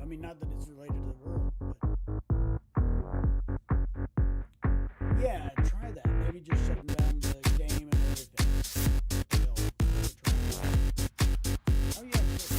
I mean, not that it's related to the world, but yeah, try that. Maybe just shutting down the game and everything. It'll try it. Oh yeah, sure.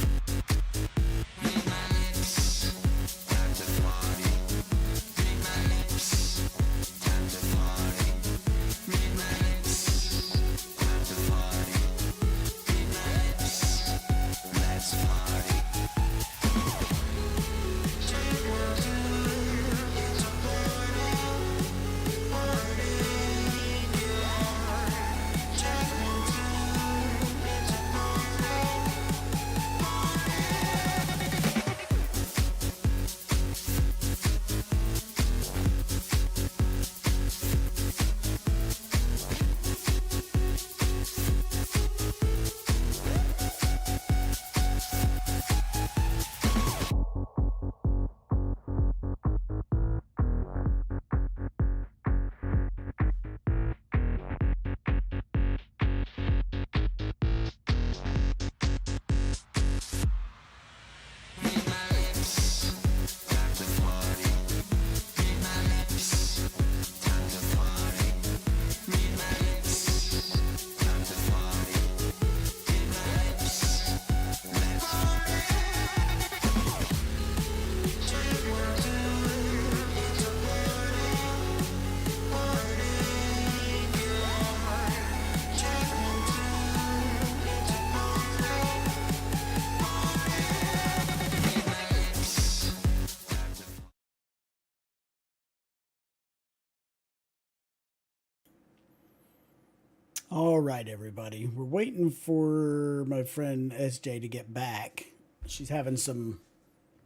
All right, everybody. We're waiting for my friend Esjay to get back. She's having some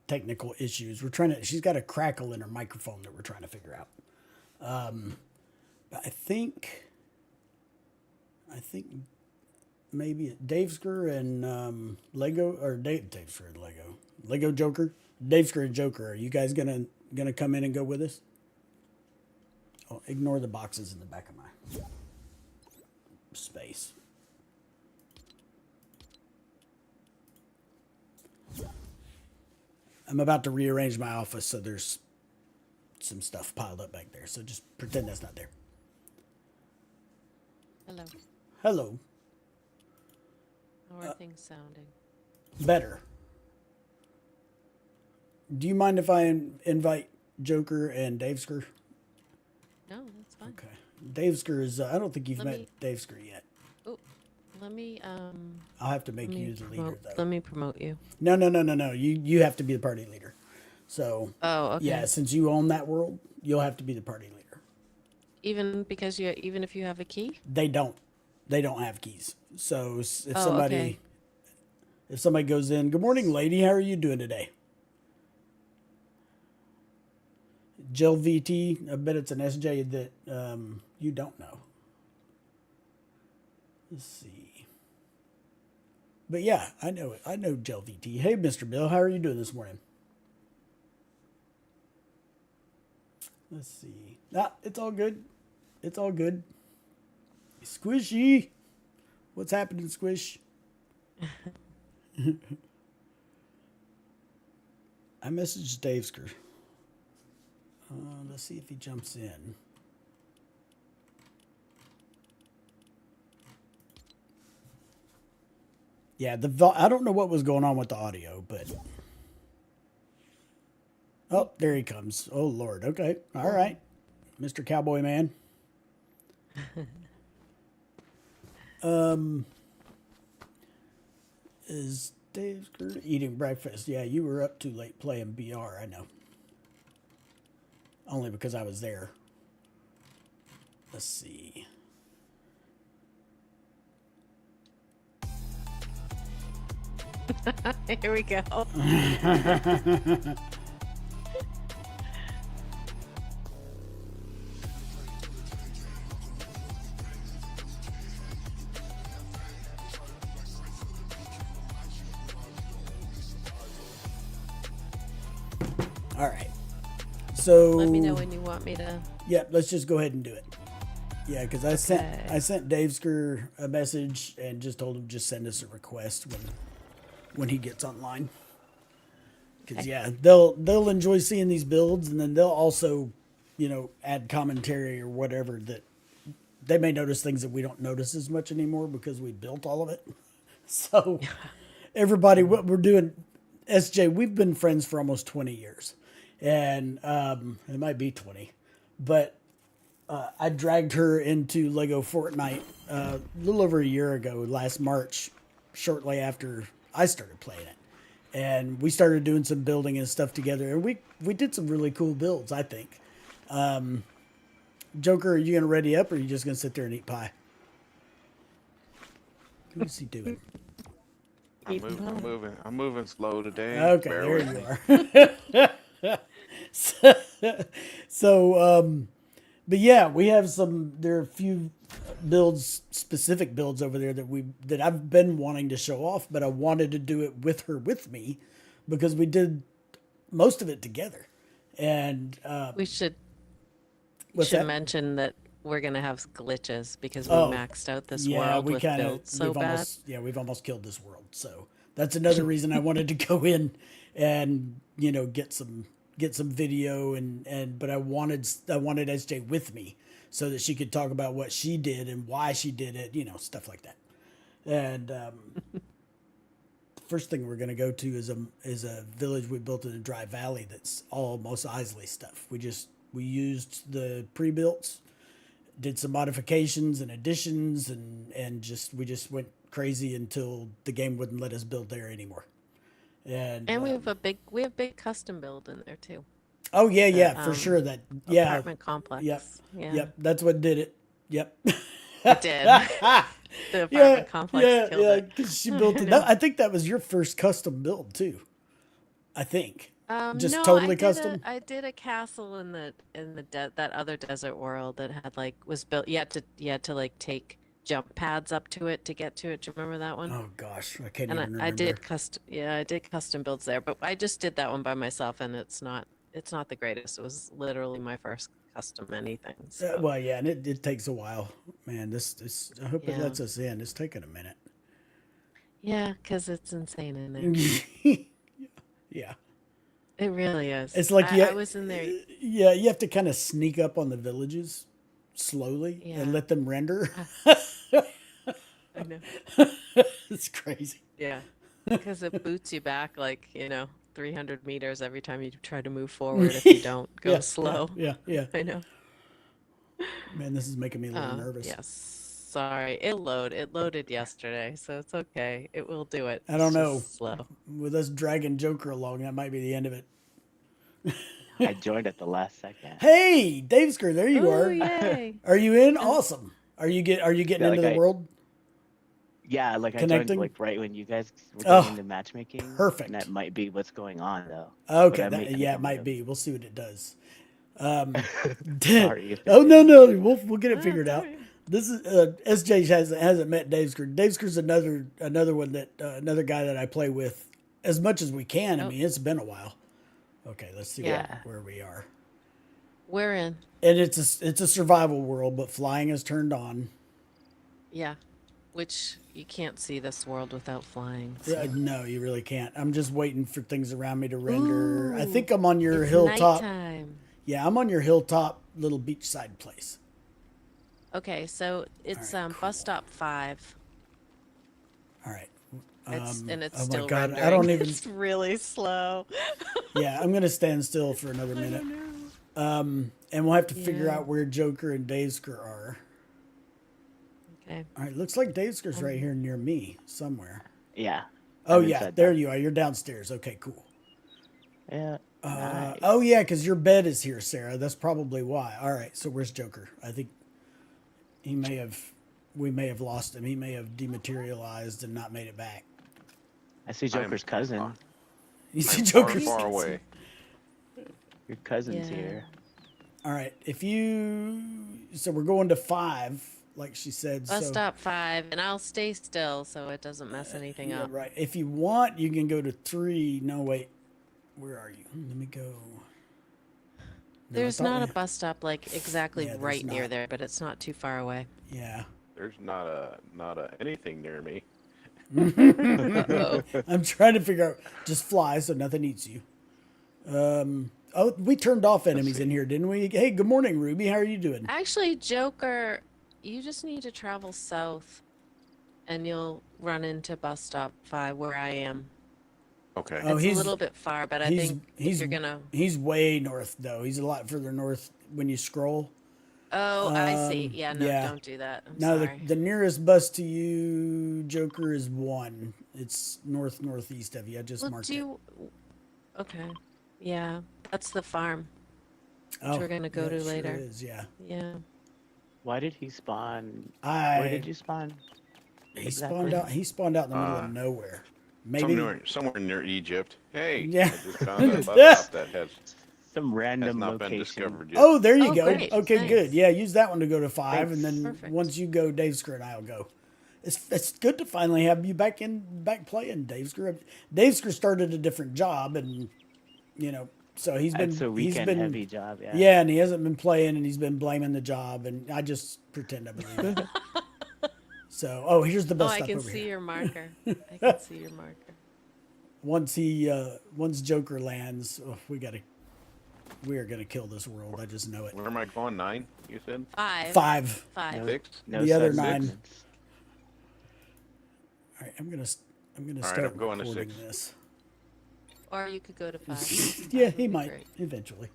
technical issues. She's got a crackle in her microphone that we're trying to figure out. But I think maybe Daveskar and Daveskar and Lego Joker, Daveskar and Joker. Are you guys gonna come in and go with us? Oh, ignore the boxes in the back of my space. I'm about to rearrange my office, so there's some stuff piled up back there. So just pretend that's not there. Hello. Hello. How are things sounding? Better. Do you mind if I invite Joker and Daveskar? No, that's fine. Okay. Daveskar is. I don't think you've Let met me- Daveskar yet. Oh, let me I'll have to make you the leader, promote, though. let me promote you. No. You have to be the party leader. So. Oh, okay. Yeah, since you own that world, you'll have to be the party leader. Even if you have a key? They don't have keys. So if Oh, somebody okay. if somebody goes in, good morning, lady. How are you doing today? Jill VT. I bet it's an SJ that you don't know. Let's see. But yeah, I know it. I know Jill VT. Hey, Mr. Bill, how are you doing this morning? Let's see. It's all good. It's all good. Squishy. What's happening, Squish? I messaged Daveskar. Let's see if he jumps in. Yeah, I don't know what was going on with the audio, but oh, there he comes. Oh Lord. Okay. All right, Mr. Cowboy Man. Is Dave eating breakfast? Yeah, you were up too late playing BR. I know. Only because I was there. Let's see. Here we go. All right. So Let me know when you want me to. yeah, let's just go ahead and do it. Yeah, because I sent Daveskar a message and just told him just send us a request when he gets online. Because yeah, they'll enjoy seeing these builds, and then they'll also, add commentary or whatever that they may notice things that we don't notice as much anymore because we built all of it. So everybody, what we're doing, SJ, we've been friends for almost 20 years, and it might be 20, but I dragged her into Lego Fortnite a little over a year ago, last March, shortly after I started playing it. And we started doing some building and stuff together, and we did some really cool builds, I think. Joker, are you going to ready up, or are you just going to sit there and eat pie? What is he doing? I'm moving slow today. Okay, Bear there with me. you are. so, but yeah, we have there are a few specific builds over there that I've been wanting to show off, but I wanted to do it with me because we did most of it together. And We should what's that? mention that we're gonna have glitches because we Oh, maxed out this yeah, world we with kind of builds so bad. we've almost killed this world. So that's another reason I wanted to go in and get some video but I wanted SJ with me so that she could talk about what she did and why she did it, stuff like that. And first thing we're going to go to is a village we built in a dry valley that's all Mos Eisley stuff. We used the pre-builts, did some modifications and additions, and we just went crazy until the game wouldn't let us build there anymore. And We have big custom build in there too. oh yeah, for sure that Apartment complex. Yep. Yeah. Yep, that's what did it. Yep. It did. The apartment complex killed it. Because she built it. I think that was your first custom build too. I think. Just No, totally custom. I did a castle in that other desert world that had was built. You had to like take jump pads up to it to get to it. Do you remember that one? Oh gosh, I can't And even remember. I did custom builds there, but I just did that one by myself, and it's not the greatest. It was literally my first custom anything. So. Well, yeah, and it takes a while, man. This I hope it Yeah. lets us in. It's taking a minute. Yeah, because it's insane in there. Yeah, It really is. it's like I was in there. Yeah, you have to kind of sneak up on the villages slowly Yeah. and let them render. I know. It's crazy. Yeah, because it boots you back 300 meters every time you try to move forward. If you don't go Yeah, slow. Yeah. I know. Man, this is making me a little nervous. Yes. Sorry. It loaded yesterday, so it's okay. It will do it. I don't It's know. just slow. With us dragging Joker along, that might be the end of it. I joined at the last second. Hey, Daveskar, there you Ooh, are. yay. Are you in? Awesome. Are you getting Yeah, into the world? Yeah, like I Connecting? joined right when you guys were Oh, doing the matchmaking. perfect. And that might be what's going on though. Okay, But I may- yeah, it might be. We'll see what it does. Sorry if Oh it no, is. we'll get it figured out. This is SJ hasn't met Daveskar. Daveskar's another one that another guy that I play with as much as we can. I Oh. mean, it's been a while. Okay, let's see Yeah. where we are. We're in. And it's a survival world, but flying is turned on. Yeah. Which you can't see this world without flying. So. No, you really can't. I'm just waiting for things around me to render. I Ooh, think I'm on your It's hilltop. nighttime. Yeah, I'm on your hilltop little beachside place. Okay, so it's All right, bus stop 5. All right. It's oh still my God, rendering. I don't even. It's really slow. Yeah, I'm gonna stand still for another minute. And we'll have to figure Yeah. out where Joker and Daveskar are. Okay. All right, looks like Daveskar's right here near me somewhere. Yeah. Oh I'm yeah, inside there that. you are. You're downstairs. Okay, cool. Yeah. Nice. Oh yeah, because your bed is here, Sarah. That's probably why. All right, so where's Joker? I think we may have lost him. He may have dematerialized and not made it back. I see Joker's cousin. You see I'm far, Joker's far away. Your cousin's Yeah. here. All right, so we're going to 5, like she said. Bus so, stop 5, and I'll stay still so it doesn't mess anything yeah, up. right. If you want, you can go to 3. No, wait. Where are you? Let me go. No, I There's thought not a we- bus stop exactly Yeah, there's right near not. there, but it's not too far away. Yeah. There's not a anything near me. Uh-oh. I'm trying to figure out. Just fly so nothing eats you. Oh, we turned off enemies in here, didn't we? Hey, good morning, Ruby. How are you doing? Actually, Joker, you just need to travel south and you'll run into bus stop 5 where I am. Okay. Oh, It's a he's little bit far, but I he's think if he's you're gonna. he's way north though. He's a lot further north when you scroll. Oh, I see. Yeah, no, yeah. don't do that. I'm Now sorry. the nearest bus to you, Joker, is 1. It's northeast of you. I just Well, marked do it. you... Okay. Yeah, that's the farm, which Oh, we're gonna go yeah, to it sure later. is, yeah. Yeah. Why did he spawn? Where did you spawn? He exactly? spawned out in the middle of Uh, nowhere. Maybe. Somewhere near Egypt. Hey, Yeah. I just found a bus stop that Some has random not been location. discovered yet. Oh, there you Oh, go. great. Okay, Thanks. good. Yeah, use that one to go to 5, and Thanks. then Perfect. once you go, Dave Screw and I'll go. It's good to finally have you back playing, Dave Screw. Dave Screw started a different job, and so It's a weekend heavy job. Yeah. yeah, and he hasn't been playing, and he's been blaming the job, and I just pretend I believe it. So, here's the Oh, bus I stop can over see here. your marker. I can see your marker. Once Joker lands, we are gonna kill this world. I just know it. Where am I going? 9, you said? 5. 5. 5. 6? No The other such 9. movements. All right, I'm gonna right, start I'm going to recording 6. this. Or you could go to 5. Yeah, Five would he be might great. eventually.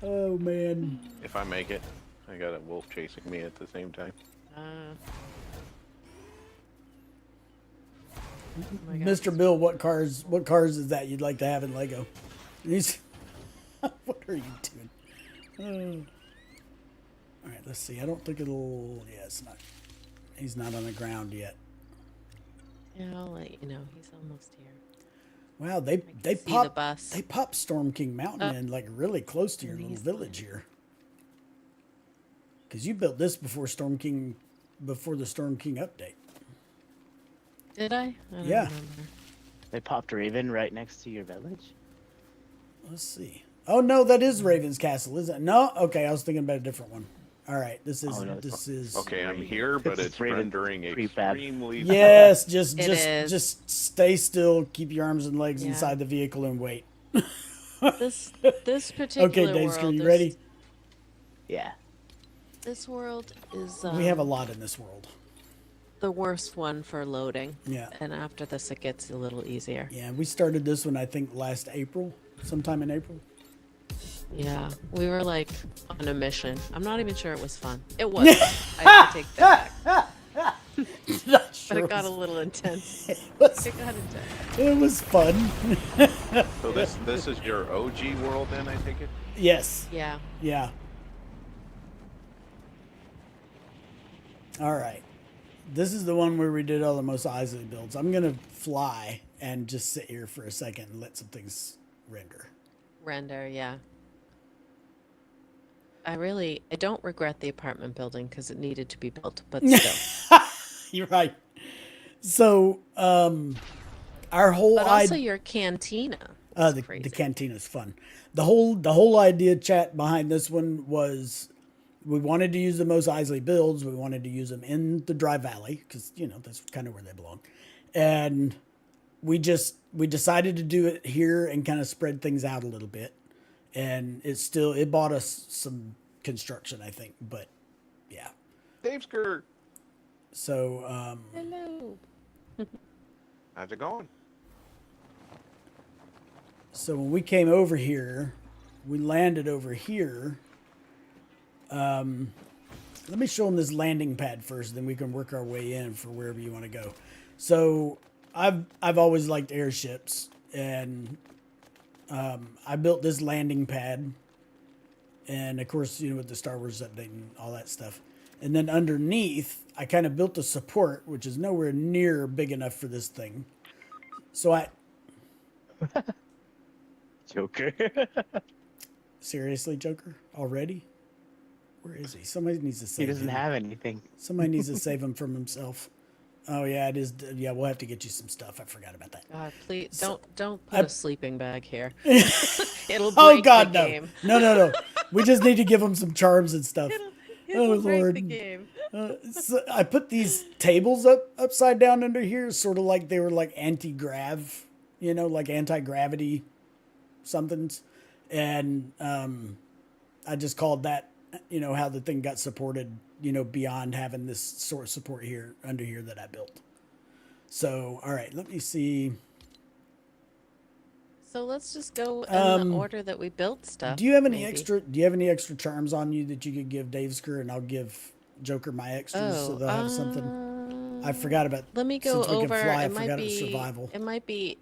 Oh man. If I make it. I got a wolf chasing me at the same time. Oh my God. Mr. Bill, what cars is that you'd like to have in Lego? He's what are you doing? All right, let's see. I don't think it'll. Yeah, it's not. He's not on the ground yet. Yeah, I'll let you know. He's almost here. Wow, they see the pop bus. they pop Storm King Mountain in like really close to your little He's village here. Because you built this before the Storm King update. Did I? I don't Yeah. remember. They popped Raven right next to your village. Let's see. Oh no, that is Raven's Castle, isn't it? No, okay, I was thinking about a different one. All right, this is Oh, no, this is. Okay, I'm here, but It's it's Raven rendering prefab. extremely Yes, just It is. just stay still, keep your arms and legs Yeah. inside the vehicle and wait. This particular Okay, Dave, world. you is- ready? Yeah. This world is We have a lot in this world. the worst one for loading. Yeah. And after this, it gets a little easier. Yeah, we started this one I think last April, sometime in April. Yeah, we were like on a mission. I'm not even sure it was fun. It was. Fun. I have to take that back. Not But sure it got a little intense. it was, It got intense. it was fun. So this is your OG world then, I take it? Yes. Yeah. Yeah. All right. This is the one where we did all the most Isley builds. I'm going to fly and just sit here for a second and let some things render. Render, yeah. I don't regret the apartment building because it needed to be built, but still. You're right. So, our whole But also your cantina. is the crazy. cantina's fun. The whole idea, chat, behind this one was we wanted to use the Mos Eisley builds. We wanted to use them in the Dry Valley because that's kind of where they belong, and we decided to do it here and kind of spread things out a little bit, and it bought us some construction, I think, but yeah. Dave Skirt, So Hello. how's it going? so when we came over here, we landed over here. Let me show them this landing pad first, then we can work our way in for wherever you want to go. So I've always liked airships, and I built this landing pad, and of course with the Star Wars update and all that stuff. And then underneath, I kind of built a support, which is nowhere near big enough for this thing. So Joker. seriously, Joker, already? Where is he? Somebody needs to He save doesn't him. have anything. Somebody needs to save him from himself. Oh yeah, it is. Yeah, we'll have to get you some stuff. I forgot about that. God, please So- don't put I- a sleeping bag here. It'll break Oh God, the no, game. no. We just need to give him some charms and stuff. It'll Oh, break Lord. the game. So I put these tables upside down under here, sort of like they were like anti-grav you know, like anti-gravity somethings. And I just called that, you know, how the thing got supported, you know, beyond having this sort of support here under here that I built. So, all right, let me see. So let's just go in the order that we built stuff. Do you have any maybe. extra? Do you have any extra charms on you that you could give Davesker, and I'll give Joker my extras so they'll have something? I forgot about. Let me go since we over. can fly, I it might forgot be. survival. It might be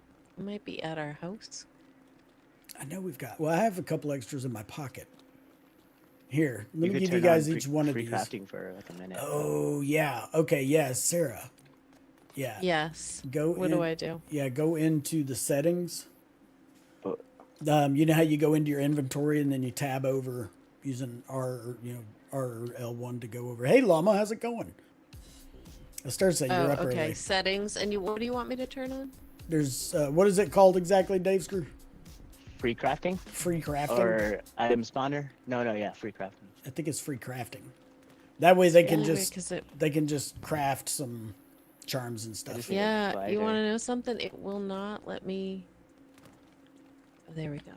at our house. I know we've got. Well, I have a couple extras in my pocket. Here, let me could give you turn on guys each one of free these. crafting for like a minute. Oh yeah. Okay. Yes, Sarah. Yeah. Yes. Go. What do I do? Yeah. Go into the settings. But You know how you go into your inventory and then you tab over using R, or, you know, R or L1 to go over. Hey, Llama, how's it going? I started saying you're up okay. early. Settings, and what do you want me to turn on? There's what is it called exactly, Davesker? free crafting Free crafting. or item spawner? No, yeah, free crafting. I think it's free crafting. That way they can Really weird, just 'cause it- they can just craft some charms and stuff. just- Yeah, you Spider. want to know something? It will not let me. Oh, there we go.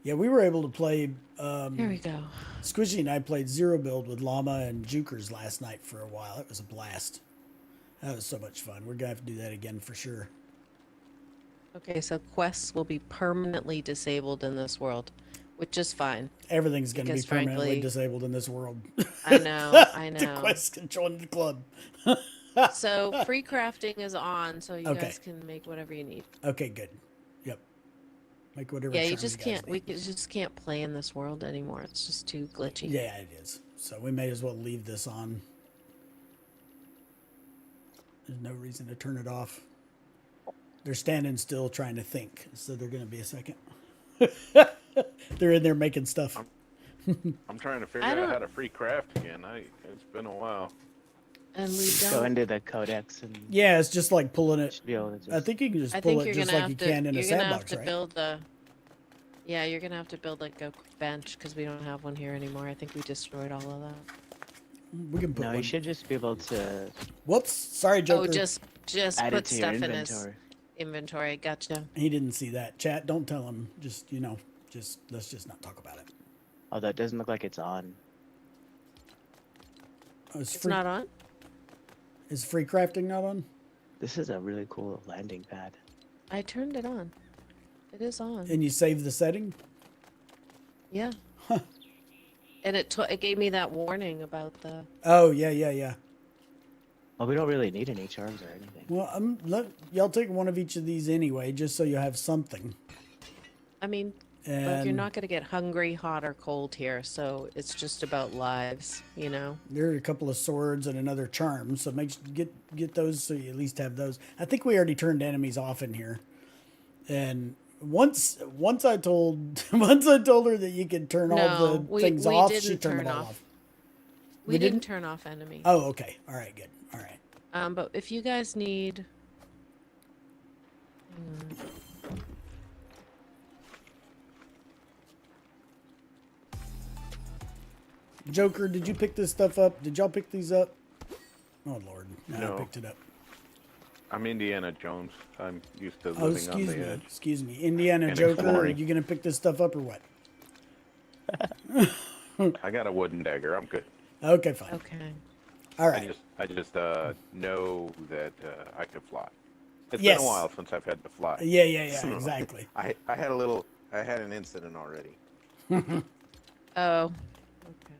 Yeah, we were able to play. Here we go. Squishy and I played Zero Build with Llama and Jukers last night for a while. It was a blast. That was so much fun. We're gonna have to do that again for sure. Okay, so quests will be permanently disabled in this world, which is fine. Everything's gonna be Because permanently frankly- disabled in this world. I know, I The know. quest can join the club. So free crafting is on, so you Okay. guys can make whatever you need. Okay, good. Yep. Make whatever. Yeah, you charm just guys can't. We need. just can't play in this world anymore. It's just too glitchy. Yeah, it is. So we may as well leave this on. There's no reason to turn it off. They're standing still trying to think, so they're going to be a second. They're in there making stuff. I'm trying to figure I out don't- how to free craft again. It's been a while. And we Just go don't. into the codex and Yeah, it's just like pulling it. should be able to just. I think you can just I pull think it you're just gonna like have you to. can in a You're gonna have sandbox, to right? build a. Yeah, you're gonna have to build like a bench because we don't have one here anymore. I think we destroyed all of that. We can put No, one. you should just be able to Whoops, sorry, Joker. Oh, just add it put to your stuff in his inventory. inventory. Gotcha. He didn't see that. Chat, don't tell him. Just, you know, just let's just not talk about it. Oh, that doesn't look like it's on. Oh, It's not on. Is free crafting not on? This is a really cool landing pad. I turned it on. It is on. And you save the setting? Yeah. And it gave me that warning about the. Oh, yeah. Well, we don't really need any charms or anything. Well, y'all take one of each of these anyway, just so you have something. I mean, look, And you're not gonna get hungry, hot, or cold here, so it's just about lives, you know. there are a couple of swords and another charm, so get those so you at least have those. I think we already turned enemies off in here. And once I told her that you could turn all No, the we things off, she didn't turned turn them all off. off. We We didn't didn't? turn off enemy. Oh, okay. All right, good. All right. But if you guys need. Joker, did you pick this stuff up? Did y'all pick these up? Oh Lord, no, I No. picked it up. I'm Indiana Jones. I'm used to Oh, living on the edge. excuse me, Indiana And Joker. Are exploring. you gonna pick this stuff up or what? I got a wooden dagger. I'm good. Okay, fine. Okay. All right. I just know that I can fly. It's Yes. been a while since I've had to fly. Yeah, exactly. I had an incident already. Oh. Okay.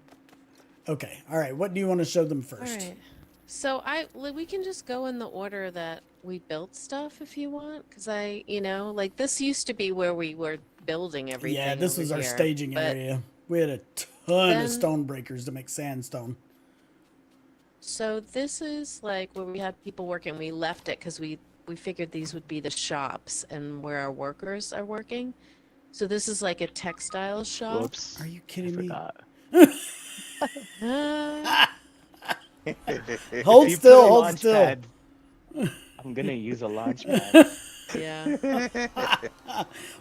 Okay, all right. What do you want to show them All first? right. So we can just go in the order that we built stuff if you want, because like this used to be where we were building everything. Yeah, this over was our here, staging but area. We had a ton then- of stone breakers to make sandstone. So this is like where we had people working. We left it because we figured these would be the shops and where our workers are working. So this is like a textile shop. Whoops. Are you I kidding me? forgot. Hold You still, put a hold launch still. pad. I'm gonna use a launch pad. Yeah.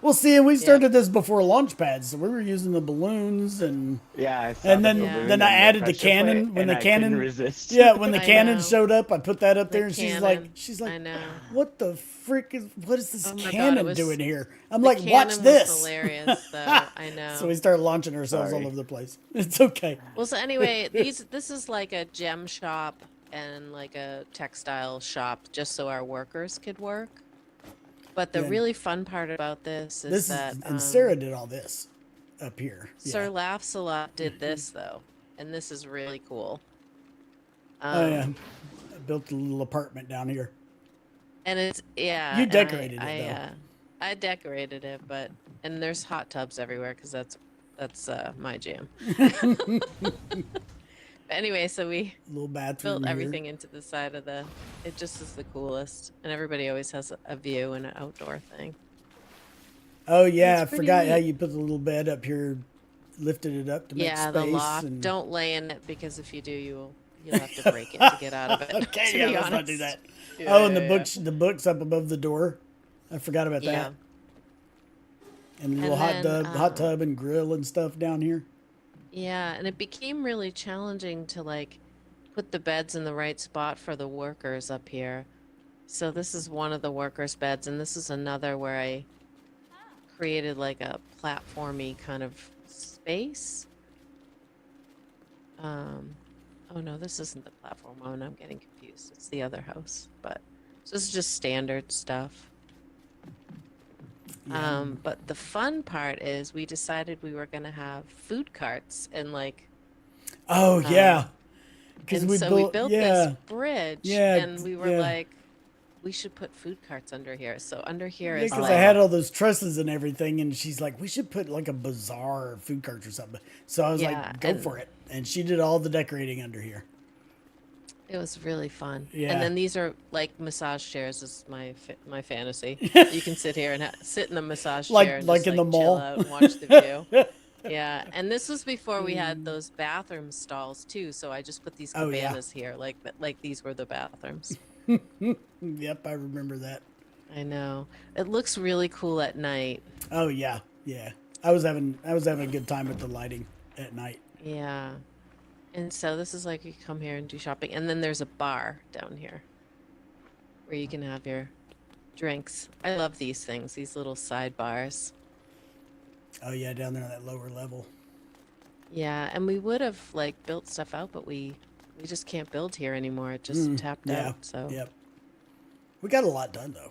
Well, see, and we started this before launch pads, so we were using the balloons and Yeah, I saw and the then balloon then I and added the pressure plate, cannon when and the I couldn't cannon. resist. Yeah, when the I cannon know. showed up, I put that up The there, and she's cannon. like, I know. what the frick what is this Oh my God, cannon doing here? I'm the like, watch cannon was this. hilarious though. I So know. we started launching ourselves all Sorry. over the place. It's okay. Well, so anyway, this is like a gem shop and like a textile shop just so our workers could work. But the Yeah. really fun part about this is This that is and Sarah did all this up here. Sir Yeah. Laughs a Lot did this though, and this is really cool. Oh yeah. I built a little apartment down here. And it's yeah. You and decorated it though. I decorated it, and there's hot tubs everywhere because that's my jam. Anyway, so we Little bathroom built here. everything into the side of the. It just is the coolest, and everybody always has a view and an outdoor thing. Oh yeah, I It's pretty forgot how neat. you put the little bed up here, lifted it up to make Yeah, space. the loft. And... Don't lay in it because if you do, you'll have to break it to get out of it. Okay, to yeah, be let's not honest. do that. Yeah, Oh, and yeah, the books up above the door. I forgot about yeah. that. And the And little then, hot tub and grill and stuff down here. Yeah, and it became really challenging to like put the beds in the right spot for the workers up here. So this is one of the workers' beds, and this is another where I created like a platformy kind of space. Oh no, this isn't the platform one. I'm getting confused. It's the other house, but so this is just standard stuff. But the fun part is we decided we were gonna have food carts and like Oh yeah, because and we so we built built yeah this bridge yeah and we were yeah. like we should put food carts under here. So under here Yeah, is because like I had all those trusses and everything, and she's like, "We should put like a bazaar or food carts or something." So I was Yeah, like, "Go and- for it!" And she did all the decorating under here. it was really fun. Yeah. And then these are like massage chairs is my fantasy. You can sit here and sit in the massage Like- chair and like just, in the chill mall. out and watch the view. Yeah, and this was before we had those bathroom stalls too. So I just put these Oh, yeah. cabanas here, like these were the bathrooms. Yep, I remember that. I know. It looks really cool at night. Oh yeah, yeah. I was having a good time with the lighting at night. Yeah. And so this is like you come here and do shopping. And then there's a bar down here where you can have your drinks. I love these things, these little side bars. Oh yeah, down there on that lower level. Yeah, and we would have like built stuff out, but we just can't build here anymore. It just tapped Yeah. out. So Yep. We got a lot done though.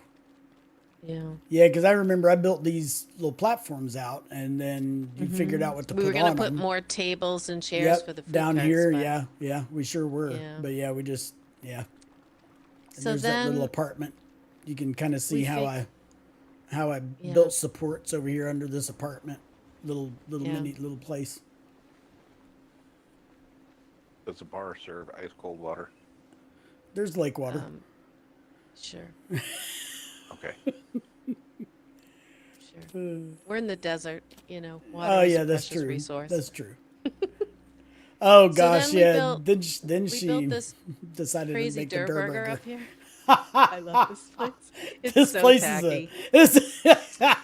yeah. Yeah, because I remember I built these little platforms out, and then you figured out what to We put were gonna on put them. more tables and chairs Yep, for the food down carts, here. but- Yeah, we sure were. Yeah. But yeah, we just And So there's that little then apartment. You can kind of see we how fig- I Yeah. built supports over here under this apartment. Little Yeah. mini little place. Does the bar serve ice cold water? There's lake water. Sure. Okay. Sure. We're in the desert, water Oh is yeah, a that's precious true. resource. That's true. Oh So gosh, then we yeah. built- then we she built this decided to crazy make the Durr Durr burger burger. up here. I love this place. It's This so place tacky. is a.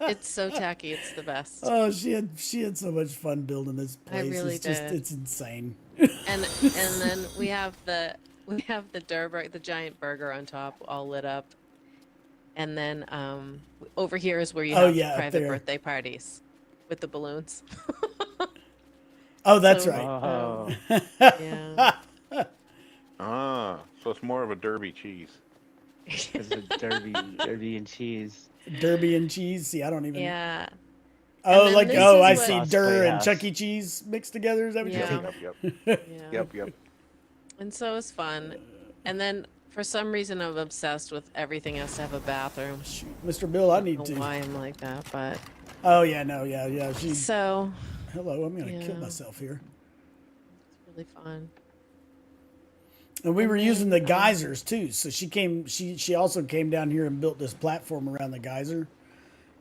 It's so tacky. It's the best. Oh, she had so much fun building this I place. really It's just did. it's insane. And then we have the Durr burger, the giant burger on top, all lit up. And then over here is where you Oh, have yeah, up private there. birthday parties with the balloons. Oh, that's So, right. Oh, Yeah. So it's more of a Derby cheese. it's a derby and cheese. Derby and cheese. See, I don't even. Yeah. Oh, then like this I is see what- Durr and Playhouse. Chuck E. Cheese mixed together. Is that what you're Yeah. saying? Yep. Yeah. Yep. And so it's fun. And then for some reason I'm obsessed with everything has to have a bathroom. Shoot, Mr. Bill, I I need don't know to. why I'm like that, but Oh yeah, no, yeah. so Hello, I'm gonna kill Yeah. myself here. it's really fun. And we And were using then, the geysers too. So she also came down here and built this platform around the geyser.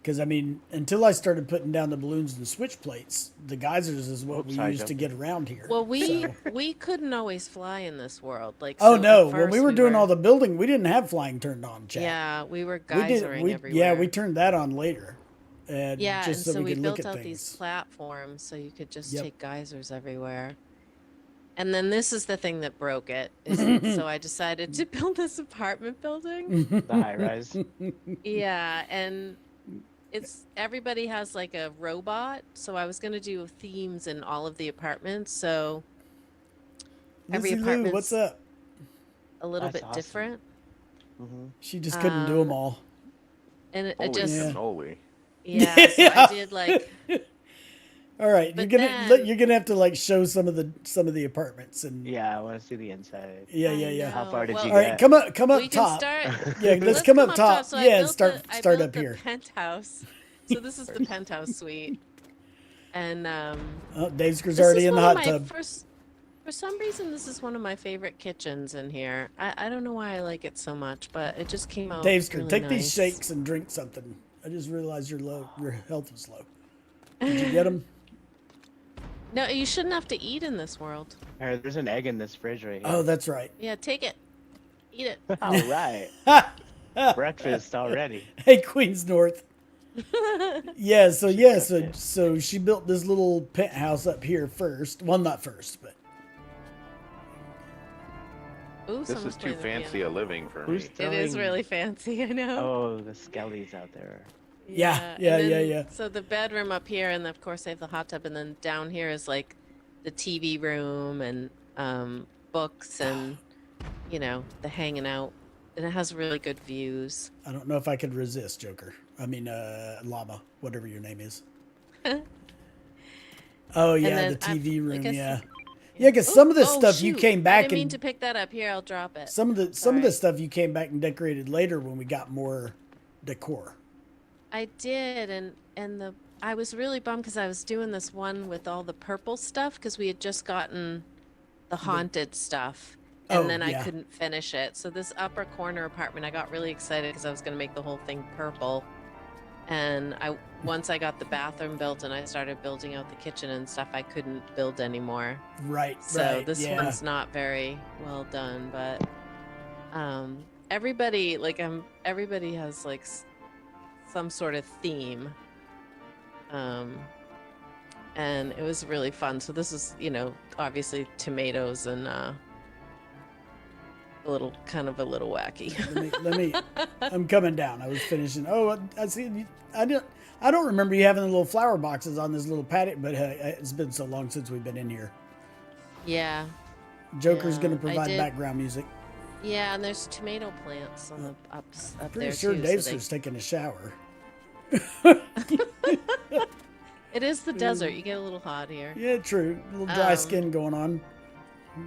Because, I mean, until I started putting down the balloons and switch plates, the geysers is what we used to get around here. Well, So. we couldn't always fly in this world. Like, Oh, so no. at When we first were doing all the building, we didn't have flying turned on, chat. Yeah, we were geysering everywhere. Yeah, we turned that on later. Yeah, just and so we could look built at out things. these platforms so you could just Yep. take geysers everywhere. And then this is the thing that broke it. So I decided to build this apartment building. The high rise. Yeah, and everybody has like a robot. So I was going to do themes in all of the apartments. So every Lizzie Lou, apartment's what's up? a little That's bit awesome. different. She just couldn't do them all. And it Holy just, cannoli. yeah, so I did like, All right, But you're gonna have to like show some of the apartments and Yeah, I want to see the inside. yeah. How far did Well, you All right, get? come up we can top. start. Yeah, let's come up top. So I Yeah, built I start built up the here. penthouse. So this is the penthouse suite, and Oh, Dave's this already is in the one of hot my tub. for some reason, this is one of my favorite kitchens in here. I don't know why I like it so much, but it just came out. Dave's really take nice. these shakes and drink something. I just realized your health was low. Did you get them? No, you shouldn't have to eat in this world. There's an egg in this fridge right here. Oh, that's right. Yeah, take it, eat it. All right. Breakfast already. Hey, Queens North. Yeah, so she built this little penthouse up here first. Well, not first, but Ooh, This someone's is too playing the fancy piano. a living for Who's me. It is throwing- really fancy. I know. Oh, the skellies out there. Yeah. and then- So the bedroom up here, and of course I have the hot tub, and then down here is like the TV room and books and the hanging out, and it has really good views. I don't know if I could resist, Joker. I mean, Llama, whatever your name is. Oh yeah, then the TV room. like I Yeah, said- yeah. Because some of the Oh, stuff you shoot. came I back didn't mean and to pick that up. Here, I'll drop it. some of the Sorry. stuff you came back and decorated later when we got more decor. I did, and I was really bummed because I was doing this one with all the purple stuff because we had just gotten the haunted stuff, and Oh, then I yeah. couldn't finish it. So this upper corner apartment, I got really excited because I was going to make the whole thing purple. And once I got the bathroom built and I started building out the kitchen and stuff, I couldn't build anymore. Right. So right. this yeah. one's not very well done, but everybody has like some sort of theme. And it was really fun. So this is, obviously tomatoes and a little wacky. Let me. I'm coming down. I was finishing. Oh, I see. I don't remember you having the little flower boxes on this little patio, but it's been so long since we've been in here. Yeah. Joker's Yeah, going to I provide did. background music. Yeah, and there's tomato plants on the up Pretty there sure too. Dave's so just taking a shower. it is the desert. You get a little hot here. Yeah, true. A little dry Um, skin going on.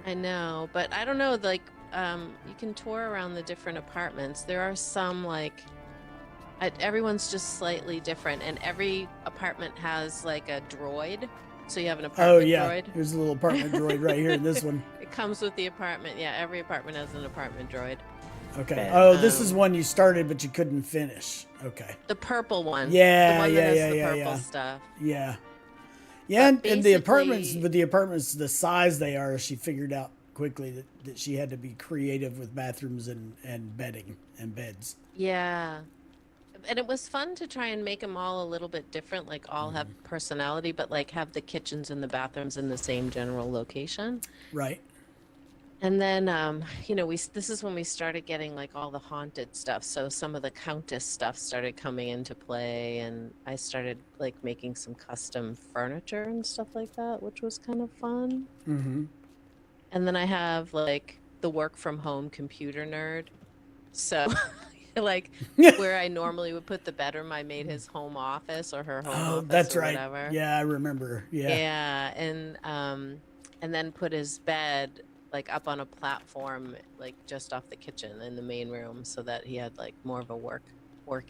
I know, but I don't know. Like, you can tour around the different apartments. There are some everyone's just slightly different, and every apartment has like a droid. So you have an apartment Oh yeah, droid. there's a little apartment droid right here in this one. It comes with the apartment. Yeah, every apartment has an apartment droid. Okay. Okay. Oh, this is one you started but you couldn't finish. Okay. The purple one. Yeah, the one yeah, that has yeah, the yeah, purple yeah. stuff. Yeah. Yeah, and the apartments, basically- but the apartments, the size they are, she figured out quickly that she had to be creative with bathrooms and bedding and beds. Yeah. And it was fun to try and make them all a little bit different, like all have personality, but like have the kitchens and the bathrooms in the same general location. Right. And then, this is when we started getting like all the haunted stuff. So some of the Countess stuff started coming into play, and I started like making some custom furniture and stuff like that, which was kind of fun. Mm-hmm. And then I have like the work from home computer nerd. So like where I normally would put the bedroom, I made his home office or her home Oh, office that's or right. whatever. Yeah, I remember. Yeah. Yeah, and then put his bed like up on a platform, like just off the kitchen in the main room, so that he had like more of a work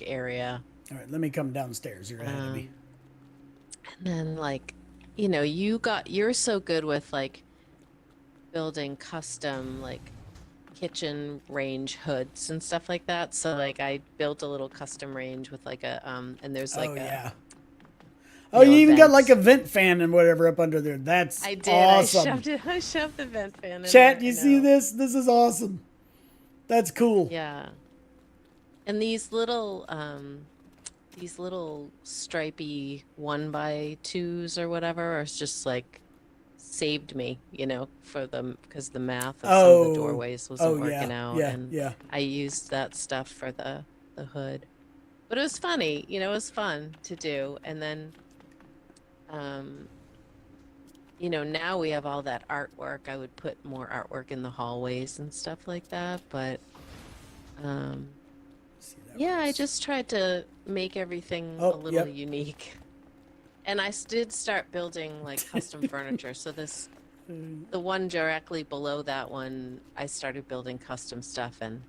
area. All right, let me come downstairs. You're ahead of me. And then like, you're so good with like building custom like kitchen range hoods and stuff like that. So like I built a little custom range with like a and there's like Oh, a yeah. Oh, you a even got like a vent. vent fan and whatever up under there. That's I did. awesome. I shoved the vent fan in Chat, there. you I see know. this? This is awesome. That's cool. Yeah. And these little stripy 1x2s or whatever are just like saved me, for them because the math of some of the doorways wasn't working out, and yeah. I used that stuff for the hood. But it was funny, it was fun to do. And then, now we have all that artwork. I would put more artwork in the hallways and stuff like that. But, See, that yeah, I works. just tried to make everything Oh, a little yep. unique. And I did start building like custom furniture. So the one directly below that one, I started building custom stuff, and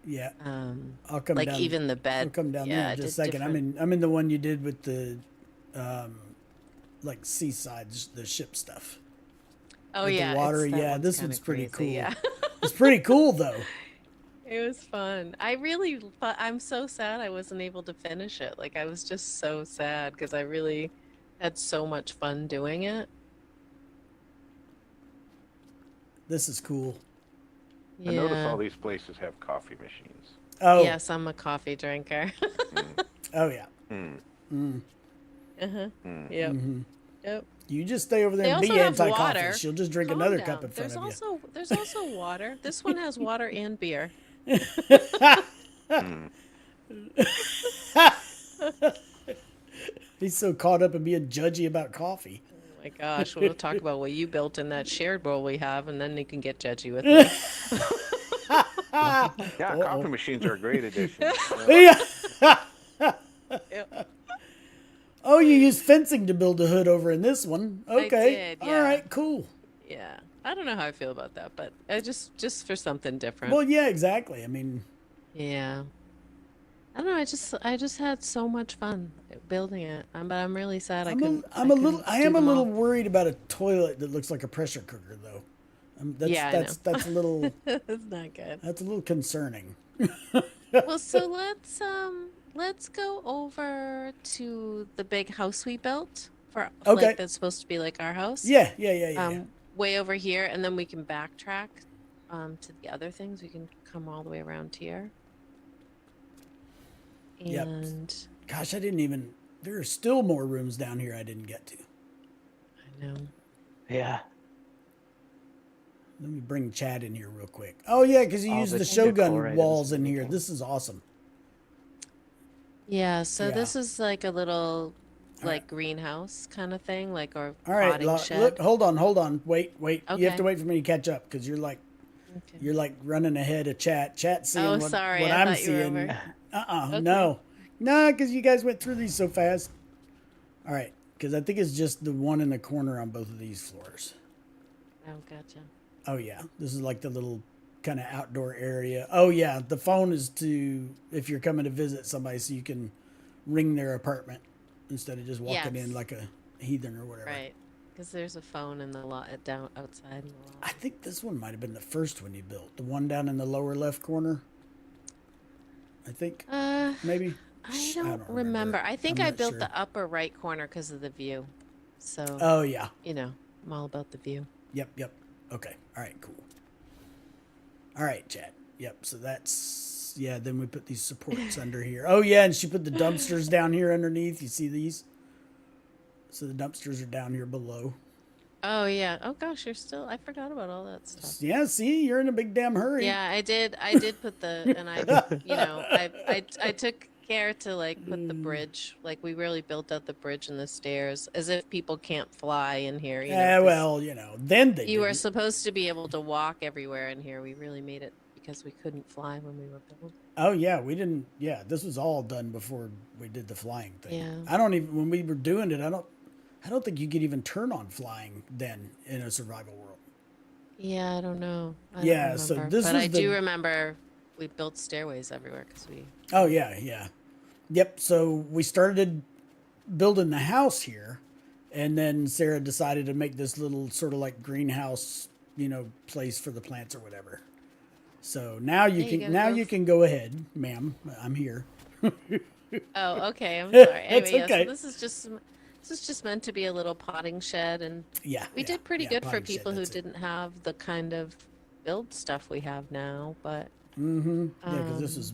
Yeah. um, I'll come like down. even the bed. I'll come down Yeah, there I in just a did second. different. I'm in the one you did with the like seaside, the ship stuff. Oh With yeah, the water. that Yeah, one's this kinda one's pretty crazy, cool. yeah. It's pretty cool though. It was fun. I'm so sad I wasn't able to finish it. Like I was just so sad because I really had so much fun doing it. This is cool. I notice Yeah. all these places have coffee machines. Oh. Yes, I'm a coffee drinker. Oh yeah. Uh-huh. Yep. Yep. You just stay over there They and be also have anti-coffee. water. She'll just drink Calm another down. cup in front of you. There's also water. This one has water and beer. He's so caught up in being judgy about coffee. Oh my gosh, we'll talk about what you built in that shared bowl we have, and then you can get judgy with me. Yeah, coffee machines are a great addition. Yeah. Yep. Oh, you used fencing to build a hood over in this one. Okay. did, All yeah. right, cool. Yeah. I don't know how I feel about that, but I just for something different. Well, yeah, exactly. I mean, Yeah. I don't know. I just had so much fun building it. But I'm really sad I couldn't. I am a do little them all. worried about a toilet that looks like a pressure cooker, though. Yeah, I know. That's a little It's not good. that's a little concerning. Well, so let's go over to the big house we built for Okay. like that's supposed to be like our house. Yeah. Way over here, and then we can backtrack to the other things. We can come all the way around here. Yep. And Gosh, there are still more rooms down here I didn't get to. I know. Yeah. Let me bring Chad in here real quick. Oh yeah, because you All use the the decor Shogun items walls in and here. everything. This is awesome. Yeah, so Yeah. this is like a little All like greenhouse kind of thing, like or All right, potting shed. look, hold on. Wait. You have Okay. to wait for me to catch up because Okay. you're like running ahead of chat. Chat's seeing Oh, what, sorry, what I I'm thought you were seeing. over. Okay. No, because you guys went through these so fast. All right, because I think it's just the one in the corner on both of these floors. Oh, gotcha. Oh yeah, this is like the little kind of outdoor area. Oh yeah, the phone is to if you're coming to visit somebody, so you can ring their apartment instead of just walking Yes. in like a heathen or whatever. Right. Because there's a phone in the lot down outside in the I lot. think this one might have been the first one you built. The one down in the lower left corner. I think maybe. I don't don't remember. remember. I think I'm I not built sure. the upper right corner because of the view. So, Oh yeah. I'm all about the view. Yep. Okay. All right. Cool. All right, Chad. Yep. So that's then we put these supports under here. Oh yeah, and she put the dumpsters down here underneath. You see these? So the dumpsters are down here below. Oh yeah. Oh gosh, I forgot about all that stuff. Yeah. See, you're in a big damn hurry. Yeah, I did put and I took care to like put the bridge. Like we really built out the bridge and the stairs as if people can't fly in here. Yeah. 'Cause Well, then they. you were didn't. supposed to be able to walk everywhere in here. We really made it because we couldn't fly when we were building. Oh yeah, we didn't. Yeah, this was all done before we did the flying thing. Yeah. I don't even when we were doing it. I don't think you could even turn on flying then in a survival world. Yeah, I don't know. I Yeah, don't so remember. this but was I the- do remember we built stairways everywhere because we. Oh yeah. Yep. So we started building the house here, and then Sarah decided to make this little sort of like greenhouse, place for the plants or whatever. So now you Yeah, you can gotta go can go ahead, ma'am. I'm here. Oh, okay. I'm sorry. It's Anyway, yeah. So okay. this is just meant to be a little potting shed, and Yeah, we yeah, did pretty yeah. good for Potting shed. people who That's it. didn't have the kind of build stuff we have now. But Mm-hmm. Yeah, because this um, was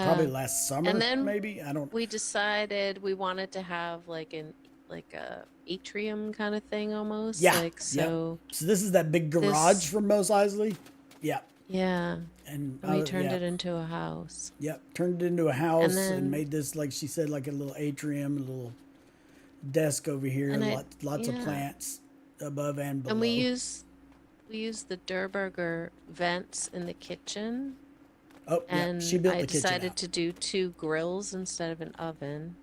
probably yeah. last And summer, then maybe. I don't. we decided we wanted to have like a atrium kind of thing almost. Yeah, Like yep. so So this is that big garage this from Mos Eisley. Yeah, yeah. and And we turned yeah, it into a house. yep. Turned it into a And house and then made this, like she said, like a little atrium, a little desk over here, and lots of yeah. plants above and below. And we use the Durberger vents in the kitchen. Oh, yeah, And she built I the kitchen decided out. to do 2 grills instead of an oven.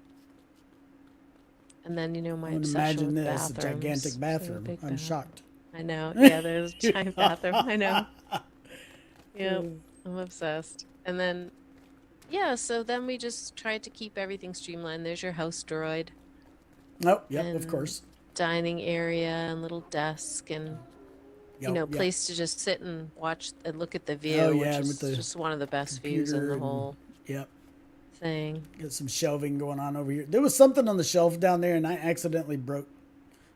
And then, my I would obsession imagine with this, a bathrooms. gigantic So bathroom. big I'm bath. shocked. I know. Yeah, there's a giant bathroom. I know. Yep. I'm obsessed. And then, yeah, so then we just tried to keep everything streamlined. There's your house droid Oh, yep, of and course. dining area and little desk and Yep. place to just sit and watch and look at the view, Oh, which yeah, is with the just one of the best views in computer the and whole yep. thing. Got some shelving going on over here. There was something on the shelf down there, and I accidentally broke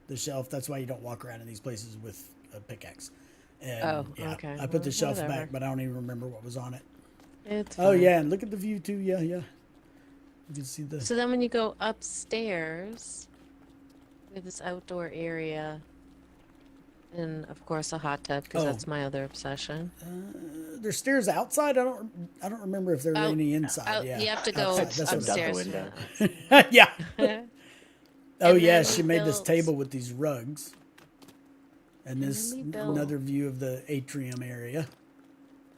the shelf. That's why you don't walk around in these places with a pickaxe. And Oh, yeah, okay. I put the Well, shelf whatever. back, but I don't even remember what was on it. It's Oh fine. yeah, and look at the view too. Yeah, yeah. You can see the. So then when you go upstairs, we have this outdoor area and of course a hot tub because Oh. that's my other obsession. There's stairs outside. I don't remember if there were Oh, any inside. Yeah, you have to go outside. That's what it upstairs. Out the Yeah. yeah. Oh And yeah, then she we made this built- table with these rugs. And then this we built- another view of the atrium area.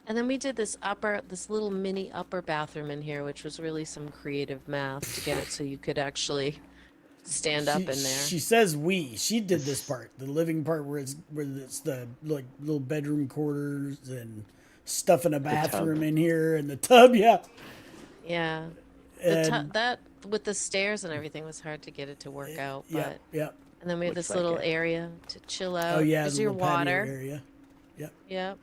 And then we did this little mini upper bathroom in here, which was really some creative math to get it so you could actually stand up in there. She says we. She did this part, the living part where it's the like little bedroom quarters and stuff in a bathroom in here and the tub. Yeah. Yeah. And That with the stairs and everything was hard to get it to work out, but yeah, yeah. and then we have Looks this like little it. area to chill out. Oh yeah, There's the your little patio water. area. Yep. Yep.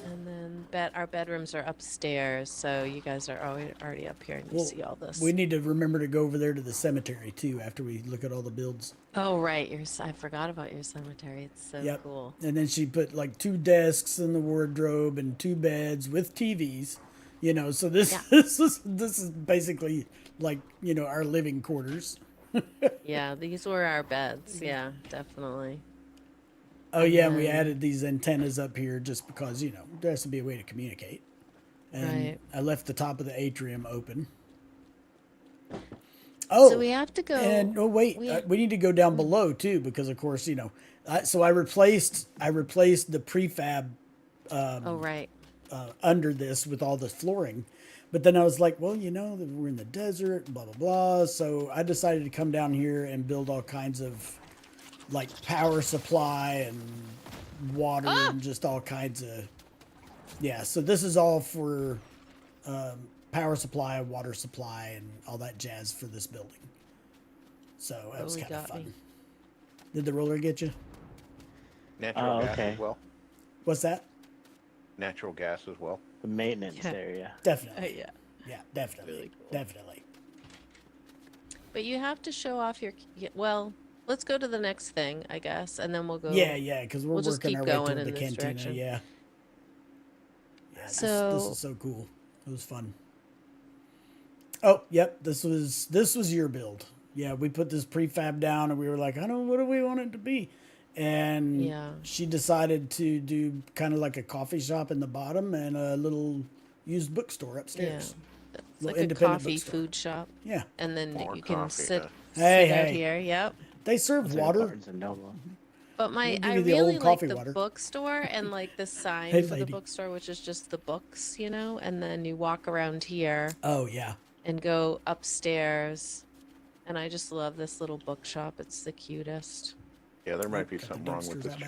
And then our bedrooms are upstairs, so you guys are already up here and you Well, see all this. we need to remember to go over there to the cemetery too after we look at all the builds. Oh right, I forgot about your cemetery. It's so Yep. cool. And then she put like 2 desks in the wardrobe and 2 beds with TVs. So this Yeah. this is basically like, our living quarters. Yeah, these were our beds. Yeah, definitely. Oh yeah, and we then- added these antennas up here just because, there has to be a way to communicate. And Right. I left the top of the atrium open. Oh, So we have to go. and oh wait, we- we need to go down below too because of course, so I replaced the prefab Oh right. under this with all the flooring. But then I was like, well, we're in the desert, blah, blah, blah. So I decided to come down here and build all kinds of like power supply and water and just all kinds of, yeah. So this is all for power supply, water supply, and all that jazz for this building. So that was Totally kind of got fun. me. Did the roller get you? Natural Oh, gas okay. as well. What's that? Natural gas as well. The maintenance Yeah. area. Definitely. Yeah. Yeah, definitely. Really cool. Definitely. But you have to show off your. Well, let's go to the next thing, I guess, and then we'll go. Yeah, yeah, because we're We'll just working keep our way going toward in the this cantina. direction. Yeah. Yeah, this So- is so cool. It was fun. Oh, yep. This was your build. Yeah, we put this prefab down, and we were like, I don't know, what do we want it to be? And Yeah. she decided to do kind of like a coffee shop in the bottom and a little used bookstore Yeah. upstairs. It's Little like a independent coffee bookstore. food shop, Yeah, and then More you can coffee, sit, huh? Hey, sit out hey. here. Yep. they serve It's like water. Barnes and Noble. But We'll give I you the old really like coffee the water. bookstore and like the sign Hey, for the lady. bookstore, which is just the books, and then you walk around here Oh yeah. and go upstairs. And I just love this little bookshop. It's the cutest. Yeah, there might be got the something wrong with dumpsters this out back.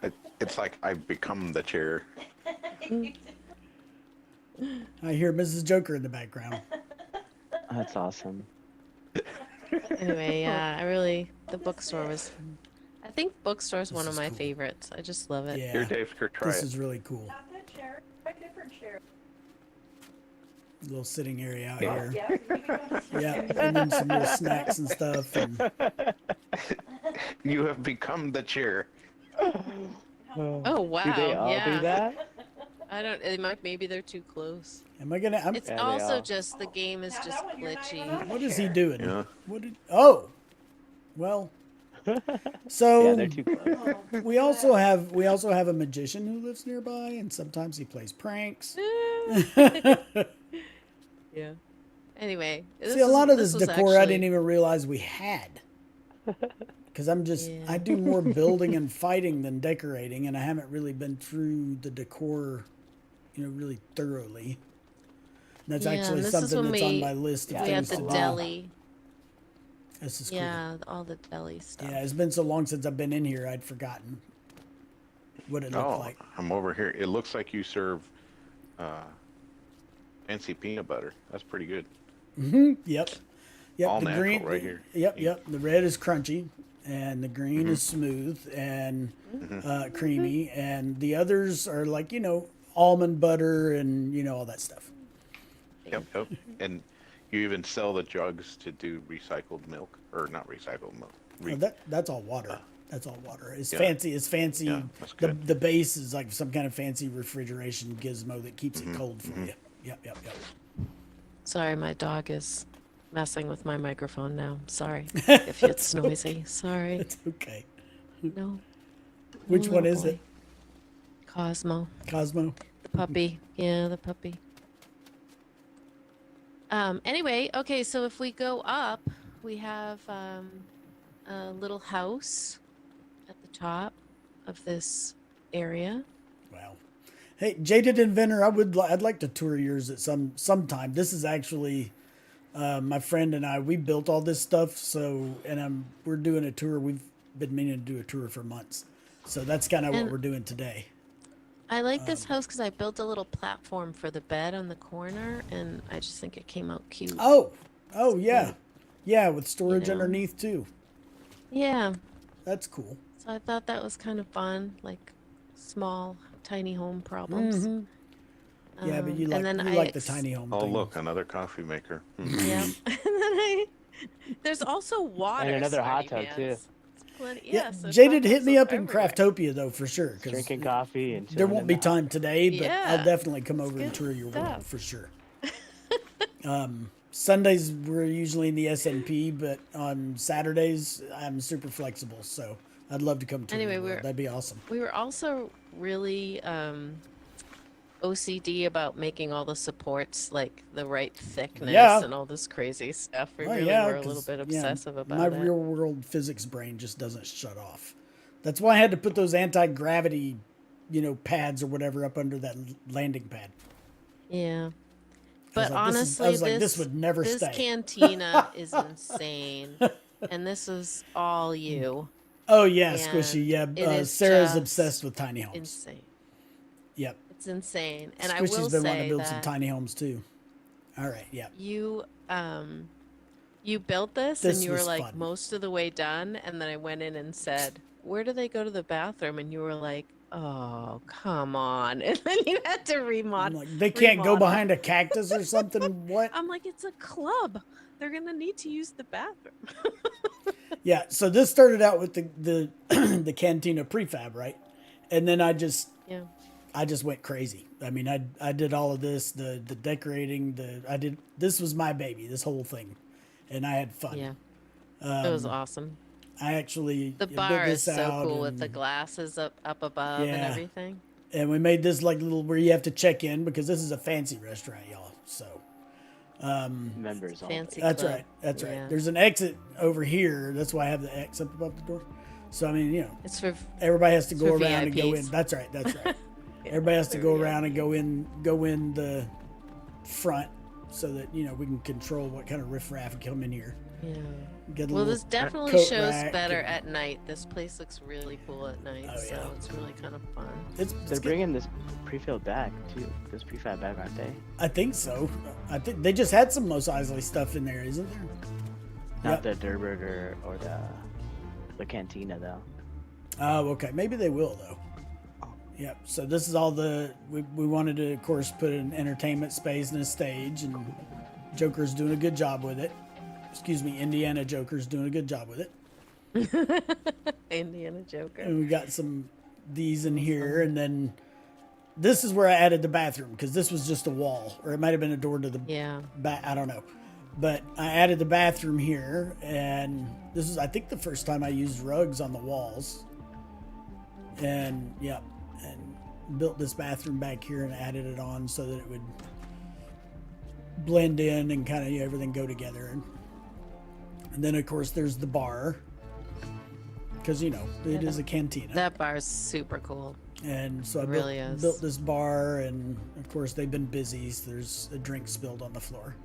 chair. It's like I've become the chair. I hear Mrs. Joker in the background. That's awesome. Anyway, yeah, the bookstore was. think bookstore is This one of is my cool. favorites. I just love it. Yeah. Here, Dave, try This it. is really cool. Not that chair, a different chair. Little sitting area out Yeah, here. so you can go to Yeah, and then some little snacks and stuff. And You have become the chair. Oh wow! Do they all yeah. do that? I don't. It might. Maybe they're too close. am I gonna? It's Yeah, they also are. just the game is Now just that one, you're not glitchy. even on What the is he chair. doing? Yeah. What did? Oh, well. So Yeah, they're too close. we also have a magician who lives nearby, and sometimes he plays pranks. Yeah. Anyway, See, a lot of this was decor I actually- didn't even realize we had. Because Yeah. I do more building and fighting than decorating, and I haven't really been through the decor, really thoroughly. That's Yeah, actually this is something when that's on we- my list of We had things the to do. deli. This is cool. Yeah, all the deli stuff. Yeah, it's been so long since I've been in here, I'd forgotten what it looked Oh, like. I'm over here. It looks like you serve fancy peanut butter. That's pretty good. Yep. Yep. All the natural green, right here. Yep. The red is crunchy, and the green is smooth and creamy, and the others are like almond butter and all that stuff. Yep. And you even sell the jugs to do recycled milk, or not recycled milk. That's all water. That's all water. It's Yeah. fancy. It's fancy. Yeah, that's the good. the base is like some kind of fancy refrigeration gizmo that keeps Mm-hmm. it cold for you. Yep. Sorry, my dog is messing with my microphone now. Sorry if it's noisy. Sorry. It's okay. No. Which No one little is boy. it? Cosmo. Cosmo. The puppy. Yeah, the puppy. Anyway, okay, so if we go up, we have a little house at the top of this area. Wow. Hey, Jaded Inventor, I'd like to tour yours at sometime. This is actually my friend and I. We built all this stuff, we're doing a tour. We've been meaning to do a tour for months, so that's kind of what And- we're doing today. I like this house because I built a little platform for the bed on the corner, and I just think it came out cute. Oh yeah, yeah, with storage know. underneath too. Yeah, That's cool. so I thought that was kind of fun, like small, tiny home problems. Yeah, but you and like then you I like the ex- tiny home. Oh, thing. look, another coffee maker. Yeah. And then there's also water. And another hot smarty tub, too. pants. Plenty, Yeah, so Jaded hot hit tubs me up in everywhere. Craftopia though for sure. 'Cause Drinking coffee and there chilling won't in be the time today, but I'll Yeah. definitely come over and good tour your world stuff. for sure. Sundays we're usually in the SNP, but on Saturdays I'm super flexible, so I'd love to come tour Anyway, your world. we're- That'd be awesome. We were also really OCD about making all the supports like the right thickness Yeah. and all this crazy stuff. We Oh, really yeah, were a little 'cause, bit yeah, obsessive about my it. real world physics brain just doesn't shut off. That's why I had to put those anti-gravity, pads or whatever up under that landing pad. Yeah. I was But like, honestly, I was like, this would never this stay. cantina is insane. And this is all you. Oh yeah, and Squishy. Yeah, it is Sarah's just obsessed with tiny homes. Insane. Yep. It's insane. And I Squishy's will been wanting say to build some that tiny homes too. All right. Yeah. you built this This and you were was like fun. most of the way done, and then I went in and said, where do they go to the bathroom? And you were like, oh, come on. And then you had to I'm remodel. like, they can't go remodel. behind a cactus or something. What? I'm like, it's a club. They're gonna need to use the bathroom. Yeah. So this started out with the the cantina prefab, right? And then I just Yeah. went crazy. I mean, I did all of this, the decorating, this was my baby, this whole thing, and I had fun. Yeah. It was awesome. I actually The built bar is this so out cool with the and- glasses up above and Yeah. everything. And we made this like little where you have to check in because this is a fancy restaurant, y'all. So members only. Fancy that's club. right. That's Yeah. right. There's an exit over here. That's why I have the X up above the door. So I mean, It's for everybody has to It's go for around and go in. VIPs. That's right. That's right. Everybody has to for go around and go in the front so that we can control what kind of riffraff come in here. yeah. Get a Well, little this definitely coat shows rack better and- at night. This place looks really cool at night, Oh, so yeah. it's really kind of fun. It's They're good. bringing this pre-filled bag too. This prefab bag, aren't they? I think so. I think they just had some Mos Eisley stuff in there, isn't there? Not Yep. the Durburger or the cantina though. Oh, okay. Maybe they will though. Yep. So this is all we wanted to, of course, put an entertainment space and a stage, and Joker's doing a good job with it. Excuse me, Indiana Joker's doing a good job with it. Indiana Joker. And we got some these in here, and then this is where I added the bathroom because this was just a wall, or it might have been a door to the back. I don't know, but I added the bathroom here, and this is, I think, the first time I used rugs on the walls. And yep, and built this bathroom back here and added it on so that it would blend in and kind of everything go together. And then of course there's the bar because it is a cantina. That bar is super cool. And so I built this bar, and of course they've been busy. So there's a drink spilled on the floor.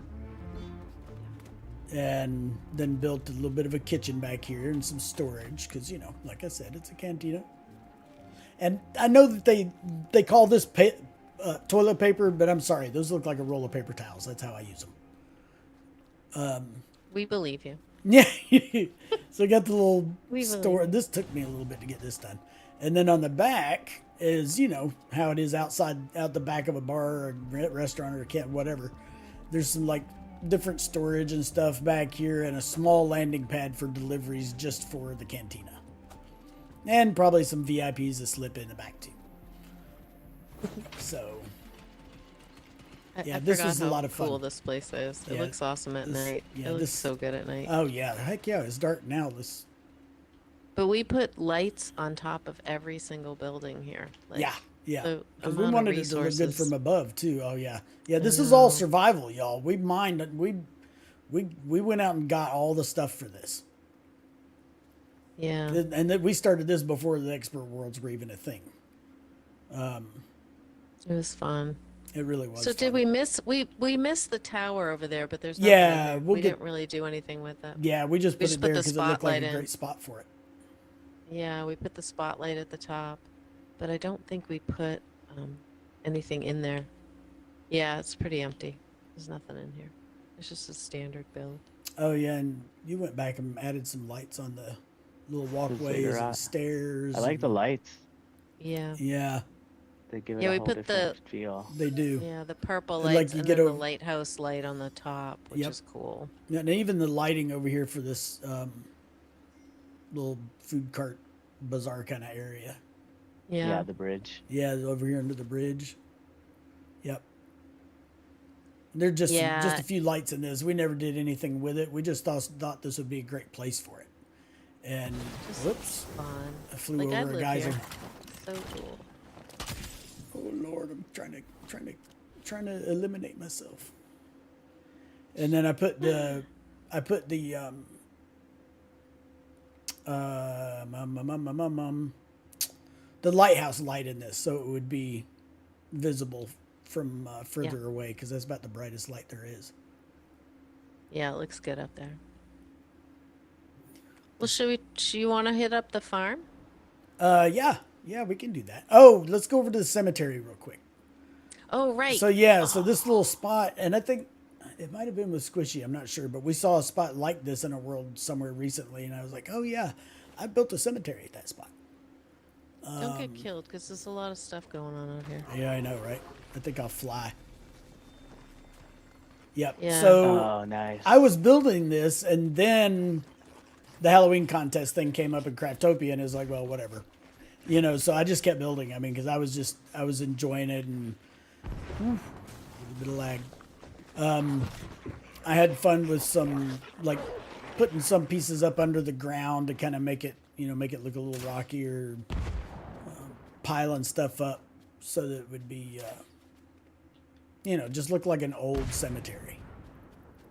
And then built a little bit of a kitchen back here and some storage because, like I said, it's a cantina. And I know that they call this toilet paper, but I'm sorry. Those look like a roll of paper towels. That's how I use them. We believe you. Yeah. So I got the little store. This took me a little bit to get this done. And then on the back is, how it is out the back of a bar or a restaurant or a camp, whatever. There's some different storage and stuff back here, and a small landing pad for deliveries just for the cantina. And probably some VIPs to slip in the back too. So, I this was a lot of fun. Cool this place is. It looks awesome at night. Yeah, it looks so good at night. Oh yeah, heck yeah! It's dark now. But we put lights on top of every single building here. Yeah. Because we wanted it to look good from above too. Oh yeah, yeah. This is all survival, y'all. We went out and got all the stuff for this. Yeah. And then we started this before the expert worlds were even a thing. It was fun. It really was. So fun. did we miss? We missed the tower over there, but there's nothing in there. We didn't really do anything with it. Yeah, we just put it there because it looked like a great spot for it. Yeah, we put the spotlight at the top, but I don't think we put anything in there. Yeah, it's pretty empty. There's nothing in here. It's just a standard build. Oh yeah, and you went back and added some lights on the little walkways and stairs. I like the lights. Yeah. Yeah. They give it a whole different feel. They do. Yeah, the purple lights and then the lighthouse light on the top, which is cool. Yeah, and even the lighting over here for this little food cart bazaar kind of area. Yeah, the bridge. Yeah, over here under the bridge. Yep. There's just a few lights in this. We never did anything with it. We just thought this would be a great place for it. And whoops, fun. I flew over a geyser. So cool. Oh Lord, I'm trying to eliminate myself. And then I put the lighthouse light in this, so it would be visible from further away, because that's about the brightest light there is. Yeah, it looks good up there. Well, should you want to hit up the farm? Yeah, we can do that. Oh, let's go over to the cemetery real quick. Oh, right. So so this little spot, and I think it might have been with Squishy, I'm not sure, but we saw a spot like this in a world somewhere recently, and I was like, oh yeah, I built a cemetery at that spot. Don't get killed, because there's a lot of stuff going on out here. Yeah, I know, right? I think I'll fly. Yep. Yeah. So nice. I was building this, and then the Halloween contest thing came up in Craftopia, and it was like, well, whatever. So I just kept building. I mean, because I was enjoying it, and a little bit of lag. I had fun with some, putting some pieces up under the ground to kind of make it look a little rockier, piling stuff up so that it would be, just look like an old cemetery.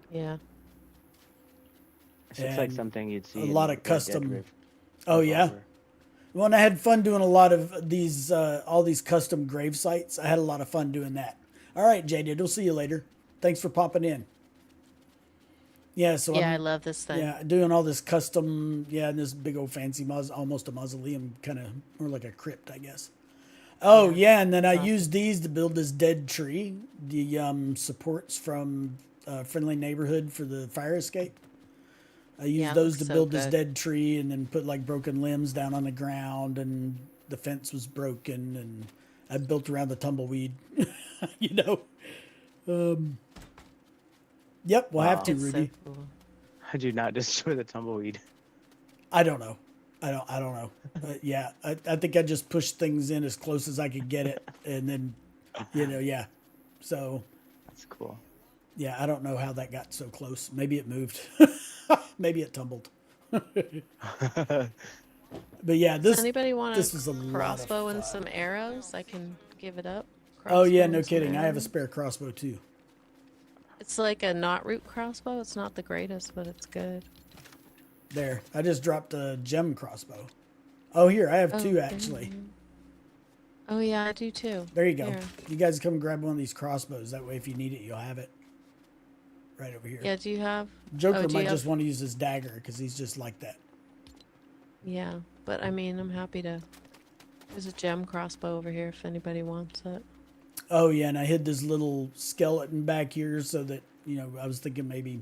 Yeah. It looks like something you'd see. A lot of custom. Oh yeah. Well, and I had fun doing a lot of these, all these custom grave sites. I had a lot of fun doing that. All right, JD, we'll see you later. Thanks for popping in. Yeah, so I love this thing. Yeah, doing all this custom, and this big old fancy, almost a mausoleum, kind of more like a crypt, I guess. Oh yeah, and then I used these to build this dead tree. The supports from Friendly Neighborhood for the fire escape. I used Yeah, it those looks to so build this good. dead tree, and then put like broken limbs down on the ground, and the fence was broken, and I built around the tumbleweed. you know. Yep, we'll have Wow. to, It's so Rudy. cool. I do not destroy the tumbleweed. I don't know. I don't know. Yeah, I think I just pushed things in as close as I could get it, and then, yeah. So, That's cool. yeah, I don't know how that got so close. Maybe it moved. Maybe it tumbled. But yeah, Does this anybody want this a was a lot of crossbow and fun. some arrows? I can give it up. Oh yeah, Crossbow no and some kidding. I have a arrows. spare crossbow too. It's like a not root crossbow. It's not the greatest, but it's good. There, I just dropped a gem crossbow. Oh, here I have two actually. dang. Oh yeah, I do too. There you go. Here. You guys come grab one of these crossbows. That way, if you need it, you'll have it. Right over here. Yeah, do you have? Joker do might you just have- want to use his dagger because he's just like that. Yeah, but I mean, I'm happy to. There's a gem crossbow over here if anybody wants it. Oh yeah, and I hid this little skeleton back here so that I was thinking maybe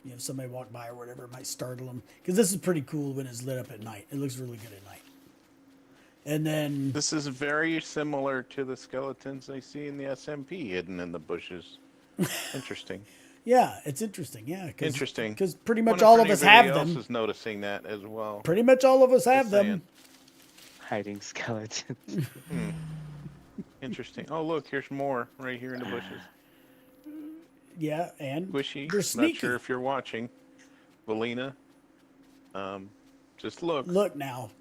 if somebody walked by or whatever, it might startle them because this is pretty cool when it's lit up at night. It looks really good at night. And then This is very similar to the skeletons I see in the SMP hidden in the bushes. Interesting. yeah, it's interesting. Yeah, Interesting. because pretty much Wonder all if of us anybody have else them. is noticing that as well. Pretty much all of us have Just them. saying. Hiding skeletons. Interesting. Oh, look, here's more right here in the bushes. Yeah, and Squishy. they're sneaky. Not sure if you're watching. Valina. Just look. Look now.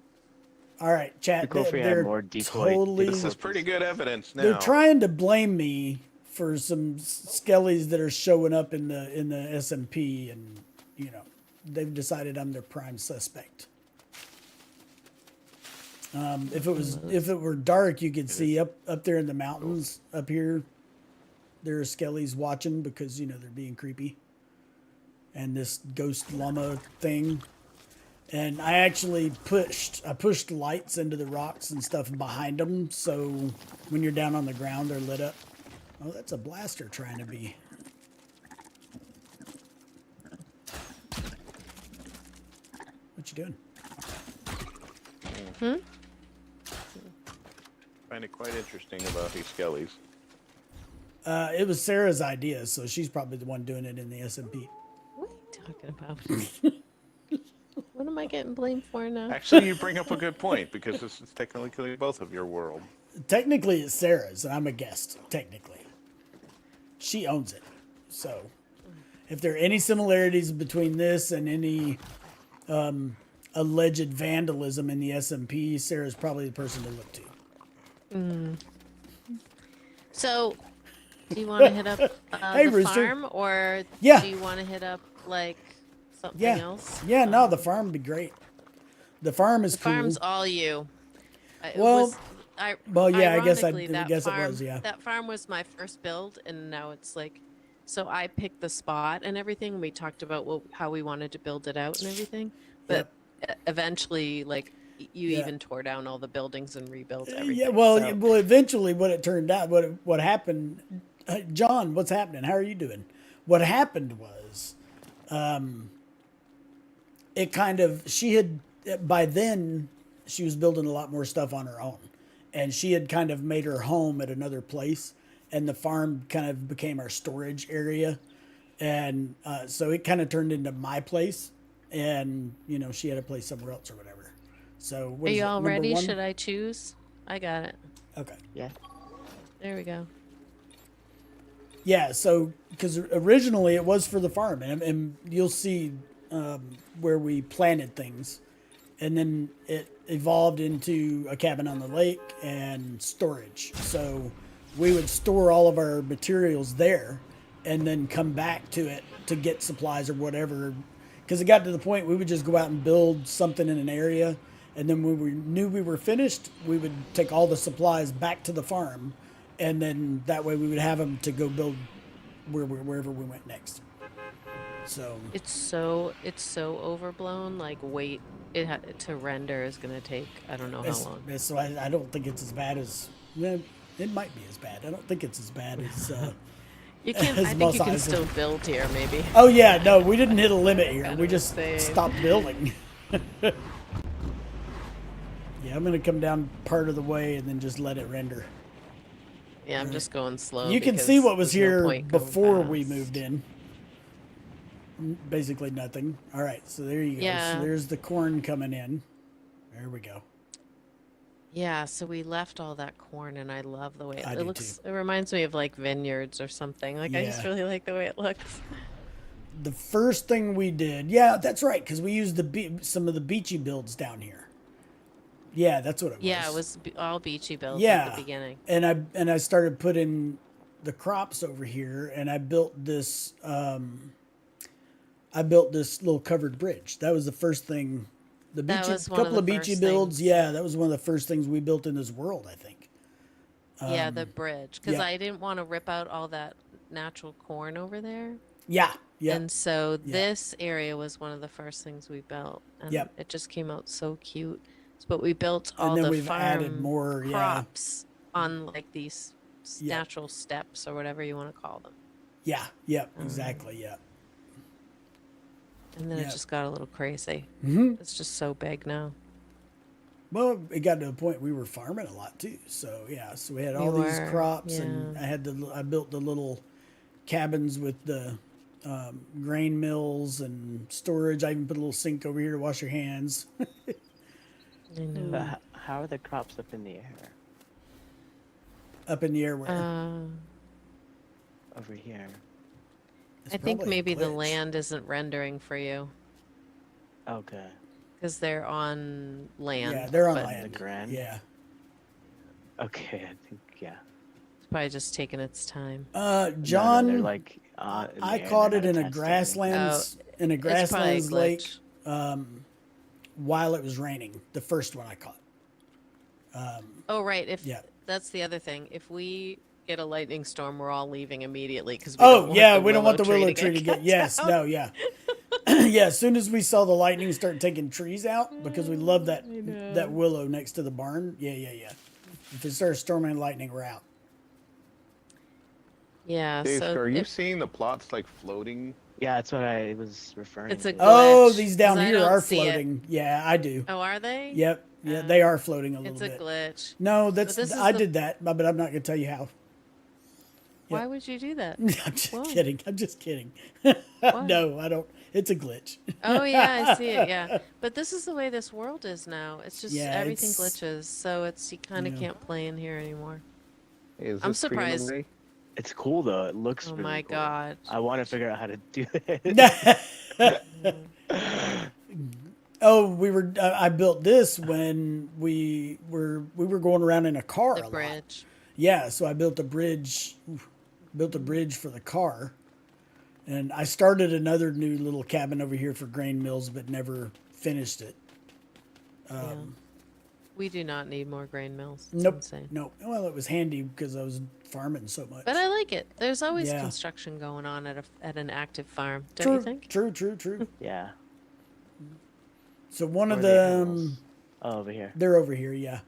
All right, chat. It'd be cool if we had They're more decoy- totally. This is pretty good evidence now. They're trying to blame me for some skellies that are showing up in the SMP, and they've decided I'm their prime suspect. If it were dark, you could see up there in the mountains up here. There are skellies watching because they're being creepy, and this ghost llama thing. And I actually pushed lights into the rocks and stuff behind them, so when you're down on the ground, they're lit up. Oh, that's a blaster trying to be. What you doing? Find it quite interesting about these skellies. It was Sarah's idea, so she's probably the one doing it in the SMP. What are you talking about? What am I getting blamed for now? Actually, you bring up a good point because this is technically both of your world. Technically, it's Sarah's, and I'm a guest. Technically, she owns it. So, if there are any similarities between this and any alleged vandalism in the SMP, Sarah's probably the person to look to. So, do you want to hit up Hey, the Rooster. farm, or Yeah. do you want to hit up like something Yeah, else? yeah. No, the farm would be great. The farm is The cool. farm's all you. Well, yeah, I guess ironically, I that guess farm, it was. Yeah. That farm was my first build, and now it's like, so I picked the spot and everything. We talked about how we wanted to build it out and everything, but eventually, like, you Yeah. even tore down all the buildings and rebuilt everything. Yeah. Well, so- well. Eventually, what it turned out, what happened, John? What's happening? How are you doing? What happened was, it kind of she had by then she was building a lot more stuff on her own, and she had kind of made her home at another place, and the farm kind of became our storage area, and so it kind of turned into my place, and she had a place somewhere else or whatever. So what Are is you it, all number ready? one? Should I choose? I got it. Okay. Yeah. There we go. Yeah, so because originally it was for the farm, and you'll see where we planted things, and then it evolved into a cabin on the lake and storage. So we would store all of our materials there, and then come back to it to get supplies or whatever. Because it got to the point we would just go out and build something in an area, and then when we knew we were finished, we would take all the supplies back to the farm, and then that way we would have them to go build wherever we went next. So It's so overblown. Like, wait, to render is gonna take I don't know how long. so I don't think it's as bad as it might be as bad. I don't think it's as bad as You can. I think you can still build here, maybe. Oh yeah, no, we didn't hit a limit here. Kind We of just insane. stopped building. Yeah, I'm gonna come down part of the way and then just let it render. Yeah, I'm just going slow. You can because see what was there's no here point going before we fast. moved in. Basically nothing. All right, so there you go. Yeah. So there's the corn coming in. There we go. Yeah, so we left all that corn, and I love the way I it do looks. too. It reminds me of like vineyards or something. Like I just Yeah. really like the way it looks. The first thing we did, yeah, that's right, because we used some of the beachy builds down here. Yeah, that's what it was. Yeah, it was all beachy builds Yeah. at the beginning. And I started putting the crops over here, and I built this little covered bridge. That was the first thing. The That beachy, was one of couple the of beachy first builds. things. Yeah, that was one of the first things we built in this world, I think. Yeah, the bridge, because yeah. I didn't want to rip out all that natural corn over there. Yeah, yeah, And so Yeah. this area was one of the first things we built, and Yep. it just came out so cute. But we built all and then the we've added farm more. Yeah, crops on like these Yeah. natural steps or whatever you want to call them. yeah, yeah, exactly. Yeah. And then Yeah. it just got a little crazy. Hmm. It's just so big now. Well, it got to a point we were farming a lot too. So yeah, so we had all We these were, crops, and yeah. I built the little cabins with the grain mills and storage. I even put a little sink over here to wash your hands. I know. But how are the crops up in the air? Up in the air where Over here. It's I think probably a maybe the glitch. land isn't rendering for you Okay. because they're on land. Yeah, they're on but land. The grand? Yeah. Okay, I think, yeah. It's probably just taking its time. John, No, they're like, in the I air, caught they're it not in a attached to anything. grasslands in a It's probably a grasslands lake glitch. while it was raining. The first one I caught. Oh, right. If Yeah. that's the other thing. If we get a lightning storm, we're all leaving immediately because Oh yeah, we don't want the willow tree to get. Yes, cut no, yeah, yeah. As soon as we saw the lightning start taking trees out, because we love that that willow next to the barn. Yeah, yeah, yeah. If it starts storming and lightning, we're out. Yeah. Dave, So are you if seeing the plots like floating? Yeah, that's what I was referring It's a to. Oh, glitch, these down 'cause I here don't are see it. floating. Yeah, I do. Oh, are they? Yep. Yeah, they are floating a little It's a bit. glitch. No, that's this is I the- did that, but I'm not gonna tell you how. Why would you do that? I'm just Why? kidding. I'm just kidding. Why? No, I don't. It's a glitch. Oh yeah, I see it. Yeah, but this is the way this world is now. It's just Yeah, everything it's- glitches, so it's you kind of Yeah. can't play in here anymore. Is I'm this tree in the surprised. way? It's cool though. It looks Oh really my cool. god. I want to figure out how to do it. Oh, we were. I built this when we were going around in a car. The a lot. bridge. Yeah, so I built a bridge. Built a bridge for the car, and I started another new little cabin over here for grain mills, but never finished it. Yeah. We do not need more grain mills. It's Nope. insane. Nope. Well, it was handy because I was farming so much. But I like it. There's always Yeah. construction going on at an active farm, don't true, you think? True. Yeah. So one of Where are the the animals? Oh, over here. they're over here, yeah.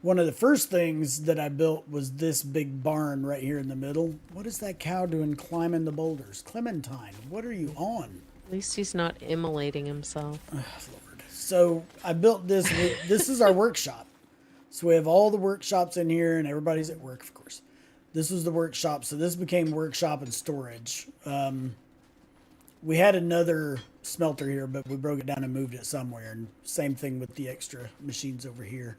One of the first things that I built was this big barn right here in the middle. What is that cow doing climbing the boulders? Clementine, what are you on? At least he's not immolating himself. Lord. So I built this. This is our workshop. So we have all the workshops in here, and everybody's at work, of course. This was the workshop. So this became workshop and storage. We had another smelter here, but we broke it down and moved it somewhere. And same thing with the extra machines over here.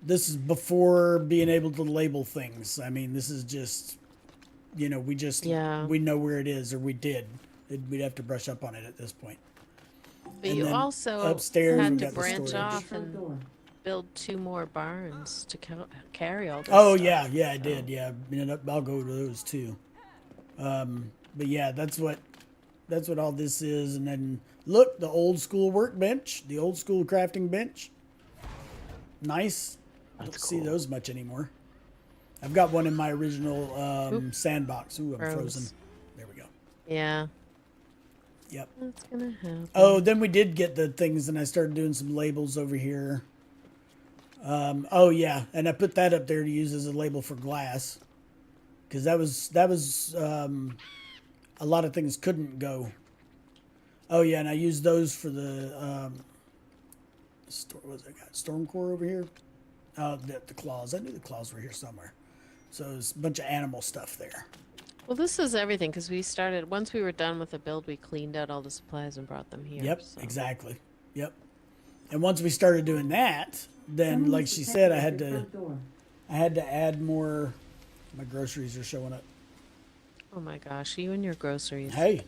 This is before being able to label things. I mean, this is just, we Yeah. we know where it is, or we did. We'd have to brush up on it at this point. But And you then also upstairs had we to got the branch storage. off and build 2 more barns to carry all this Oh stuff. yeah, I so- did. Yeah, I'll go to those too. But yeah, that's what all this is. And then look, the old school workbench, the old school crafting bench. Nice. I don't That's see cool. those much anymore. I've got one in my original sandbox. Ooh, I'm Froze. frozen. There we go. Yeah, Yep. that's gonna happen. Oh, then we did get the things, and I started doing some labels over here. Oh yeah, and I put that up there to use as a label for glass. because that was a lot of things couldn't go. Oh yeah, and I used those for the what's I got? Storm core over here. Oh, the claws. I knew the claws were here somewhere. So there's a bunch of animal stuff there. Well, this is everything because we started, once we were done with the build, we cleaned out all the supplies and brought them here. Yep, so. exactly. Yep. And once we started doing that, then like she said, I had to add more. My groceries are showing up. Oh my gosh, you and your groceries. Hey.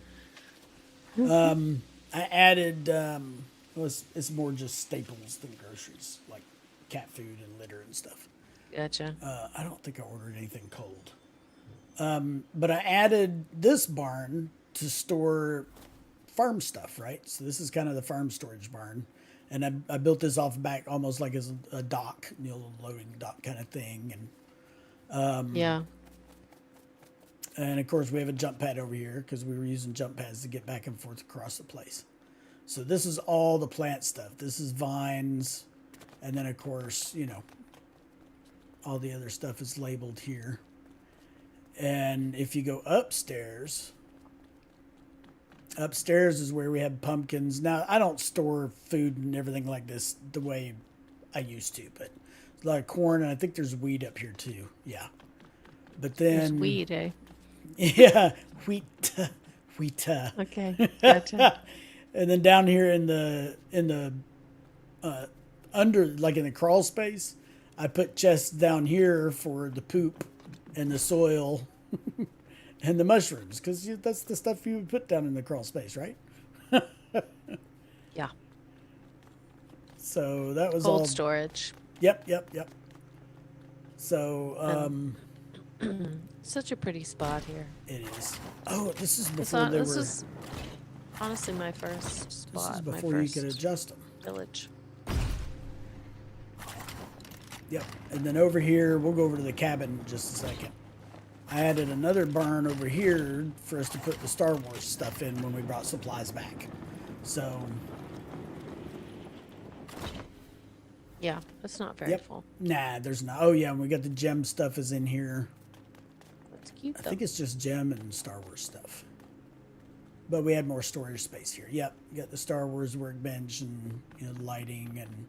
I added well, it's more just staples than groceries, like cat food and litter and stuff. Gotcha. I don't think I ordered anything cold. But I added this barn to store farm stuff, right? So this is kind of the farm storage barn. And I built this off back almost like as a dock, you know, loading dock kind of thing. And Yeah. And of course we have a jump pad over here because we were using jump pads to get back and forth across the place. So this is all the plant stuff. This is vines. And then of course, you know, all the other stuff is labeled here. And if you go upstairs is where we have pumpkins. Now, I don't store food and everything like this the way I used to, but there's a lot of corn, and I think there's weed up here too. Yeah. But then... There's weed, eh? Yeah, wheat. Okay, gotcha. And then down here in the under, like in the crawl space, I put chests down here for the poop and the soil and the mushrooms, because that's the stuff you would put down in the crawl space, right? Yeah. So that was Cold all. storage. Yep. So Such a pretty spot here. it is. Oh, this is It's before not, they this were. is honestly my first This spot. is my before you first could adjust them. village. Yep. And then over here, we'll go over to the cabin in just a second. I added another barn over here for us to put the Star Wars stuff in when we brought supplies back. So, Yeah, it's not very yep. full. Nah, there's not. Oh, yeah, and we got the gem stuff is in here. That's cute I though. think it's just gem and Star Wars stuff. But we had more storage space here. Yep, we got the Star Wars workbench and, you know, lighting and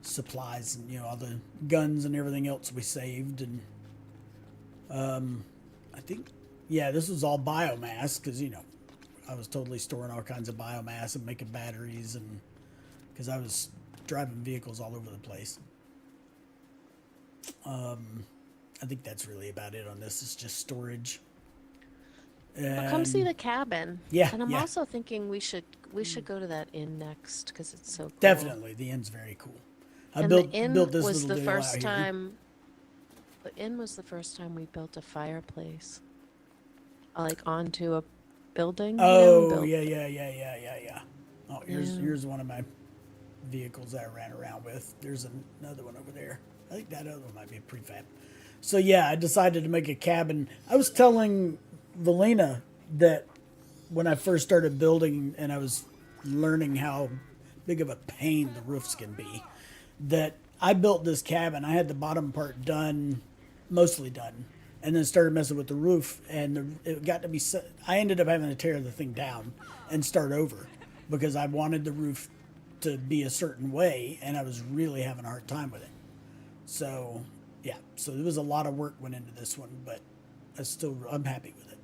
supplies and, you know, all the guns and everything else we saved. And I think, yeah, this was all biomass because, you know, I was totally storing all kinds of biomass and making batteries, and because I was driving vehicles all over the place. I think that's really about it on this. It's just storage. Well, come see the cabin. Yeah, And I'm yeah. also thinking we should go to that inn next because it's so cool. Definitely, the inn's very cool. I And built the inn this was little the deal out first here. time. The inn was the first time we built a fireplace, like onto a building. Oh, yeah. Oh, here's one of my vehicles that I ran around with. There's another one over there. I think that other one might be a prefab. So yeah, I decided to make a cabin. I was telling Valina that when I first started building and I was learning how big of a pain the roofs can be, that I built this cabin. I had the bottom part done, mostly done, and then started messing with the roof, and it got to be. I ended up having to tear the thing down and start over because I wanted the roof to be a certain way, and I was really having a hard time with it. So yeah, so there was a lot of work went into this one, but I'm happy with it.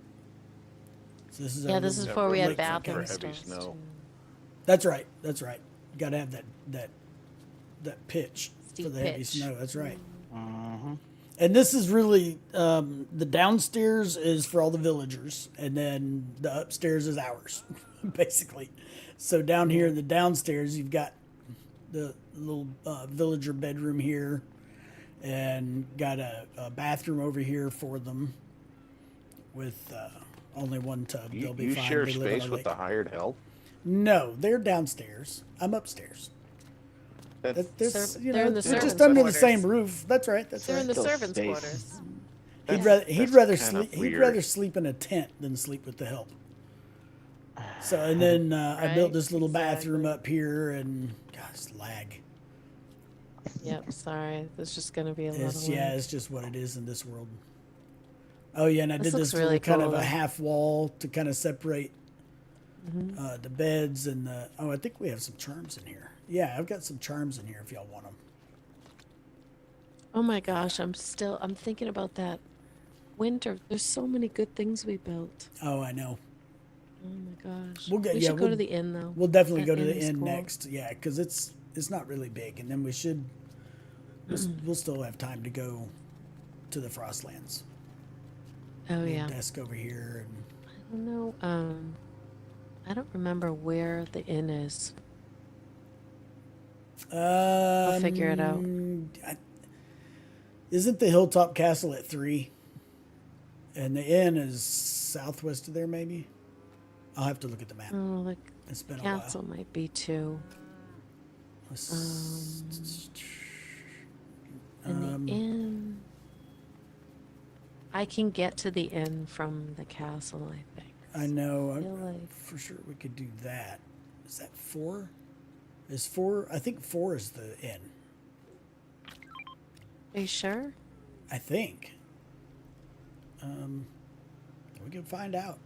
So this is Yeah, this is before we had lakefront bathroom cabin. heavy stalls, snow. too. That's right. Got to have that pitch for Steep the heavy pitch. snow. That's right. Mm-hmm. And this is really the downstairs is for all the villagers, and then the upstairs is ours, basically. So down here in the downstairs, you've got the little villager bedroom here, and got a bathroom over here for them with only one tub. They'll be You fine. share They live on space a with lake. the hired help? No, they're downstairs. I'm upstairs. That's, They're in the They're just servants' under the quarters. same roof. That's right. That's They're in right. the Still servants' space. quarters. He'd that's rather kinda sleep. He'd weird. rather sleep in a tent than sleep with the help. So and then I built Right, this little bathroom exactly. up here, and gosh, lag. Yep, sorry. There's just going to be a lot It's of yeah, lag. it's just what it is in this world. Oh yeah, and I This did looks this really little kind cool, of a though. half wall to kind of separate Mm-hmm. the beds and the. Oh, I think we have some charms in here. Yeah, I've got some charms in here if y'all want them. Oh my gosh, I'm thinking about that winter. There's so many good things we built. Oh, I know. Oh my gosh. We'll get. We Yeah, should go to the inn though. we'll definitely That go to inn the is inn cool. next. Yeah, because it's not really big, and then we'll still have time to go to the Frostlands. Oh Little yeah. desk over here, and I don't know. I don't remember where the inn is. I'll figure it out. Isn't the Hilltop Castle at 3? And the inn is southwest of there, maybe? I'll have to look at the map. Oh, the It's been a castle while. might be 2. And the inn. I can get to the inn from the castle, I think. I know. I feel like- For sure we could do that. Is that 4? Is 4? I think 4 is the inn. Are you sure? I think. We can find out.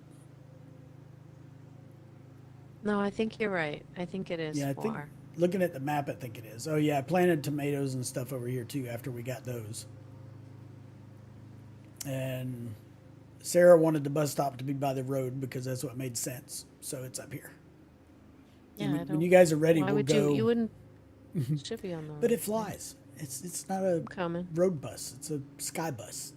No, I think you're right. I think it is Yeah, I 4. think looking at the map, I think it is. Oh yeah, I planted tomatoes and stuff over here too after we got those. And Sarah wanted the bus stop to be by the road because that's what made sense. So it's up here. Yeah, And I when don't. you guys are ready, Why we'll would go. you? You wouldn't. Should be on the. But it flies. It's not a I'm coming. road bus. It's a sky bus.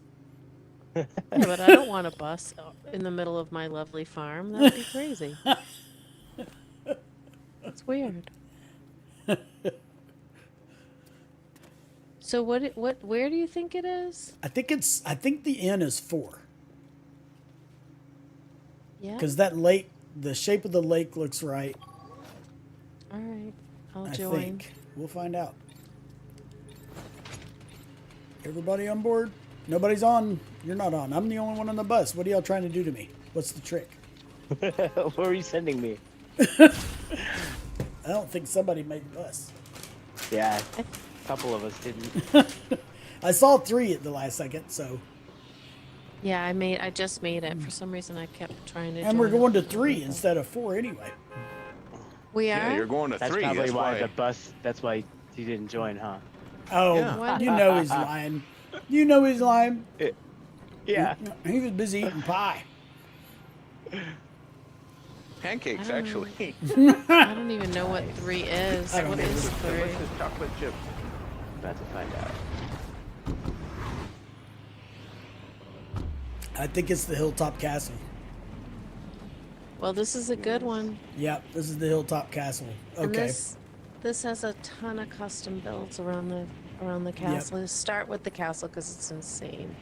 Yeah, but I don't want a bus in the middle of my lovely farm. That'd be crazy. It's weird. So where do you think it is? I think the inn is 4 Yeah. because that lake, the shape of the lake looks right. All right. I'll I join. think we'll find out. Everybody on board? Nobody's on. You're not on. I'm the only one on the bus. What are y'all trying to do to me? What's the trick? Where are you sending me? I don't think somebody made the bus. Yeah, a couple of us didn't. I saw 3 at the last second, so. Yeah, I just made it. For some reason, I kept trying to. And we're join going up. to 3 instead of 4 anyway. We are. Yeah, you're going to That's 3. probably That's why why. the bus. That's why you didn't join, huh? Oh, Yeah. you know he's lying. You know he's lying. Yeah. He was busy eating pie. Pancakes, I don't actually. I don't even know what 3 is. I don't What know. is 3? Delicious chocolate chip. About to find out. I think it's the Hilltop Castle. Well, this is a good one. Yep, this is the Hilltop Castle. And Okay. this has a ton of custom builds around the castle. Let's start with the castle because it's insane.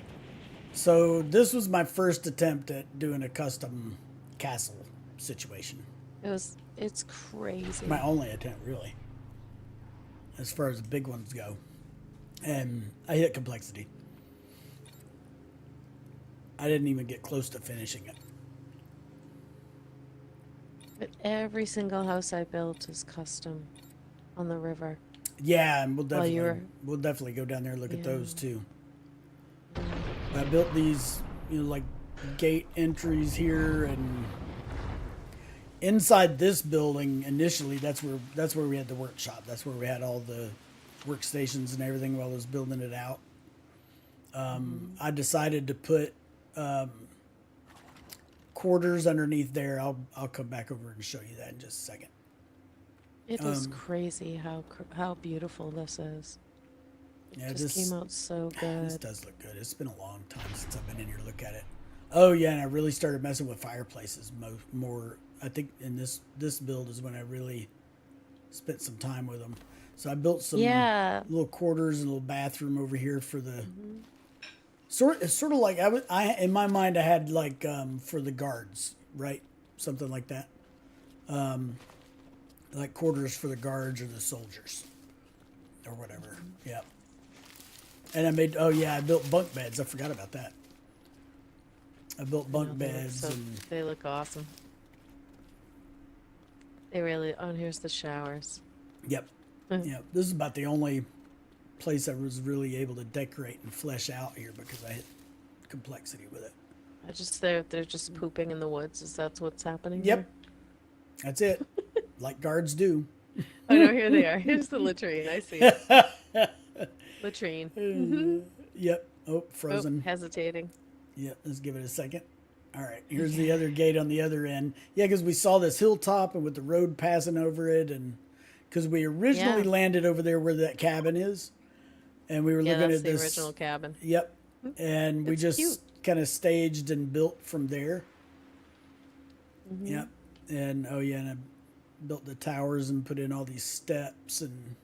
So this was my first attempt at doing a custom castle situation. It's crazy. My only attempt, really, as far as the big ones go. And I hit complexity. I didn't even get close to finishing it. But every single house I built is custom on the river. Yeah, and we'll Well, definitely go down there and look at Yeah. those too. I built these, like gate entries here, and inside this building initially, that's where we had the workshop. That's where we had all the workstations and everything while I was building it out. I decided to put quarters underneath there. I'll come back over and show you that in just a second. It is crazy how beautiful this is. It Yeah, just came out so This good. does look good. It's been a long time since I've been in here to look at it. Oh yeah, and I really started messing with fireplaces more. I think in this build is when I really spent some time with them. So I built some Yeah. little quarters and a little bathroom over here for the It's sort of like I in my mind I had like for the guards, right? Something like that. Like quarters for the guards or the soldiers or whatever. Yeah. And I built bunk beds. I forgot about that. I built bunk beds and They look awesome. They really. Oh, and here's the showers. yep. Yep. This is about the only place I was really able to decorate and flesh out here because I hit complexity with it. They're just pooping in the woods. Is that what's happening? Yep. here? That's it. Like guards do. Oh no, here they are. Here's the latrine. I see it. Latrine. Yep. Oh, Oh, frozen. hesitating. Yep. Let's give it a second. All right. Here's the other gate on the other end. Yeah, because we saw this hilltop and with the road passing over it, and because we originally Yeah. landed over there where that cabin is, and we were Yeah, looking that's at the this. original cabin. Yep. And we It's just cute. kind of staged and built from there. Mm-hmm. Yep. And oh yeah, and I built the towers and put in all these steps and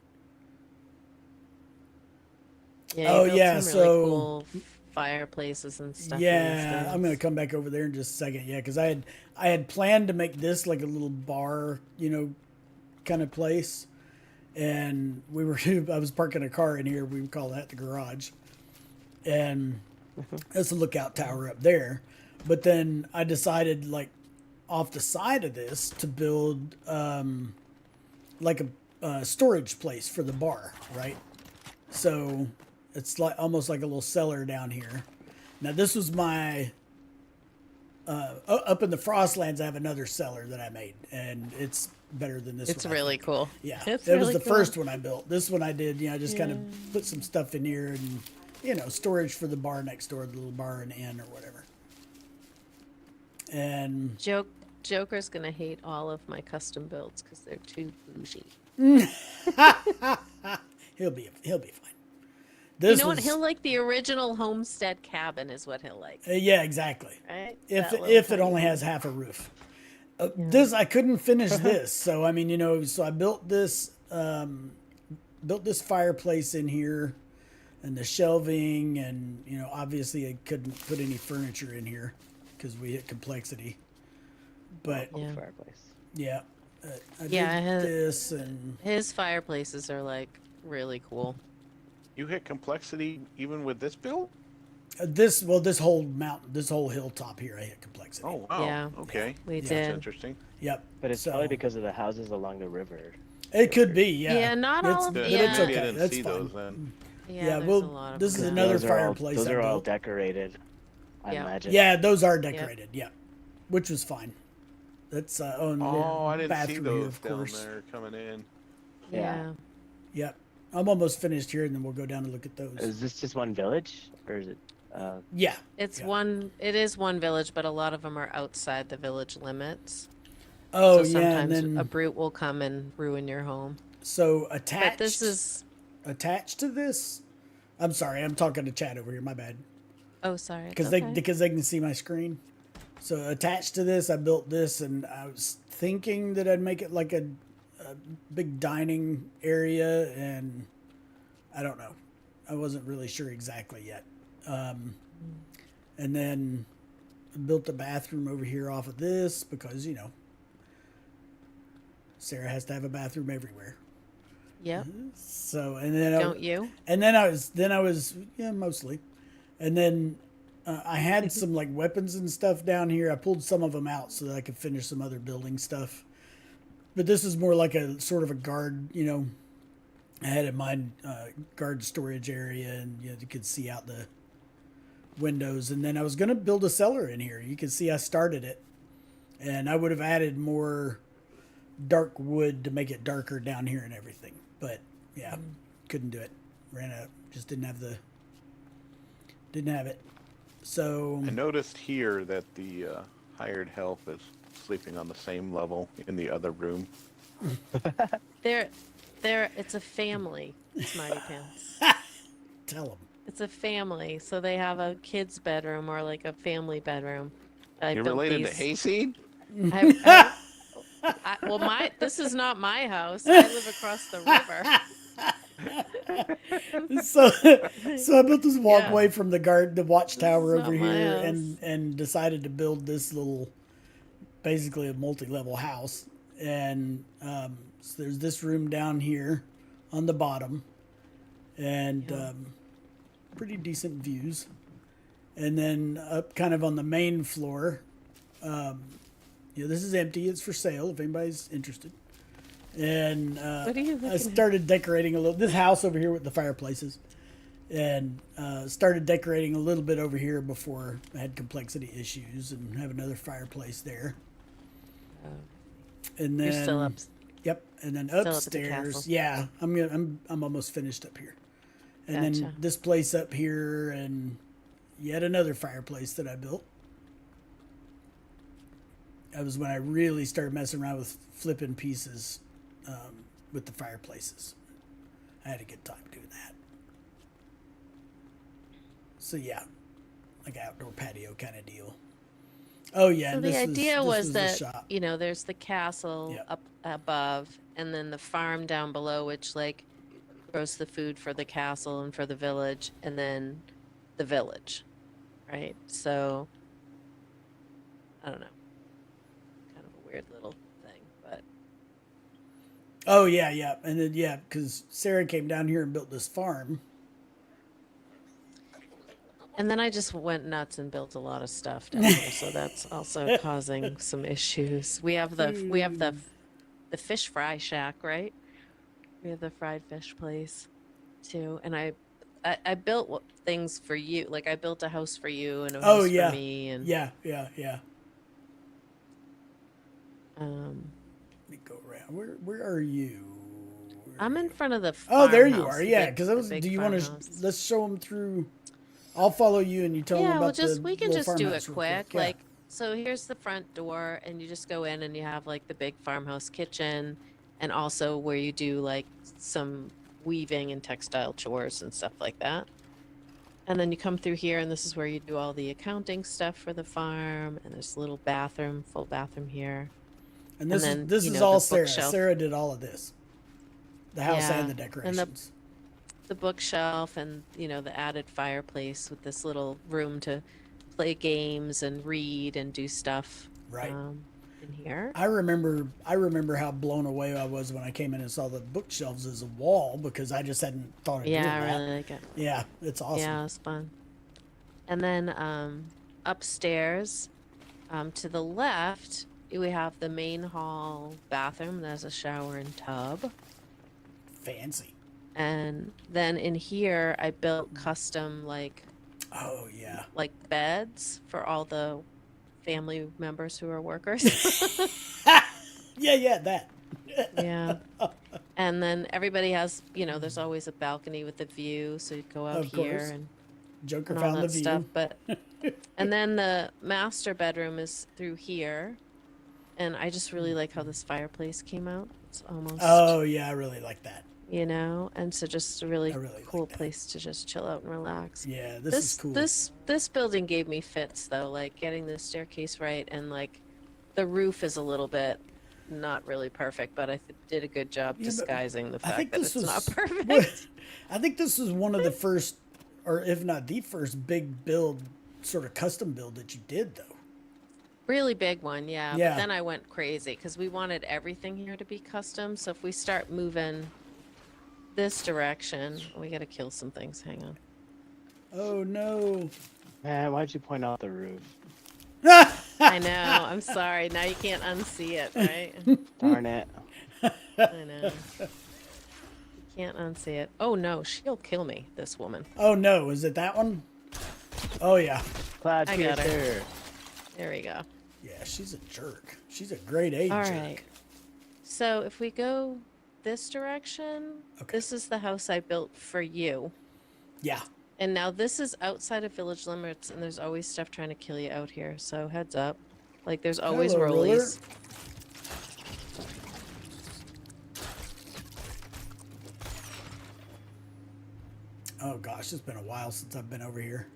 Yeah, Oh, you built yeah, some really so- cool fireplaces and stuff. in these yeah, I'm gonna things. come back over there in just a second. Yeah, because I had planned to make this like a little bar, kind of place, and we were I was parking a car in here. We would call that the garage, and that's the lookout tower up there. But then I decided like off the side of this to build like a storage place for the bar, right? So it's like almost like a little cellar down here. Now this was my up in the Frostlands. I have another cellar that I made, and it's better than this. It's one, I really think. cool. Yeah, It's that was really the cool. first one I built. This one I did, just kind of put some stuff in here and storage for the bar next door, the little bar and inn or whatever. And Joker's gonna hate all of my custom builds because they're too bougie. he'll be fine. You This know what? was- He'll like the original homestead cabin is what he'll like, yeah, exactly. right? If That little it tiny only one. has half a roof. This I couldn't finish this, so I mean, so I built this fireplace in here, and the shelving, and obviously I couldn't put any furniture in here because we hit complexity. But Yeah. Fireplace. yeah, I Yeah, I did had- this, and His fireplaces are like really cool. You hit complexity even with this build? this whole mountain, this whole hilltop here, I hit complexity. Oh wow. Yeah. Okay. We That's did. interesting. Yep. But it's So- probably because of the houses along the river. It could be, yeah. Yeah, not all of But the- it's yeah. okay. I didn't That's see fine. those then. Yeah, Yeah, there's well, a lot of this them is now. another Those are all- fireplace Those I are all built. decorated. I Yeah. imagine. Yeah, those are decorated. Yeah, which was fine. That's and the Oh, I didn't see bathroom here, those of down course. there coming in. Yeah. Yep. I'm almost finished here, and then we'll go down and look at those. Is this just one village, or is it? Yeah. It's Yeah. it is one village, but a lot of them are outside the village limits. Oh, So yeah, and sometimes then a brute will come and ruin your home. so attached. But this is attached to this. I'm sorry, I'm talking to chat over here. My bad. oh sorry. Because it's okay. they can see my screen. So attached to this, I built this, and I was thinking that I'd make it like a big dining area, and I don't know. I wasn't really sure exactly yet. And then I built a bathroom over here off of this because Sarah has to have a bathroom everywhere. Yep. So and then Don't you? and then I was yeah, mostly. And then I had some like weapons and stuff down here. I pulled some of them out so that I could finish some other building stuff. But this is more like a sort of a guard, I had in mind guard storage area, and you could see out the windows. And then I was going to build a cellar in here. You can see I started it, and I would have added more dark wood to make it darker down here and everything. But yeah, couldn't do it. Ran out. Just didn't have it. So I noticed here that the hired help is sleeping on the same level in the other room. It's a family, Smarty Pants. tell them. It's a family, so they have a kid's bedroom or like a family bedroom. I You're built related to these- Hayseed? This is not my house. I live across the river. So I built this walkway from the watchtower This is over not my here, house. and decided to build this little, basically a multi-level house. And so there's this room down here on the bottom, and pretty decent views. And then up kind of on the main floor, this is empty. It's for sale if anybody's interested. And What are you I looking at? started decorating a little. This house over here with the fireplaces. and started decorating a little bit over here before I had complexity issues, and have another fireplace there. And then You're still up. Yep, and then Still up at the upstairs, castle. yeah, I'm almost finished up here, and then Gotcha. this place up here, and yet another fireplace that I built. That was when I really started messing around with flipping pieces with the fireplaces. I had a good time doing that. So yeah, like an outdoor patio kind of deal. Oh yeah, So and the this idea this was the that, shop. you know, there's the castle Yeah. up above, and then the farm down below, which like grows the food for the castle and for the village, and then the village, right? So I don't know, kind of a weird little thing, but Oh yeah, yeah, and then yeah, because Sarah came down here and built this farm. and then I just went nuts and built a lot of stuff down here, so that's also causing some issues. We have the fish fry shack, right? We have the fried fish place too, and I built things for you. Like I built a house for you and a Oh house for yeah, me, and yeah. um, Let me go around. Where are you? I'm in front of the Oh, there you farmhouse, are. the Yeah, big- because the was. big Do you want to? farmhouse. Let's show them through. I'll follow you, and you tell them Yeah, about we can little just do farmhouse it real quick. Yeah. Like, so here's the front door, and you just go in, and you have like the big farmhouse kitchen, and also where you do like some weaving and textile chores and stuff like that. And then you come through here, and this is where you do all the accounting stuff for the farm. And there's a little bathroom, full bathroom here. and and this then, is this you is know, all the Sarah. bookshelf. Sarah did all of this, the house Yeah, and the and decorations. the bookshelf, and you know, the added fireplace with this little room to play games and read and do stuff. Right. In here. I remember how blown away I was when I came in and saw the bookshelves as a wall because I just hadn't thought of doing Yeah, I that. really like it. Yeah, it's awesome. Yeah, it's fun. And then upstairs, to the left, we have the main hall bathroom. There's a shower and tub. Fancy. And then in here, I built custom Oh yeah. like beds for all the family members who are workers. Yeah, that. Yeah. And then everybody has, you know, there's always a balcony with a view, so you go out Of here course. and Joker all found the that view. stuff. But and then the master bedroom is through here, and I just really like how this fireplace came out. It's almost, Oh yeah, I really like that. you know, and so just a really, I really cool like that. place to just chill out and relax. Yeah, this is cool. This building gave me fits though, like getting the staircase right, and like the roof is a little bit not really perfect, but I did a good job Yeah, but disguising the I think fact that this it's was not perfect. I think this was one of the first, or if not the first, big build, sort of custom build that you did, though. Really big one, yeah. Yeah. But then I went crazy because we wanted everything here to be custom. So if we start moving this direction, we got to kill some things. Hang on. Oh no! Man, why'd you point out the roof? I know. I'm sorry. Now you can't unsee it, right? Darn it. I know. You can't unsee it. Oh no, she'll kill me, this woman. Oh no! Is it that one? Oh yeah, Cloud I got her. chaser. There we go. yeah. She's a jerk. She's a grade A All jerk. right. So if we go this direction, Okay. this is the house I built for you. Yeah. And now this is outside of village limits, and there's always stuff trying to kill you out here. So heads up. Like there's always Hello, ruler. rollies. Oh gosh, it's been a while since I've been over here.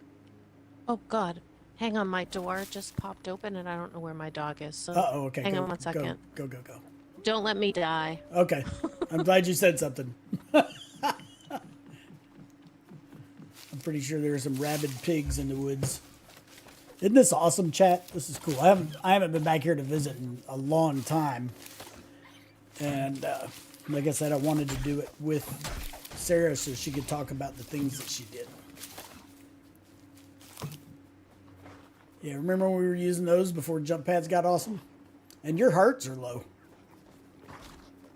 Oh God. Hang on, my door just popped open and I don't know where my dog is. So Oh, okay. hang go, on one second. Go. Don't let me die. Okay. I'm glad you said something. I'm pretty sure there are some rabid pigs in the woods. Isn't this awesome, chat? This is cool. I haven't been back here to visit in a long time. And like I said, I wanted to do it with Sarah so she could talk about the things that she did. Yeah, remember when we were using those before jump pads got awesome? And your hearts are low.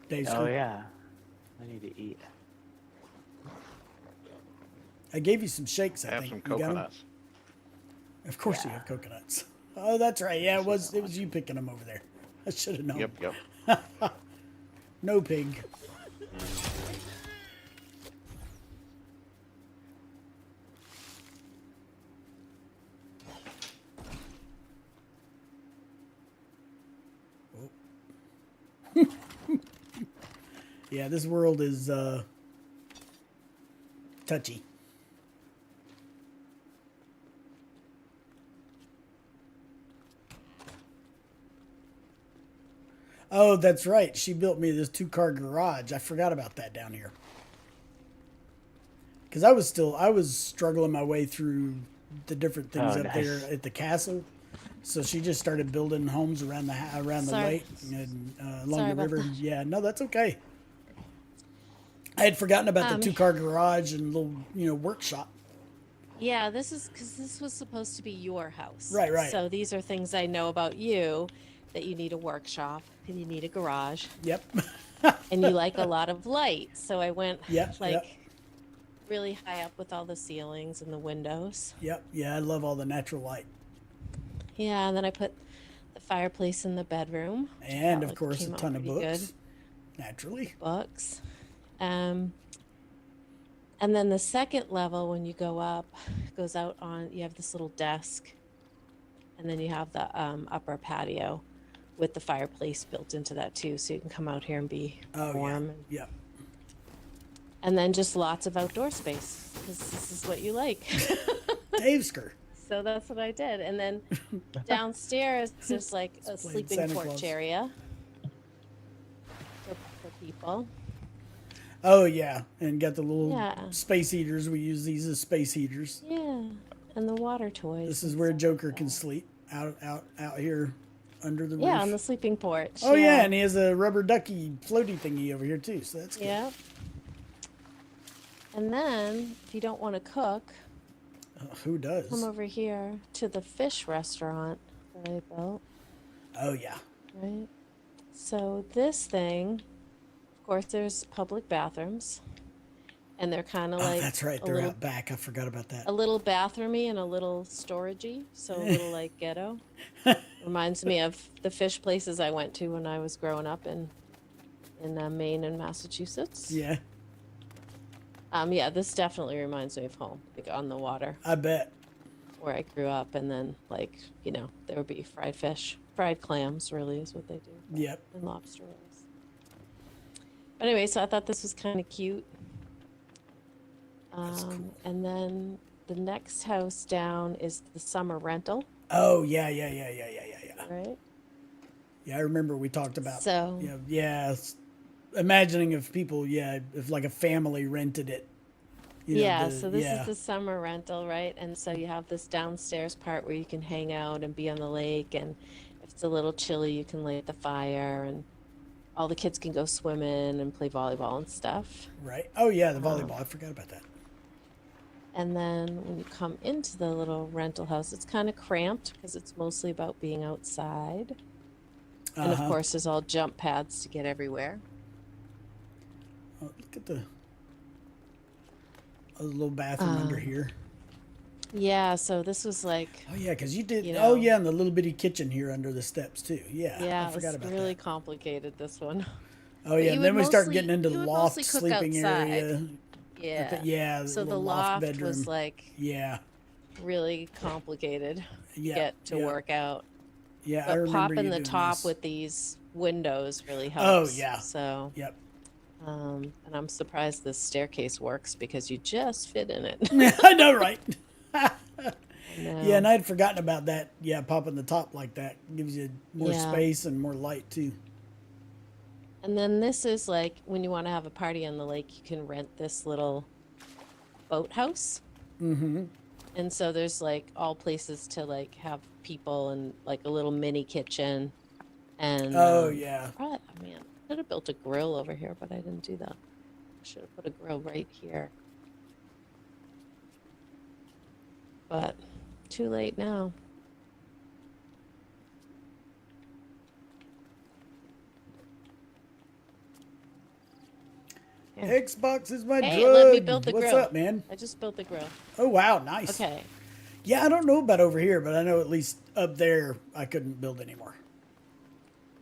Dave's Oh yeah. I need to eat. I gave you some shakes, I I have think. some You got 'em? coconuts. Of course you have coconuts. Oh, that's right. Yeah, it was you picking them over there. I should have known. Yep. No pig. Yeah, this world is touchy. Oh, that's right. She built me this 2-car garage. I forgot about that down here. Because I was struggling my way through the different things Oh, up nice. there at the castle. So she just started building homes around the Sorry. lake and along Sorry the about river. that. Yeah, no, that's okay. I had forgotten about the 2-car garage and little workshop. Yeah, this is because this was supposed to be your house. Right, right. So these are things I know about you, that you need a workshop and you need a garage Yep. and you like a lot of light. So I went Yep, like yep. really high up with all the ceilings and the windows. Yep. Yeah, I love all the natural light. Yeah, and then I put the fireplace in the bedroom. which I And thought, of course came a out ton of pretty books. good. Naturally. Books. And then the second level, when you go up, goes out on, you have this little desk, and then you have the upper patio with the fireplace built into that too, so you can come out here and be warm. Yeah. Yep. And then just lots of outdoor space, because this is what you like. Davesker. So that's what I did. And then downstairs, there's like a playing sleeping Santa porch Claus. area for people. Oh yeah, and got the little Yeah. space heaters. We use these as space heaters. Yeah, and the water toys. This is and where stuff Joker like can that. sleep out here under the Yeah, roof. on the sleeping porch. Oh yeah, and he has a rubber ducky floaty thingy over here too. So that's good. Yeah. And then, if you don't want to cook, Who does? come over here to the fish restaurant that I built, Oh yeah. right? So this thing, of course, there's public bathrooms, and they're kind of Oh, like that's right. a They're little, out back. I forgot about that. a little bathroomy and a little storagey, so a little like ghetto. Reminds me of the fish places I went to when I was growing up in Maine and Massachusetts. Yeah, Yeah, this definitely reminds me of home, like on the water I bet. where I grew up, and then like there would be fried fish, fried clams, really is what they do, Yep. and lobster rolls. But anyway, so I thought this was kind of cute. That's cool. And then the next house down is the summer rental, Oh yeah. right? Yeah, I remember we talked about. So Imagining if people, if like a family rented it. So this is the summer rental, right? And so you have this downstairs part where you can hang out and be on the lake, and if it's a little chilly, you can light the fire, and all the kids can go swimming and play volleyball and stuff. Right. Oh yeah, the volleyball. I forgot about that. And then when you come into the little rental house, it's kind of cramped because it's mostly about being outside. And of course, there's all jump pads to get everywhere. Oh, look at the little bathroom under here. Yeah, so this was like, Oh yeah, because you did. you Oh know. yeah, and the little bitty kitchen here under the steps too. Yeah, yeah, I it forgot was about really that. complicated, this one. Oh yeah, you and then would we start mostly- getting into you the would loft mostly cook sleeping outside. area. Yeah. Yeah. So the little loft bedroom. was like Yeah. really complicated to Yeah. get to work out. Yeah, I But remember popping you the doing top this. with these windows really Oh, helps. yeah. So, Yep. and I'm surprised this staircase works because you just fit in it. I know, right? No. Yeah, and I had forgotten about that. Yeah, popping the top like that gives you more Yeah. space and more light too. And then this is like when you want to have a party on the lake, you can rent this little boathouse. Mm-hmm. And so there's like all places to like have people and like a little mini kitchen. And Oh yeah. probably, I mean, I could have built a grill over here, but I didn't do that. I should have put a grill right here. But too late now. Here, Xbox is my Hey, drug. let me build the What's grill. up, man? I just built the grill. Oh, wow. Nice. Okay. Yeah, I don't know about over here, but I know at least up there I couldn't build anymore.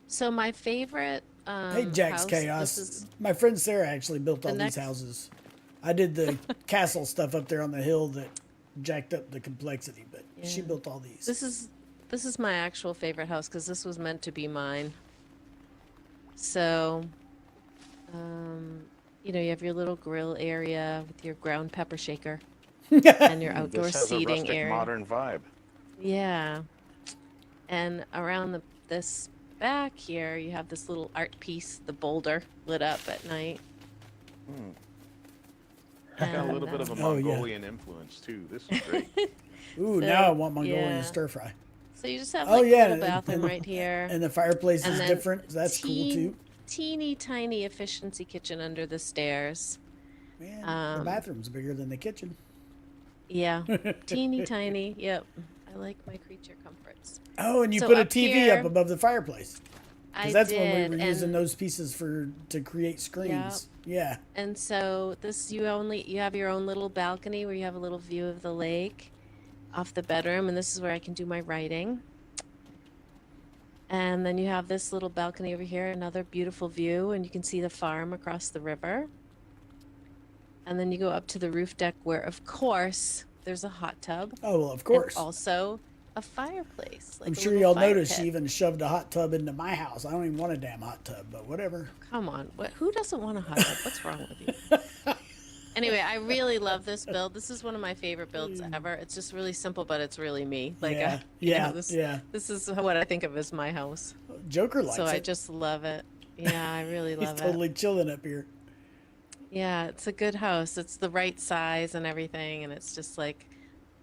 So my favorite Hey, Jack's house, Chaos. this is My friend Sarah actually built all the these next- houses. I did the castle stuff up there on the hill that jacked up the complexity, but she Yeah. built all these. this is my actual favorite house because this was meant to be mine. So, you know, you have your little grill area with your ground pepper shaker and your outdoor This has a seating rustic area. modern vibe. Yeah. And around this back here, you have this little art piece, the boulder, lit up at night. Got a And, little bit of a Oh, yeah. Mongolian influence too. This is great. Ooh, So, now I want Mongolian yeah. stir fry. So you just have Oh, like yeah, a little bathroom and- right here. And the fireplace And is then different. That's cool too. Teeny tiny efficiency kitchen under the stairs. Man, the bathroom's bigger than the kitchen. Yeah, teeny tiny. Yep. I like my creature comforts. Oh, and you So put a up TV here- up above the fireplace. I Because that's did, when we were using and, those pieces to create screens. Yeah. and so this you have your own little balcony where you have a little view of the lake off the bedroom, and this is where I can do my writing. And then you have this little balcony over here, another beautiful view, and you can see the farm across the river. And then you go up to the roof deck where, of course, there's a hot tub. Oh, well, of And course. also a fireplace. Like I'm a sure little y'all fire noticed she pit. even shoved a hot tub into my house. I don't even want a damn hot tub, but whatever. Come on, who doesn't want a hot tub? What's wrong with you? Anyway, I really love this build. This is one of my favorite builds ever. It's just really simple, but it's really me. Like, Yeah, you yeah, know, this, yeah. This is what I think of as my house. Joker likes So I it. just love it. Yeah, I really He's love totally it. chilling up here. Yeah, it's a good house. It's the right size and everything, and it's just like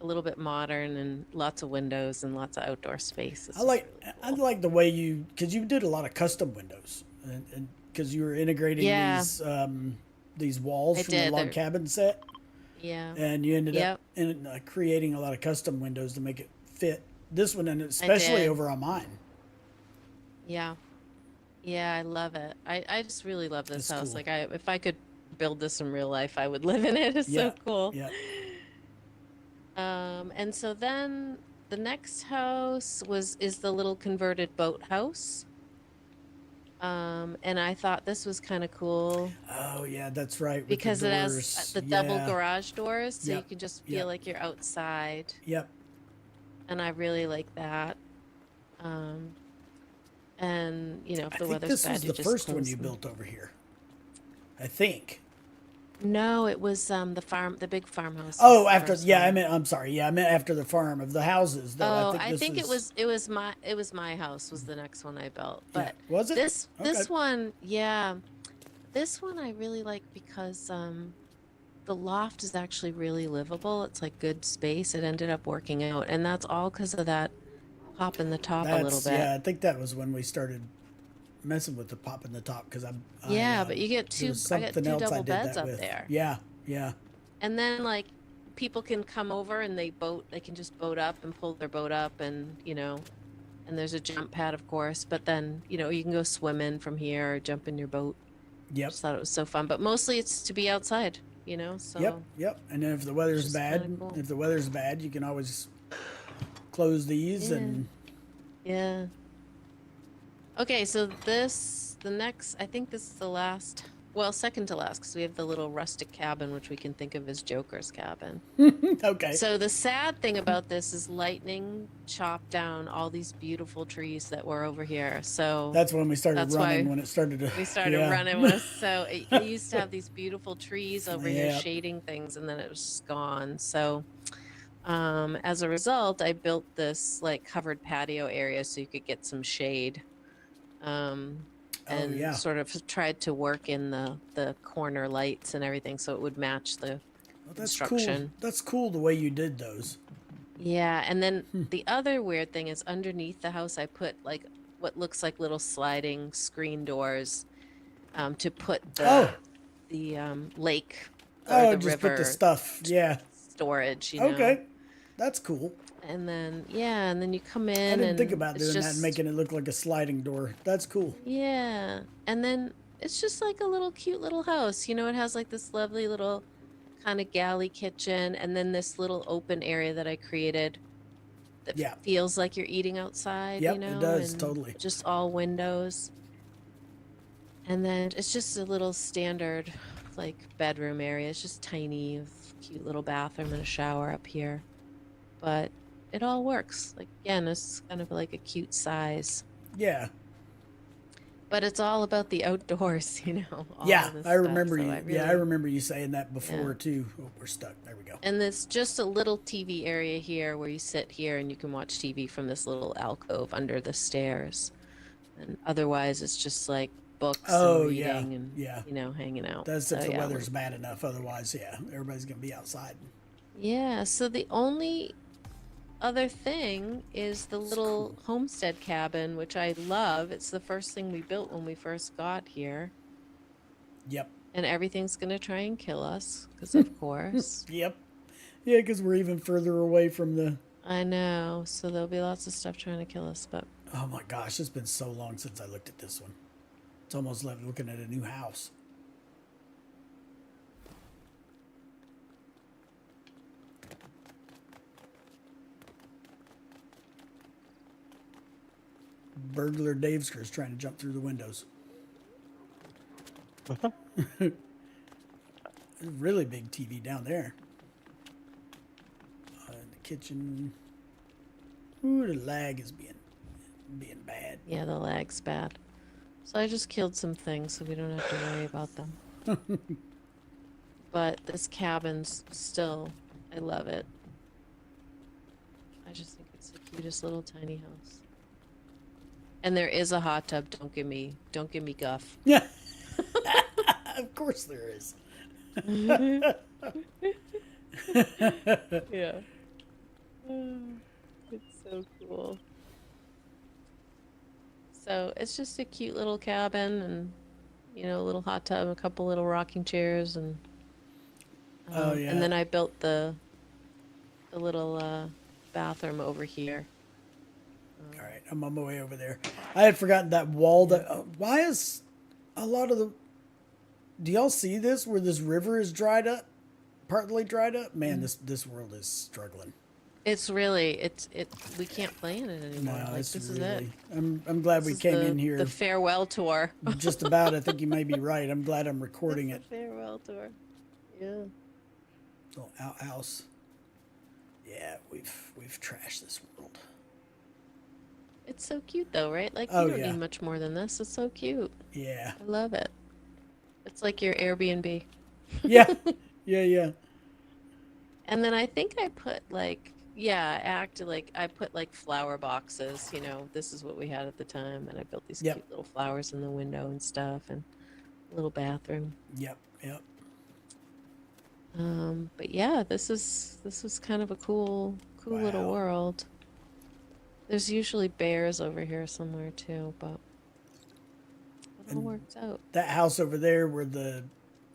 a little bit modern and lots of windows and lots of outdoor space. It's I just like really I cool. like the way because you did a lot of custom windows, and because you were integrating Yeah. these walls I from the did. log They're- cabin set, Yeah. and you ended Yep. up creating a lot of custom windows to make it fit this one, and especially did. over on mine. Yeah. Yeah, I love it. I just really love this It's house. cool. Like if I could build this in real life, I would live in it. It's Yeah, so cool. Yeah. And so then the next house is the little converted boathouse. And I thought this was kind of cool Oh yeah, that's right. with because the it doors. has the double Yeah. garage doors, so you Yep, can just feel yep. like you're outside. Yep. And I really like that. And you know, if I the think weather's this bad, was you the just first one close you them. built over here. I think. No, it was the big farmhouse. Oh, was the after first yeah, one. I'm sorry. Yeah, I meant after the farm of the houses. Though Oh, I think this it was my house was the next one I built. Yeah. But Was it? this Okay. one, yeah. This one I really like because the loft is actually really livable. It's like good space. It ended up working out, and that's all because of that pop in the top a little bit. Yeah, I think that was when we started messing with the pop in the top because Yeah, but you get there two. was I got something two else I double did beds that up with. there. Yeah, yeah. And then like people can come over and they can just boat up and pull their boat up and and there's a jump pad of course, but then, you can go swimming from here or jump in your boat. Yep. Just thought it was so fun, but mostly it's to be outside, so Yep. And then if the weather's just bad, kinda cool. you can always close these Yeah. and Yeah. Okay, so I think this is the last, well, second to last because we have the little rustic cabin which we can think of as Joker's cabin. okay. So the sad thing about this is lightning chopped down all these beautiful trees that were over here. So That's when we started that's running. why When it started to we started yeah. running with. So it used to have these beautiful trees over here Yep. shading things, and then it was just gone. So as a result, I built this like covered patio area so you could get some shade. And yeah. sort of tried to work in the corner lights and everything so it would match the Well, that's cool. construction. That's cool the way you did those. Yeah, and then the other weird thing is underneath the house I put like what looks like little sliding screen doors to put the lake or Oh, the just river put the stuff. Yeah. storage, Okay. That's cool. And then and then you come in I didn't and think about it's doing that just and making it look like a sliding door. That's cool. yeah. And then it's just like a little cute little house. You know, it has like this lovely little kind of galley kitchen and then this little open area that I created that Yeah. feels like you're eating outside, Yep, you know, it does, and totally. just all windows. And then it's just a little standard like bedroom area. It's just tiny, with cute little bathroom and a shower up here. But it all works. Like again, it's kind of like a cute size. Yeah. But it's all about the outdoors, you know. All Yeah, of this I remember stuff. you. So I Yeah, I really, remember you saying that before Yeah. too. Oh, we're stuck. There we go. And there's just a little TV area here where you sit here and you can watch TV from this little alcove under the stairs. And otherwise, it's just like books Oh, and yeah, reading and, yeah. you know, hanging out. That's if So, the yeah, weather's bad enough. Otherwise, yeah, everybody's gonna be outside. yeah. So the only other thing is the little homestead cabin, which I love. It's the first thing we built when we first got here. Yep. And everything's going to try and kill us, because of course. Yep. Yeah, because we're even further away from the. I know. So there'll be lots of stuff trying to kill us, but Oh my gosh, it's been so long since I looked at this one. It's almost like looking at a new house. Burglar Daveskar is trying to jump through the windows. There's a really big TV down there. In the kitchen. Ooh, the lag is being bad. yeah, the lag's bad. So I just killed some things so we don't have to worry about them. But this cabin's still, I love it. I just think it's the cutest little tiny house. And there is a hot tub. Don't give me guff. Yeah. Of course there is. Yeah. It's so cool. So it's just a cute little cabin and, you know, a little hot tub, a couple little rocking chairs and Oh, yeah. and then I built the little bathroom over here. All right, I'm on my way over there. I had forgotten that wall. That why is a lot of the? Do y'all see this where this river is dried up, partly dried up? Man, this world is struggling. It's really we can't play in it No, anymore. Like it's this really. is it. I'm glad we This is came the, in here the farewell tour. just about. I think you may be right. I'm glad I'm recording This it. is the farewell tour. Yeah. Little outhouse. Yeah, we've trashed this world. It's so cute though, right? Like Oh, you don't yeah. need much more than this. It's so cute. Yeah. I love it. It's like your Airbnb. Yeah. Yeah. And then I think I put like, yeah, I put like flower boxes, you know, this is what we had at the time. And I built these Yep. cute little flowers in the window and stuff and a little bathroom. Yep. But yeah, this was kind of a cool little Wow. world. There's usually bears over here somewhere too, but it all And works out. That house over there where the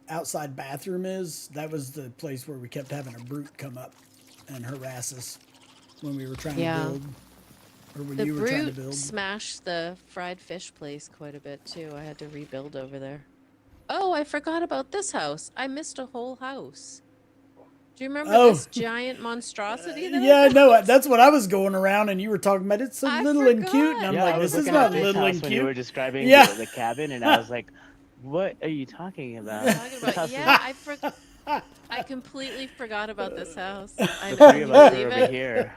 outside bathroom is, that was the place where we kept having a brute come up and harass us when we were trying Yeah. to build. Or when The you were trying to brute build. smashed the fried fish place quite a bit too. I had to rebuild over there. Oh, I forgot about this house. I missed a whole house. Do you remember Oh. this giant monstrosity that Yeah, I I know. built? That's what I was going around and you were talking about. It's so I little and cute. And I'm forgot. Yeah, like, I was this is looking at not this little house and when you were cute. describing Yeah. the cabin, and I was like, "What are you talking about?" Talking This about, house yeah, I completely forgot about this house. is I the three can of you us are believe over it? here.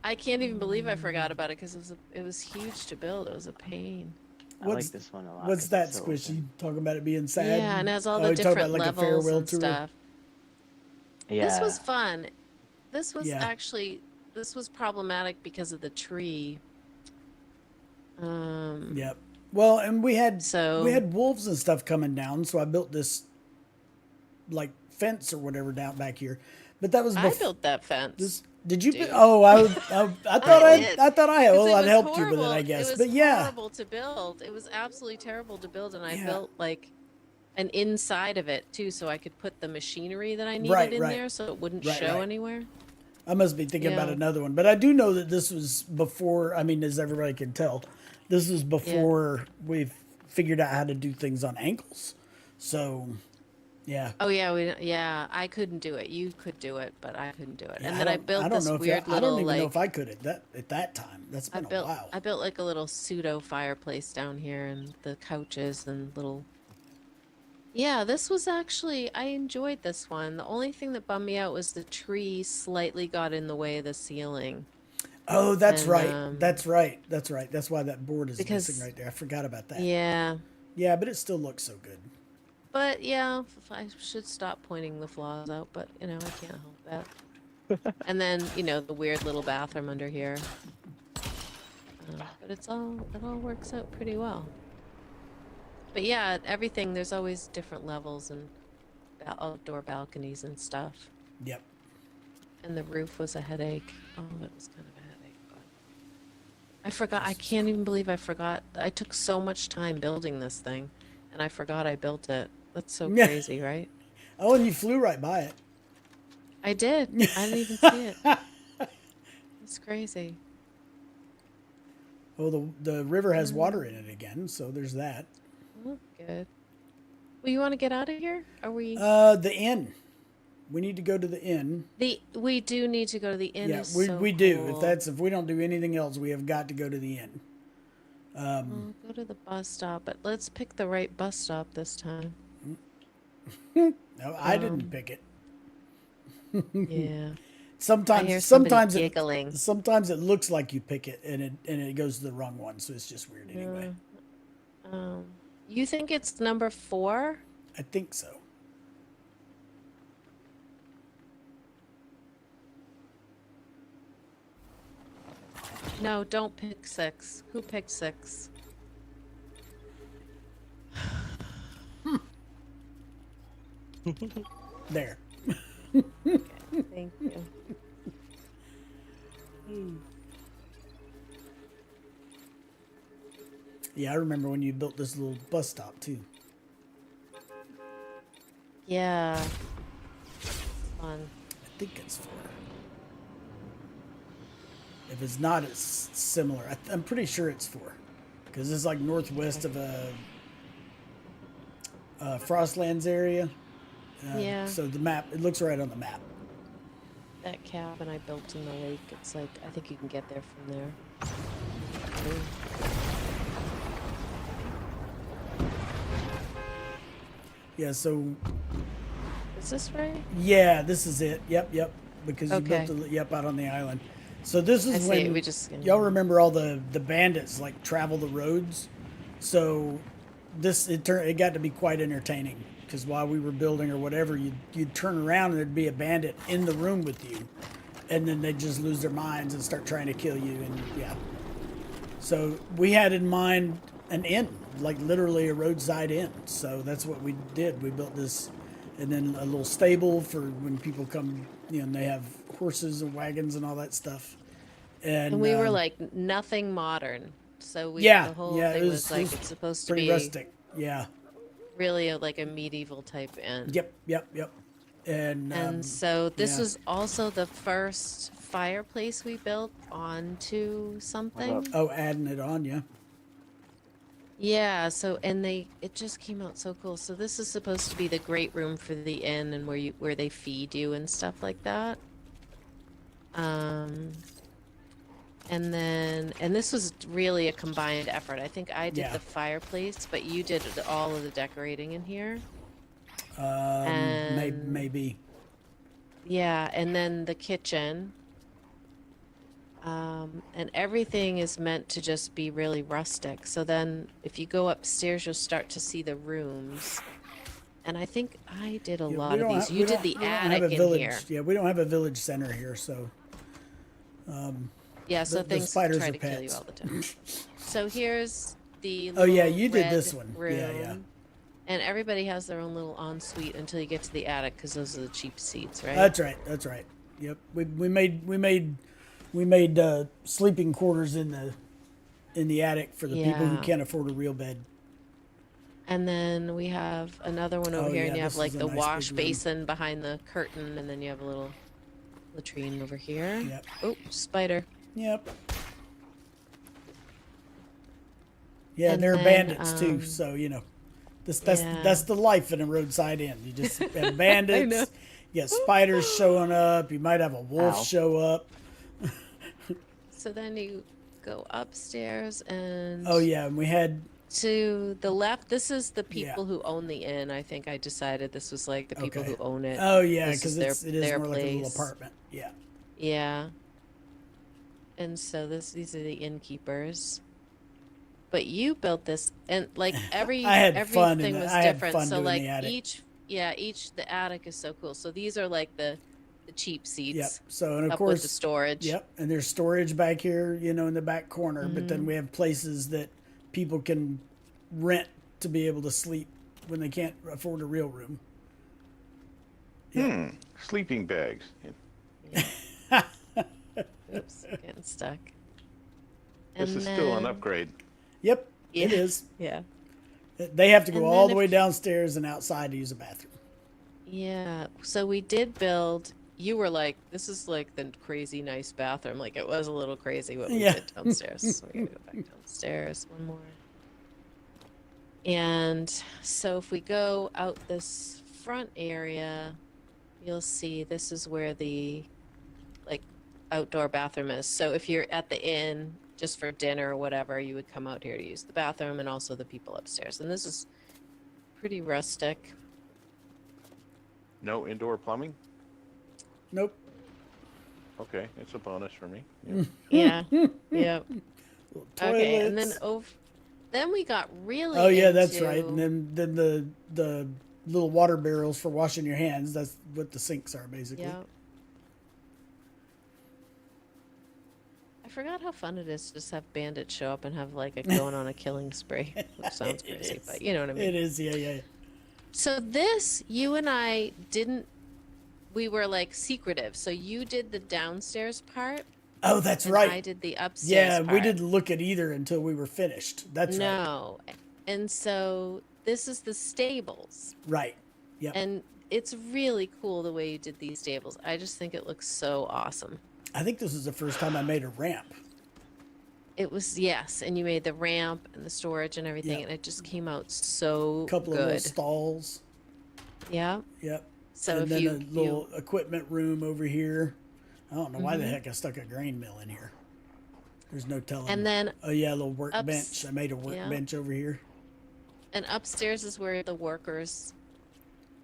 I can't even believe I forgot about it because it was huge to build. It was a pain. I What's- like this one a lot. What's 'cause that, it's so Squishy? open. Talking about it being sad? Yeah, and it has all Oh, the you talking different about like a levels farewell and tour? stuff. Yeah. This was fun. This was Yeah. actually problematic because of the tree. Yep. Well, and we had So wolves and stuff coming down, so I built this like fence or whatever down back here. But that was I built that fence. Did you? dude. Oh, I thought I I did. thought I had. 'Cause Well, it I'd was helped you with it, horrible. I guess. It was But yeah, horrible to build. It was absolutely terrible to build, and I Yeah. built like an inside of it too, so I could put the machinery that I needed Right, in right. there, so it wouldn't Right, show right. anywhere. I must be thinking about Yeah. another one. But I do know that this was before. I mean, as everybody can tell, this was before we've figured out how to do things on angles. So, yeah. Oh yeah, yeah. I couldn't do it. You could do it, but I couldn't do it. Yeah, And then I built this weird I don't little even know like if I could at that time. That's been a while. I built like a little pseudo fireplace down here and the couches and little. Yeah, this was actually I enjoyed this one. The only thing that bummed me out was the tree slightly got in the way of the ceiling. Oh, that's And, right. That's right. That's right. That's why that board is because missing right there. I forgot about that. yeah, Yeah, but it still looks so good. but yeah, I should stop pointing the flaws out, but you know, I can't help that. And then, you know, the weird little bathroom under here. But it all works out pretty well. But yeah, everything, there's always different levels and outdoor balconies and stuff. Yep. And the roof was a headache. Oh, it was kind of a headache. But I forgot. I can't even believe I forgot. I took so much time building this thing, and I forgot I built it. That's so crazy, right? Oh, and you flew right by it. I did. I didn't even see it. It's crazy. Oh, the river has water in it again, so there's that. Oh, good. Well, you want to get out of here? Are we? The inn. We need to go to the inn. We do need to go to the inn. Yeah, is we so we do. cool. If we don't do anything else, we have got to go to the inn. We'll go to the bus stop, but let's pick the right bus stop this time. No, I didn't pick it. Yeah. Sometimes giggling. sometimes it looks like you pick it and it goes to the wrong one, so it's just weird anyway. You think it's number 4? I think so. No, don't pick 6. Who picked 6? There. Thank you. Yeah, I remember when you built this little bus stop too. Yeah. Fun. I think it's 4. If it's not, it's similar. I'm pretty sure it's 4, because it's like northwest of a Frostlands area. Yeah. So the map, it looks right on the map. That cabin I built in the lake, it's like, I think you can get there from there. Yeah, so... Is this right? Yeah, this is it. Yep. Because you Okay. built it, out on the island. So this is I see, when... we just- Y'all remember all the bandits, like, travel the roads? So it got to be quite entertaining. Because while we were building or whatever, you'd turn around and there'd be a bandit in the room with you. And then they'd just lose their minds and start trying to kill you. And yeah. So we had in mind an inn, like literally a roadside inn. So that's what we did. We built this, and then a little stable for when people come, and they have horses and wagons and all that stuff. And we were like nothing modern. So the whole thing was like, it's supposed to pretty be rustic. Yeah. really like a medieval type inn. Yep. And so this was also the first fireplace we built onto something. Oh, adding it on, yeah. Yeah, so it just came out so cool. So this is supposed to be the great room for the inn and where they feed you and stuff like that. And this was really a combined effort. I think I did the fireplace, but you did all of the decorating in here. Maybe. Yeah, and then the kitchen. And everything is meant to just be really rustic. So then if you go upstairs, you'll start to see the rooms. And I think I did a lot of these. You did the attic in here. Yeah, we don't have a village center here, so... Yeah, so the things spiders try are to kill you pets. all the time. So here's the Oh, yeah, little you did red this one. room. Yeah. And everybody has their own little ensuite until you get to the attic, because those are the cheap seats, right? That's right. Yep. We made sleeping quarters in the attic for the people who Yeah. can't afford a real bed. And then we have another one over here, yeah, and you have this like is a the nice wash big room. basin behind the curtain, and then you have a little latrine over here. Yep. Oh, spider. Yep. Yeah, And they're then, bandits too, so you know, yeah. that's the life in a roadside inn. You just have I know. bandits. You got spiders showing up. You might have a wolf Ow. show up. So then you go upstairs and Oh yeah, and we had to the left. This is the yeah. people who own the inn. I think I decided this was like the people Okay. who own it. Oh yeah, This because is their it is their more like a little place. apartment. Yeah. Yeah. And so these are the innkeepers. But you built this, and like I had fun in everything the- was I had different. fun So doing like the attic. each the attic is so cool. So these are like the cheap seats. Yep. So and of up course, with the storage. yep. And there's storage back here, you know, in the back corner. But Mm-hmm. then we have places that people can rent to be able to sleep when they can't afford a real room. Sleeping bags. Oops, getting stuck. This And is still an then- upgrade. Yep. Yeah. It is. Yeah. They have to go And all then the way if- downstairs and outside to use a bathroom. Yeah. So we did build. You were like, this is like the crazy nice bathroom. Like it was a little crazy what we Yeah. did downstairs. So we gotta go back downstairs one more. And so if we go out this front area, you'll see this is where the like outdoor bathroom is. So if you're at the inn just for dinner or whatever, you would come out here to use the bathroom and also the people upstairs. And this is pretty rustic. No indoor plumbing? Nope. Okay, it's a bonus for me. Yeah. Yeah. Little Okay. And then toilets. then we got really Oh yeah, that's right. into- And then the little water barrels for washing your hands. That's what the sinks are basically. Yeah. I forgot how fun it is to just have bandits show up and have like a going on a killing spree, which sounds It crazy, is. but you know what I mean. It is. Yeah. So this, you and I didn't. We were like secretive. So you did the downstairs part, Oh, that's and right. I did the Yeah, upstairs we part. didn't look at either until we were finished. That's right. No, and so this is the stables, Right. Yep. and it's really cool the way you did these stables. I just think it looks so awesome. I think this is the first time I made a ramp. It was, yes, and you made the ramp and the storage and everything, Yep. and it just came out so A couple of little good. stalls. Yeah. Yep. So and if then you, a little equipment room over here. I don't know why Mm-hmm. the heck I stuck a grain mill in here. There's no telling. and then Oh yeah, a little workbench. I made a workbench over here. and upstairs is where the workers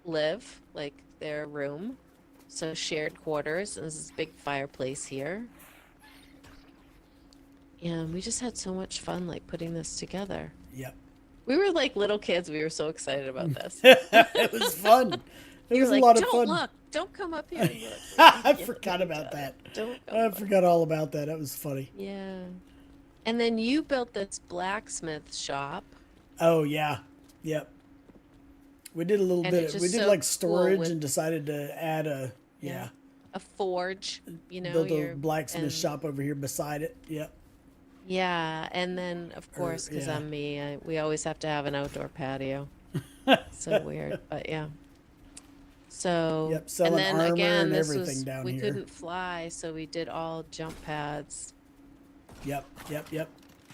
live, like their room. So shared quarters, and there's this big fireplace here. And we just had so much fun, like putting this together. Yep. We were like little kids. We were so excited about this. It was fun. It You was were a like, lot of "Don't fun. look! Don't come up here." And we're like, I "Yeah, forgot each about other. that. Don't come I up." forgot all about that. That was funny. Yeah. And then you built this blacksmith shop. Oh yeah. Yep. We did a little And bit. it's We just did so like cool storage with- and decided to add a Yeah. A forge, you know, build a your blacksmith and- shop over here beside it. Yep. Yeah, and then of course, because yeah. I'm me, we always have to have an outdoor patio. So weird, but yeah. So Yep, selling and then armor again, and this everything was down we here. couldn't fly, so we did all jump pads. Yep.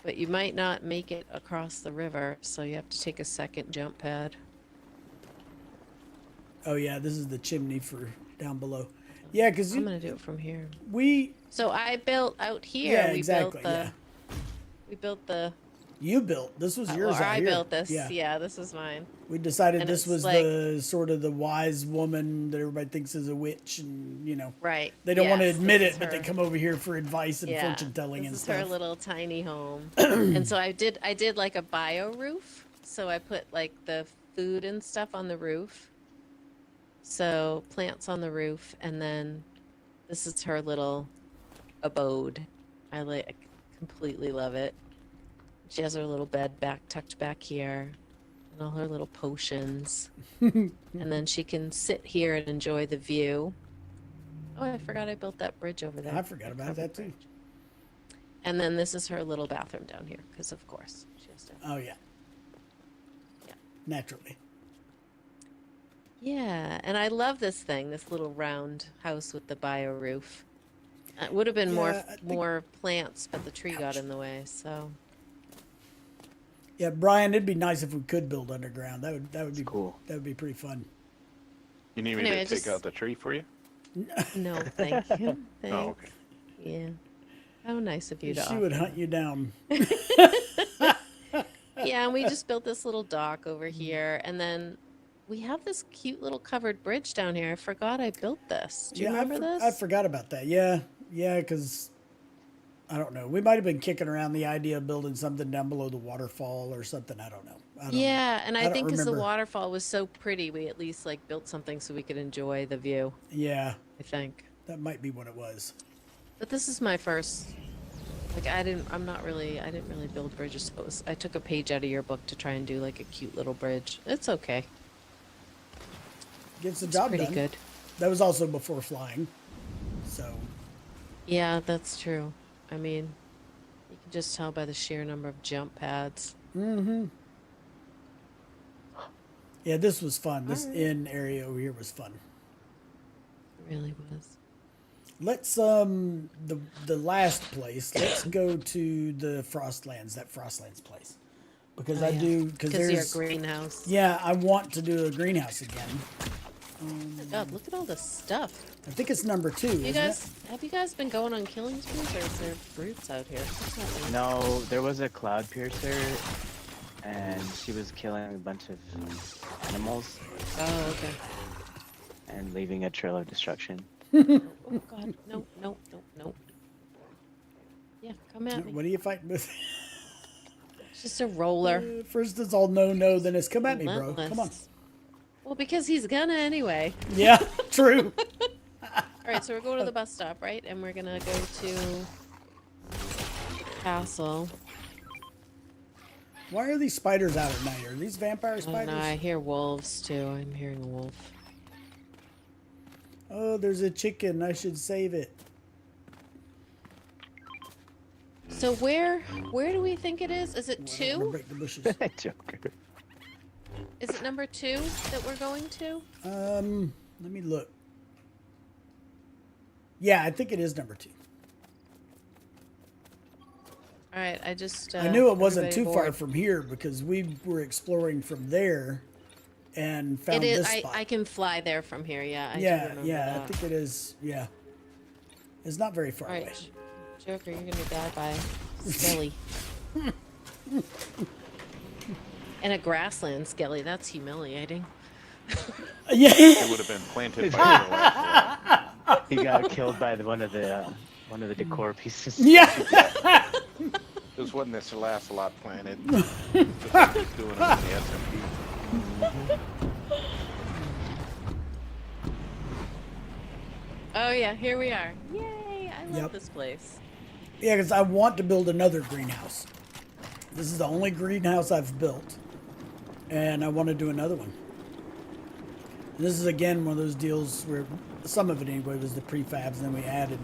But you might not make it across the river, so you have to take a second jump pad. Oh yeah, this is the chimney for down below. Yeah, because I'm gonna do it from here. we So I built out here. yeah we exactly built the yeah. we built the You built this was yours. or out I here. built this. Yeah. Yeah, this is mine. We decided And this it's was like- the sort of the wise woman that everybody thinks is a witch, and you know Right. they don't want to Yes, admit this it, is but they her. come over here for advice and Yeah, fortune telling this and is stuff. her little tiny home. And so I did like a bio roof. So I put like the food and stuff on the roof. So plants on the roof, and then this is her little abode. I completely love it. She has her little bed tucked back here, and all her little potions. And then she can sit here and enjoy the view. Oh, I forgot I built that bridge over there. I forgot about covered that too. bridge. And then this is her little bathroom down here, because of course she has to. Oh yeah. Yeah. Naturally. Yeah, and I love this thing, this little round house with the bio roof. It would have been Yeah, I think- more plants, but the tree got in the way. So Yeah, Brian, it'd be nice if we could build underground. That would be cool. That would be pretty fun. You need me Anyway, to take out the tree for you? No, thank you. Thanks. Oh, okay. Yeah. How nice of you to She would offer. hunt you down. Yeah, and we just built this little dock over here, and then we have this cute little covered bridge down here. I forgot I built this. Do you remember this? I forgot about that. Yeah, because I don't know. We might have been kicking around the idea of building something down below the waterfall or something. I don't know. Yeah, and I don't think because the remember. waterfall was so pretty, we at least like built something so we could enjoy the view. Yeah, I think. that might be what it was. But this is my first. Like I didn't really build bridges. So I took a page out of your book to try and do like a cute little bridge. It's okay. Gets the It's job pretty done. good. That was also before flying. So, Yeah, that's true. I mean, you can just tell by the sheer number of jump pads. yeah, this was fun. This Alright. inn area over here was fun. It really was. Let's the last place. Let's go to the Frostlands, that Frostlands place, because Oh, I yeah. do because Because your there's greenhouse. yeah, I want to do a greenhouse again. Oh my god, look at all this stuff. I think it's number 2. You isn't guys, have you guys been going on killing sprees, or is there fruits out here? What's happening? No, there was a cloud piercer, and she was killing a bunch of animals Oh, okay. and leaving a trail of destruction. Oh god, no, no, no, no. Yeah, come at it? me. What are you fighting with? It's just a roller. First it's all no, then it's come at me, bro. Come on. Relentless. Well, because he's gonna anyway. Yeah, true. All right, so we're going to the bus stop, right? And we're gonna go to castle. Why are these spiders out at night? Are these vampire I don't spiders? know. I hear wolves too. I'm hearing a wolf. Oh, there's a chicken. I should save it. So where do we think it is? Is it I'm gonna 2? break the bushes. Joker. Is it number 2 that we're going to? Let me look. Yeah, I think it is number 2. All right, I just. I knew it wasn't everybody too far board. from here because we were exploring from there and found It is. this spot. I can fly there from here. Yeah. I do yeah, remember yeah, that. I think it is. Yeah, it's not very far All away. right, Joker, you're gonna die by Skelly. And a grassland Skelly. That's humiliating. Yeah, It would have been planted by the last He got killed by one of the decor pieces. yeah. This wasn't this last lot planted. Just like he's doing on the SMP. Oh yeah, here we are. Yay! I love Yep. this place. Yeah, because I want to build another greenhouse. This is the only greenhouse I've built, and I want to do another one. This is again one of those deals where some of it anyway was the prefabs, and then we added.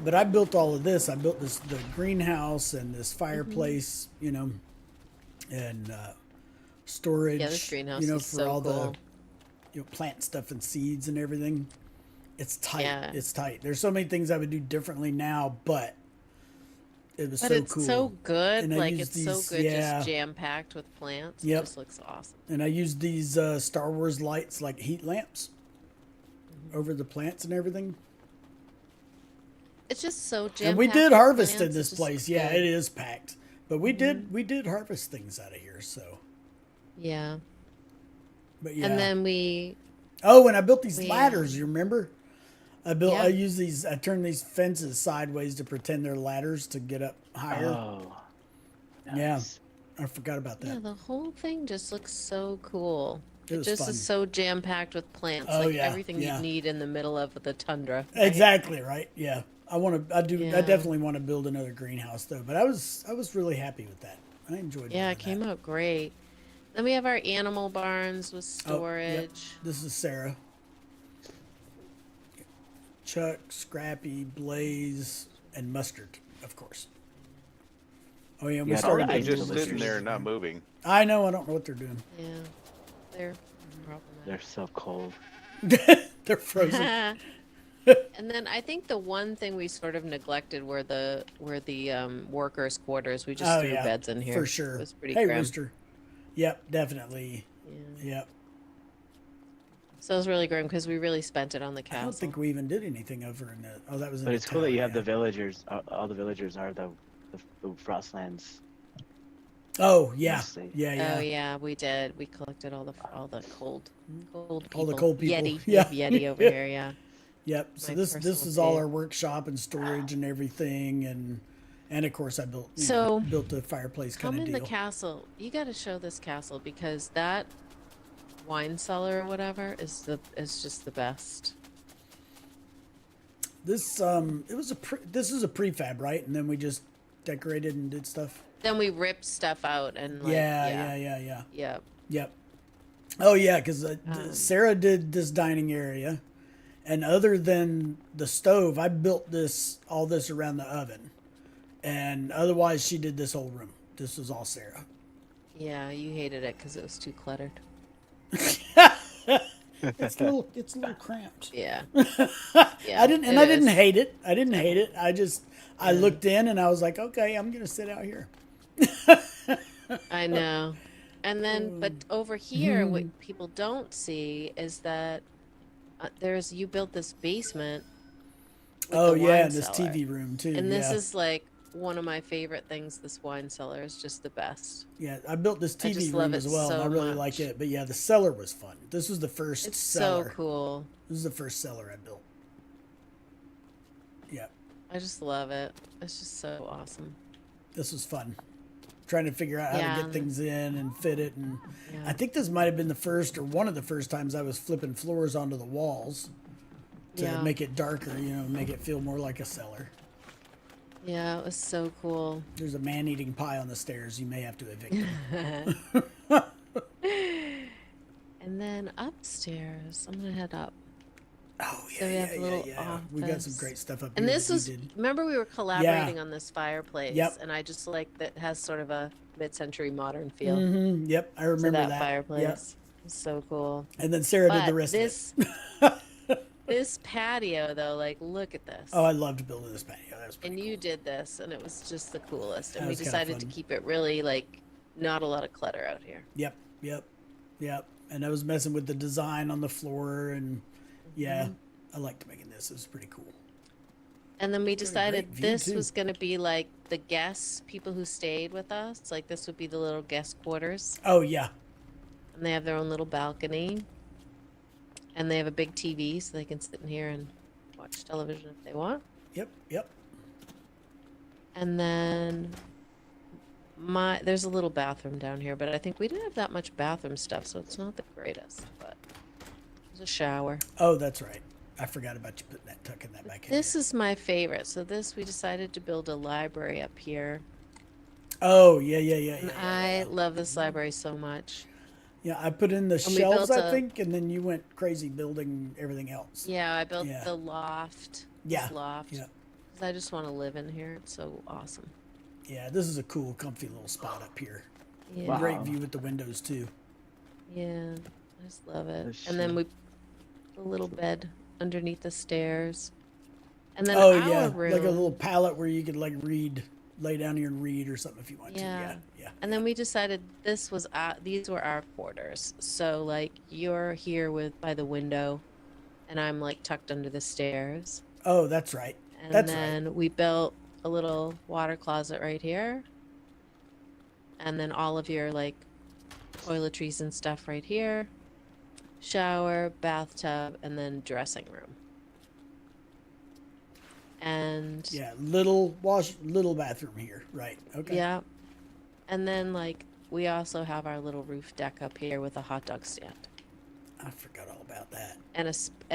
But I built all of this. I built the greenhouse and this fireplace, you know, and storage. Yeah, this greenhouse you know, is for so all cool. the plant stuff and seeds and everything. It's tight. Yeah. It's tight. There's so many things I would do differently now, but it was But so it's cool. so good. And I Like used it's so these- good, yeah. just jam packed with plants. Yep. It just looks awesome. And I used these Star Wars lights like heat lamps over the plants and everything. It's just so jam. And we did harvest in this place. Yeah, it is packed. But we did harvest things out of here. So, Yeah. but yeah. And then we. Oh, and I built these We, ladders. You remember? I Yeah. use these. I turned these fences sideways to pretend they're ladders to get up higher. Oh. Yeah. Nice. I forgot about that. Yeah, the whole thing just looks so cool. It It was just fun. is so jam packed with plants. Oh, like yeah, everything yeah. you need in the middle of the tundra. Exactly right. Yeah. I Yeah. definitely want to build another greenhouse though. But I was really happy with that. I enjoyed. Yeah, doing it came that. out great. Then we have our animal barns with Oh, storage. yep. This is Sarah. Chuck, Scrappy, Blaze, and Mustard, of course. Oh yeah, we Yeah, started. They're I just delicious. sitting there not moving. I know. I don't know what they're doing. Yeah, they're They're problematic. so cold. They're frozen. And then I think the one thing we sort of neglected were the workers' quarters. We just Oh threw yeah, beds in here. for sure. It was pretty Hey, grim. Rooster. Yep, definitely. Yeah. Yep. So it was really grim because we really spent it on the I castle. don't think we even did anything over in the. Oh, that was in But the it's cool that tower, you have yeah. the villagers. All the villagers are the Frostlands. Oh yeah, Mostly. yeah, yeah. Oh yeah, we did. We collected all the cold people. All the cold people. Yeti. Yeah. We have Yeti over here. Yeah. Yep. So My this personal is all fave. our workshop and storage and everything, and of course I built So, built a fireplace Come kind of in deal. the castle. You got to show this castle because that wine cellar or whatever is just the best. This this is a prefab, right? And then we just decorated and did stuff. Then we ripped stuff out and like Yeah. Yep. Yep. Oh yeah, because Um, Sarah did this dining area, and other than the stove, I built all this around the oven, and otherwise she did this whole room. This was all Sarah. Yeah, you hated it because it was too cluttered. It's a little cramped. Yeah. I didn't is. hate it. I didn't hate it. I looked in and I was like, okay, I'm gonna sit out here. I know. And then, but over here, what people don't see is that you built this basement. With Oh the yeah, wine and this cellar. TV room too. And this yeah. is like one of my favorite things. This wine cellar is just the best. Yeah, I built this I TV just room love as it well, and so I really like much. it. But yeah, the cellar was fun. This was the first It's cellar. so cool. This is the first cellar I built. Yeah, I just love it. It's just so awesome. this was fun. Trying to figure out how to Yeah. get things in and fit it, and Yeah. I think this might have been the first or one of the first times I was flipping floors onto the walls to Yeah. make it darker. Make it feel more like a cellar. Yeah, it was so cool. There's a man eating pie on the stairs. You may have to evict him. And then upstairs, I'm gonna head up. Oh yeah, So we have yeah, a little yeah. We got some office. great stuff up And here. this that we was, did. remember we were collaborating on this fireplace, Yep. and I just like that it has sort of a mid-century modern feel Yep, I to remember that that. fireplace. Yep. It's so cool. And then Sarah did But the rest this, of it. this patio though, like look at this. Oh, I loved building this patio. That was pretty And cool. you did this, and it was just the coolest. And That we was kinda decided to fun. keep it really like not a lot of clutter out here. Yep. And I was messing with the design on the floor, and yeah, Mm-hmm. I liked making this. It was pretty cool. And then we got a decided great view, this too. was going to be like the guests, people who stayed with us. Like this would be the little guest quarters. Oh yeah, And they have their own little balcony. And they have a big TV so they can sit in here and watch television if they want. yep. And then there's a little bathroom down here, but I think we didn't have that much bathroom stuff, so it's not the greatest, but there's a shower. Oh, that's right. I forgot about you tucking that back in. This there. is my favorite. So we decided to build a library up here. Oh yeah. And I love this library so much. Yeah, I put in the we shelves, built I a- think, and then you went crazy building everything else. Yeah, I built Yeah. the loft. Yeah, This loft. yeah. 'Cause I just want to live in here. It's so awesome. Yeah, this is a cool, comfy little spot up here. Yeah. Wow. Great view with the windows too. Yeah. I just love it. That's And then true. we put a little bed underneath the stairs. And then Oh our yeah, room. like a little pallet where you could like lay down here and read or something if you want Yeah. to. Yeah. And then we decided these were our quarters. So like you're here by the window, and I'm like tucked under the stairs. Oh, that's right. And That's then we built a little water closet right here. And then all of your like toiletries and stuff right here. Shower, bathtub, and then dressing room. And Yeah, little bathroom here. Right. Okay. yeah. And then like we also have our little roof deck up here with a hot dog stand I forgot all about that. and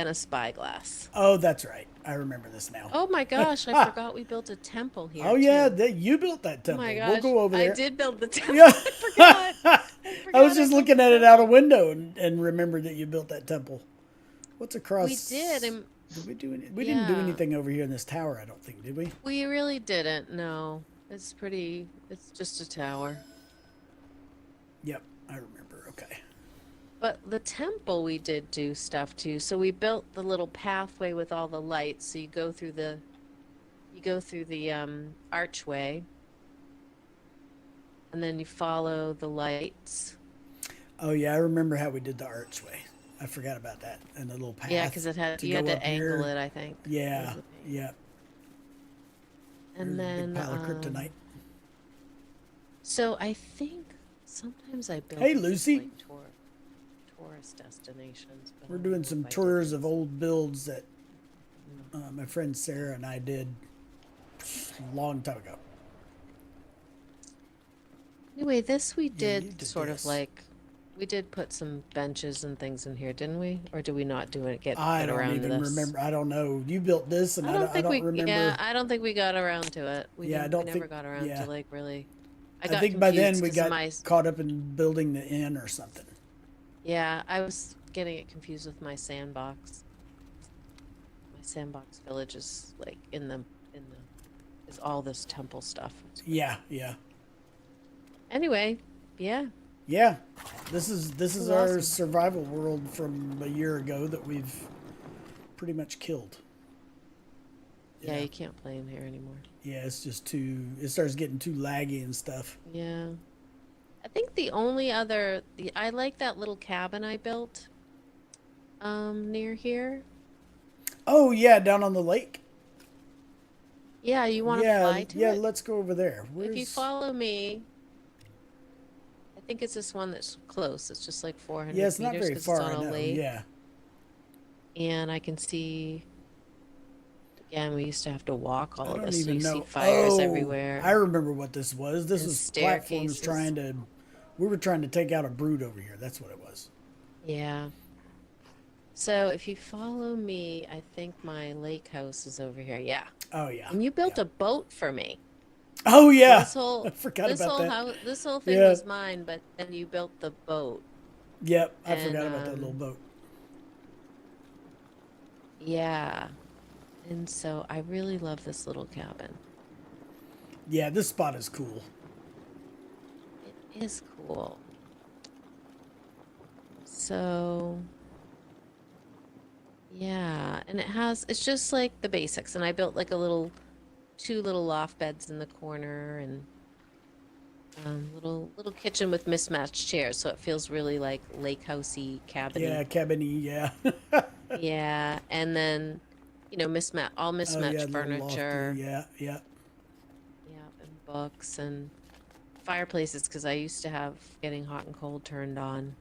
a spyglass. Oh, that's right. I remember this now. Oh my gosh, I forgot we built a temple here. Oh, yeah, too. you built that Oh temple. my gosh. We'll go over there. I did build the temple. Yeah. I forgot. I was forgot just I looking built at the it out a temple. window and remembered that you built that temple. What's across? We did, and Did we do any, we didn't do Yeah. anything over here in this tower, I don't think, did we? we really didn't. No, it's just a tower. Yep, I remember. Okay. But the temple we did do stuff too. So we built the little pathway with all the lights. So you go through the archway, and then you follow the lights. Oh yeah, I remember how we did the archway. I forgot about that and the little path. Yeah, because it had you had go to up angle here. it, I think. Yeah, Was the pain. yeah. And There's a big then pile of kryptonite. so I think sometimes I build Hey, these as, Lucy. like, tourist destinations. But We're I don't doing know some if I did tours this. of old builds that my friend Sarah and I did a long time ago. Anyway, this we you did did sort this. of like we did put some benches and things in here, didn't we? Or did we not do it? Get I don't around to even this? remember. I don't know. You built this, and I don't think I we. don't remember. Yeah, I don't think we got around to it. We Yeah, I didn't. don't We never think- got around yeah. to like really. I I got think by then confused we 'cause got my caught up in building the inn or something. yeah. I was getting it confused with my sandbox. My sandbox village is like is all this temple stuff. Yeah, yeah, Anyway, yeah. yeah. This is was our awesome. survival world from a year ago that we've pretty much killed. Yeah, you can't play in here anymore. Yeah, it's just too. It starts getting too laggy and stuff. Yeah. I think the only other I like that little cabin I built near here. Oh yeah, down on the lake. Yeah, you want to Yeah, fly to yeah. it? Let's go over there. If you Where's- follow me, I think it's this one that's close. It's just like 400 Yeah, it's not meters very 'cause far. it's on I a know. lake. Yeah. And I can see again, we used to have to walk all I of don't this. So even you know. see fires Oh, everywhere. I remember what this was. This And was platforms staircases. trying to. We were trying to take out a brood over here. That's what it was. Yeah. So if you follow me, I think my lake house is over here. Yeah. Oh yeah. And you built a boat for me. Oh yeah. This whole I forgot this about whole that. house, this whole thing Yeah. was mine, but then you built the boat. Yep, I and, forgot about that little boat. Yeah. And so I really love this little cabin. Yeah, this spot is cool. It is cool. So yeah, and it's just like the basics. And I built like two little loft beds in the corner and little kitchen with mismatched chairs, so it feels really like lake housey cabin. Yeah, cabiny. Yeah. Yeah, and then all Oh, mismatched yeah, little lofty, furniture. Yeah, yeah. Yeah, and books and fireplaces because I used to have getting hot and cold turned on.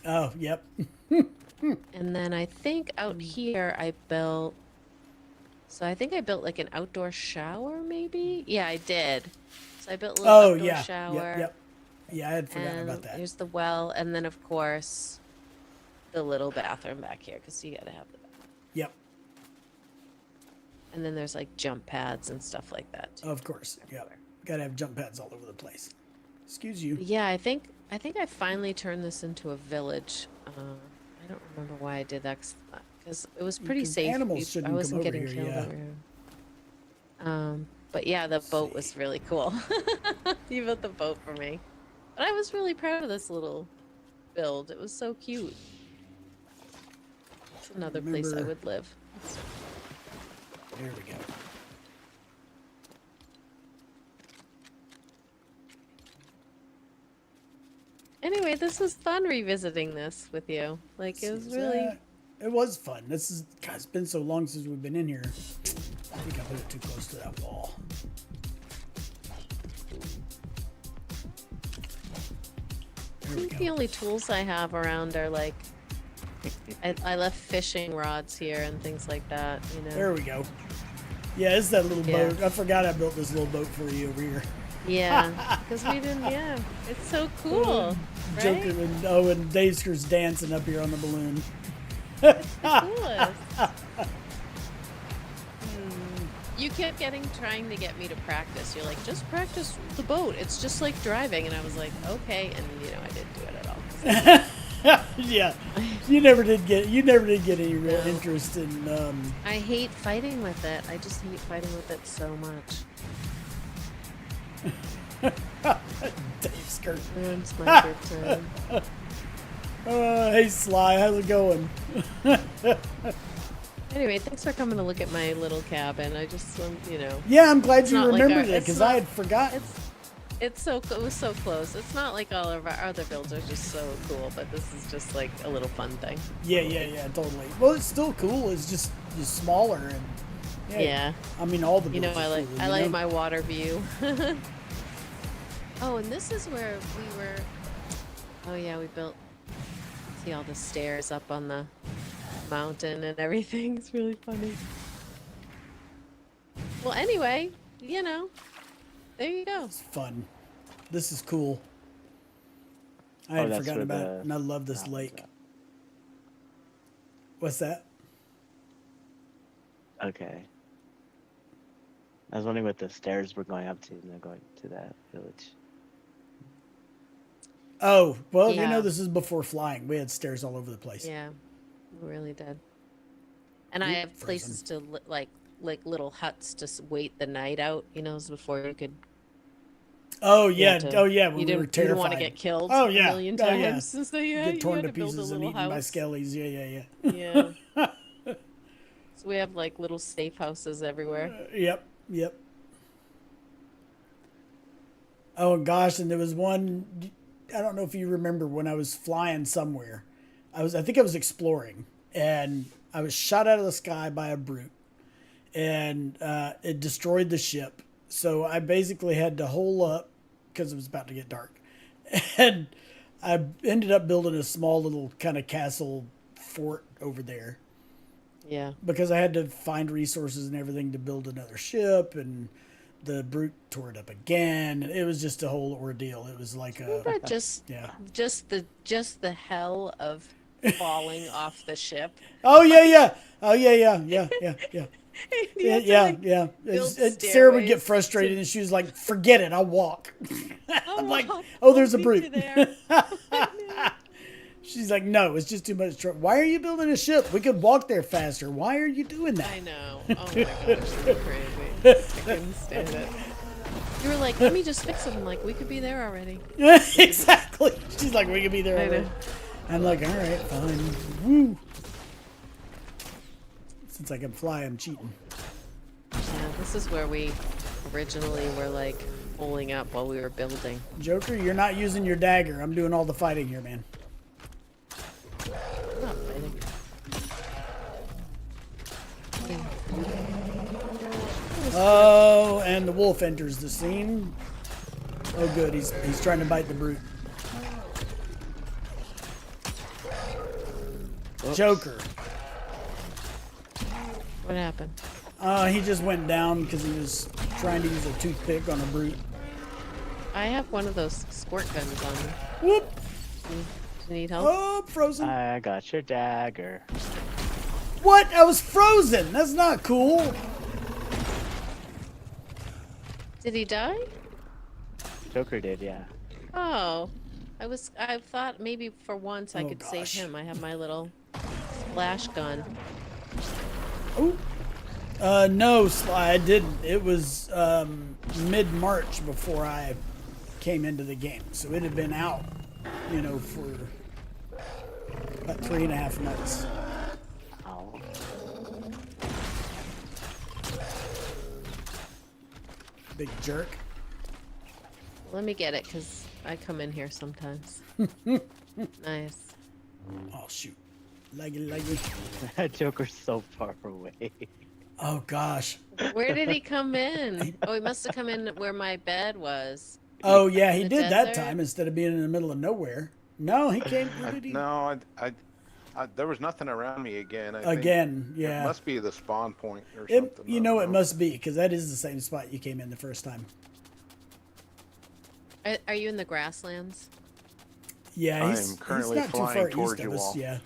Oh, yep. And then I think out here I built. So I think I built like an outdoor shower, maybe. Yeah, I did. So I built a little Oh, outdoor yeah. shower. Yep, yep. Yeah, I had forgotten And about that. here's the well, and then of course the little bathroom back here because you gotta have the bathroom. Yep, And then there's like jump pads and stuff like that too. of course. Yep. everywhere. Gotta have jump pads all over the place. Excuse you. But yeah, I think I finally turned this into a village. I don't remember why I did that because it was pretty 'Cause safe. animals I shouldn't wasn't come over getting here, killed yeah. over here. But yeah, the boat was really cool. You built the boat for me. But I was really proud of this little build. It was so cute. It's another place I Remember- would live. There we go. Anyway, this was fun revisiting this with you. Like it was really It was fun. This is. God, it's been so long since we've been in here. I think I put it too close to that wall. There I we think go. the only tools I have around are like I left fishing rods here and things like that, you know. There we go. Yeah, it's that little Yeah. boat. I forgot I built this little boat for you over here. Yeah, because we didn't. Yeah, it's so cool, right? Joking and Dave's dancing up here on the balloon. Coolest. You kept trying to get me to practice. You're like, just practice the boat. It's just like driving, and I was like, okay, and I didn't do it at all. Yeah, you never did get any real No. interest in. I hate fighting with it. I just hate fighting with it so much. Dave's skirt. Ruins my good time. Hey Sly, how's it going? Anyway, thanks for coming to look at my little cabin. I just, you know, Yeah, I'm glad It's you not like remembered our- it it's because I not- had forgotten. it was so close. It's not like all of our other builds are just so cool, but this is just like a little fun thing. Yeah, totally. Well, it's still cool. It's just smaller and Yeah. I mean, all the You know, builds are cool, I you like know? my water view. Oh, and this is where we were. Oh yeah, we built. See all the stairs up on the mountain and everything. It's really funny. Well, anyway, you know, there you go. It's fun. This is cool. I Oh, had that's forgotten where about it, and I love this mountain's lake. at. What's that? Okay. I was wondering what the stairs were going up to, and they're going to that village. Oh, well, you know, Yeah. this is before flying. We had stairs all over the place. Yeah, we really did. And I Oop, have frozen. places to like little huts to wait the night out. You know, before you could. Oh you yeah, had to- oh yeah. When you we were didn't. You didn't want to terrified. get killed. Oh a yeah, million oh, times. yeah. So you Get torn had to to build a pieces and little eaten by house. skellies. Yeah. Yeah. So we have like little safe houses everywhere. Yep. Oh gosh, and there was one. I don't know if you remember when I was flying somewhere. I think I was exploring, and I was shot out of the sky by a brute, and it destroyed the ship. So I basically had to hole up because it was about to get dark, and I ended up building a small little kind of castle fort over there Yeah. because I had to find resources and everything to build another ship, and the brute tore it up again. It was just a whole ordeal. It was like a But just yeah. just the hell of falling off the ship. Oh yeah. Yeah. You have to, Yeah. like, build Sarah would get stairways frustrated to- and she was like, "Forget it, I'll walk." I'm like, walk. "Oh, there's a I'll brute." meet you there. She's like, "No, it's just too much trouble. Why are you building a ship? We could walk there faster. Why are you doing that?" I know. Oh my gosh, it's crazy. I couldn't stand it. You were like, let me just fix it. I'm like, we could be there already. Exactly. She's like, "We could be there I already." know. I'm like, "All right, fine." Woo. Since I can fly, I'm cheating. Yeah, this is where we originally were like pulling up while we were building. Joker, you're not using your dagger. I'm doing all the fighting here, man. I'm not fighting. Oh, and the wolf enters the scene. Oh, good. He's trying to bite the brute. Oops. Joker. What happened? He just went down because he was trying to use a toothpick on a brute. I have one of those squirt guns on me. Whoop! Do you need help? Oh, frozen. I got your dagger. What? I was frozen. That's not cool. Did he die? Joker did, yeah. Oh, I thought maybe for once I Oh, could gosh. save him. I have my little splash gun. Oh. No, Sly, I didn't. It was mid-March before I came into the game, so it had been out, you know, for about 3.5 months. Oh. Big jerk. Let me get it, because I come in here sometimes. Nice. Oh shoot, leggy. Joker's so far away. Oh gosh. Where did he come in? Oh, he must have come in where my bed was. Oh yeah, he The did that desert? time instead of being in the middle of nowhere. No, he came. Where did he? No, there was nothing around me again. I think Again, it yeah. must be the spawn point or It, something. you I know, don't it must be because that is the same spot you came in the first time. Are you in the grasslands? Yeah, I he's am currently not too flying far towards east you of us. all. Yeah.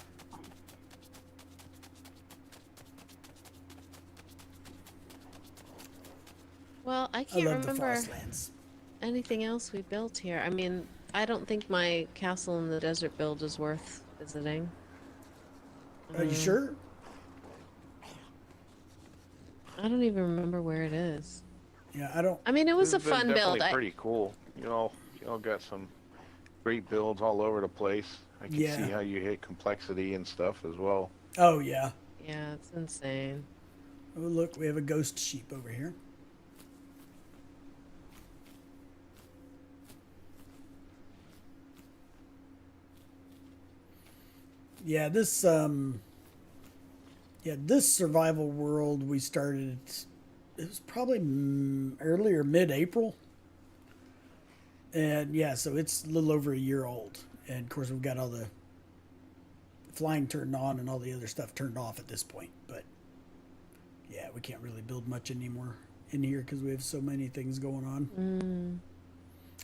Well, I I can't love the remember Frostlands. anything else we built here. I mean, I don't think my castle in the desert build is worth visiting. Are you sure? I don't even remember where it is. Yeah, I don't. I mean, it was This a has been fun build. definitely pretty cool. You all got some great builds all over the place. I can Yeah. see how you hit complexity and stuff as well. Oh yeah. Yeah, it's insane. Oh look, we have a ghost sheep over here. Yeah, this this survival world we started. It was probably earlier, mid-April, and yeah, so it's a little over a year old. And of course, we've got all the flying turned on and all the other stuff turned off at this point. But yeah, we can't really build much anymore in here because we have so many things going on.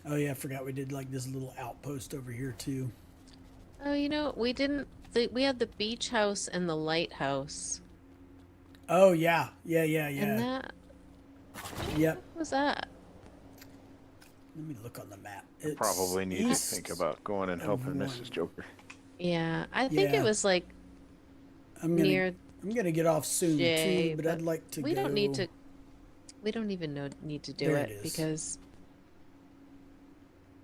Oh yeah, I forgot we did like this little outpost over here too. Oh, you know, we didn't. We had the beach house and the lighthouse. Oh yeah, yeah. And that Yep. what was that? Let me look on the map. It's Probably need to east think about going and helping one. Mrs. Joker. Yeah, I think Yeah. it was like I'm gonna near. I'm gonna get off soon Jay, too, but but I'd like to We go. don't need to. We don't even need to do There it it is. because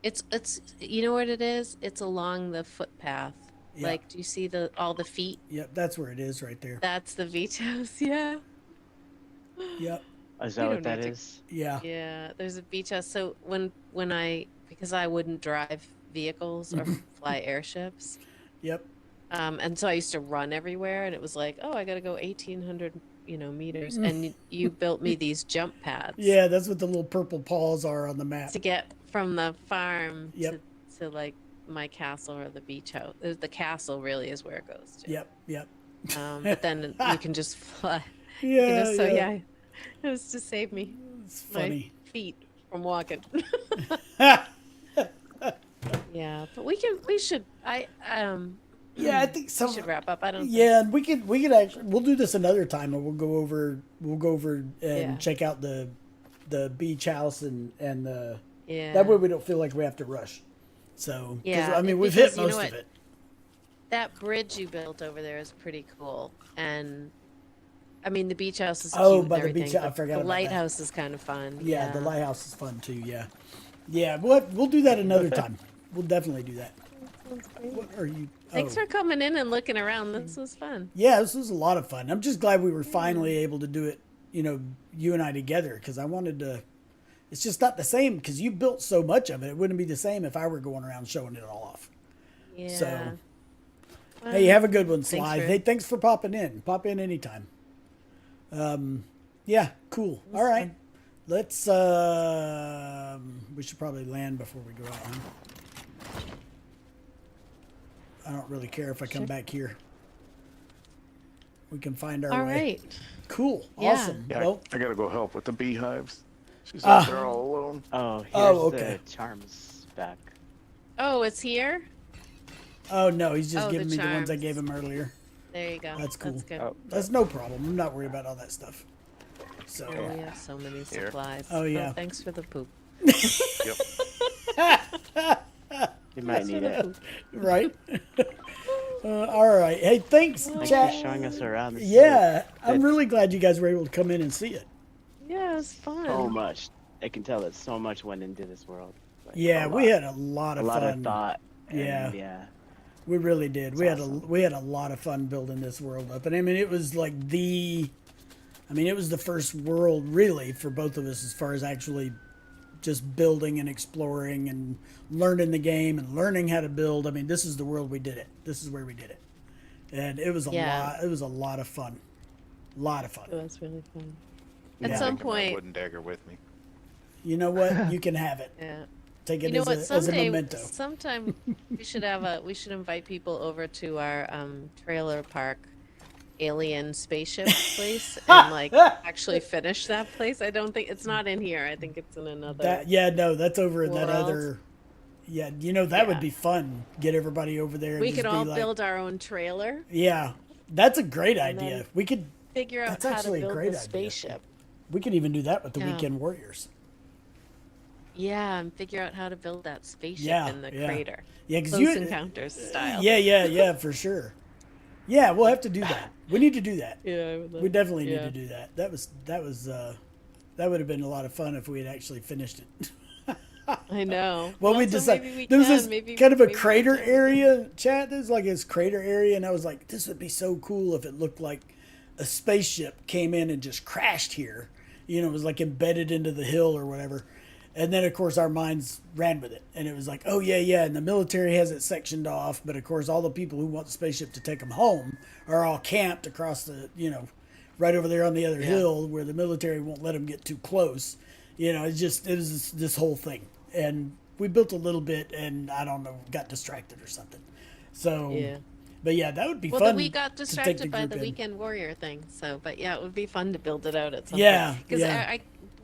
it's you know what it is? It's along the footpath. Yeah. Like, do you see all the feet? Yep, that's where it is right there. That's the beach house. Yeah. Yep. Is We that what don't that need to- is? Yeah. Yeah, there's a beach house. So because I wouldn't drive vehicles or fly airships, Yep. and so I used to run everywhere, and it was like, oh, I got to go 1,800, meters, and you built me these jump pads. Yeah, that's what the little purple paws are on the map. To get from the farm Yep. to like my castle or the beach house. The castle really is where it goes to. Yep. Yep. But then you can just fly. Yeah. So yeah. yeah, it was to save me It's funny. my feet from walking. Yeah, but we should. Yeah, I think We so. should wrap up. I don't. Yeah, and we could actually we'll do this another time, and we'll go over and Yeah. check out the beach house and the Yeah. that way we don't feel like we have to rush. So 'cause, Yeah, I mean we've because hit you know most of what? it. That bridge you built over there is pretty cool, and I mean the beach house is Oh, cute and by the everything, beach house, I but forgot the about that. lighthouse is kind of fun. Yeah, the lighthouse is fun too. Yeah, yeah. We'll do that another time. We'll definitely do that. What are you? Thanks oh. for coming in and looking around. This was fun. Yeah, this was a lot of fun. I'm just glad we were finally able to do it. You and I together because I wanted to. It's just not the same because you built so much of it. It wouldn't be the same if I were going around showing it all off. Yeah. So, Well, hey, have a good one, thanks Sly. for- Hey, thanks for popping in. Pop in anytime. Yeah, cool. All right. Let's we should probably land before we go out. Huh? I don't really care if I come Sure. back here. We can find our All way. right. Cool. Yeah. Awesome. Yeah, Well, I gotta go help with the beehives. She's out there all alone. Oh, here's okay. the charms back. Oh, it's here. oh no, he's just Oh, giving the me the ones I charms. gave him earlier. There you go. That's cool. That's good. Oh, That's no problem. I'm not worried about all that stuff. So, Oh, we have so many Here. supplies. Oh, yeah. Thanks for the poop. Yep. you might need it. right? All right. Hey, thanks, Thanks for chat. showing us around. This is Yeah, I'm it's really glad you guys were able to come in and see it. Yeah, it was fun. so much. I can tell that so much went into this world. Like, Yeah, a we lot. had a lot a of lot fun. of thought. Yeah. And, yeah. We really did. It's We awesome. had a lot of fun building this world up, and I mean it was like it was the first world really for both of us as far as actually just building and exploring and learning the game and learning how to build. I mean, this is the world we did it. This is where we did it, and it was a Yeah. lot. It was a lot of fun. A lot of It fun. was really fun. Yeah. At some Taking my point, wooden dagger with me. You know what? You can have it. yeah. Take it You know what? as a Someday, memento. sometime we should invite people over to our trailer park alien spaceship place and like actually finish that place. I don't think it's not in here. I think it's in another. No, that's over in that world. other. Yeah, that would Yeah. be fun. Get everybody over there. And We just could be all like, build our own trailer. Yeah, that's a great And idea. then- We could Figure out That's how to actually a build great the idea. spaceship. we could even do that with the Yeah. Weekend Warriors. Yeah, and figure out how to build that spaceship Yeah, in the yeah. crater. Yeah, because Close Encounters style. Yeah, for sure. Yeah, we'll have to do that. We need to do that. Yeah, I would love We definitely need yeah. to do that. That would have been a lot of fun if we had actually finished it. I know. Well, we so decided maybe we there was can. this Maybe, kind of a maybe we'll crater turn it area, chat. There's like this crater area, and I was like, this would be so cool if it looked like a spaceship came in and just crashed here. You know, it was like embedded into the hill or whatever. And then, of course, our minds ran with it. And it was like, oh, yeah, yeah. And the military has it sectioned off. But, of course, all the people who want the spaceship to take them home are all camped across the, you know, right over there on the other hill where the military won't let them get too close. You know, it was this whole thing. And we built a little bit and, I don't know, got distracted or something. So, Yeah. but yeah, that would be Well, fun. we got to take distracted by group the in. weekend warrior thing. So, but yeah, it would be fun to build it out at some Yeah, point. Because yeah. I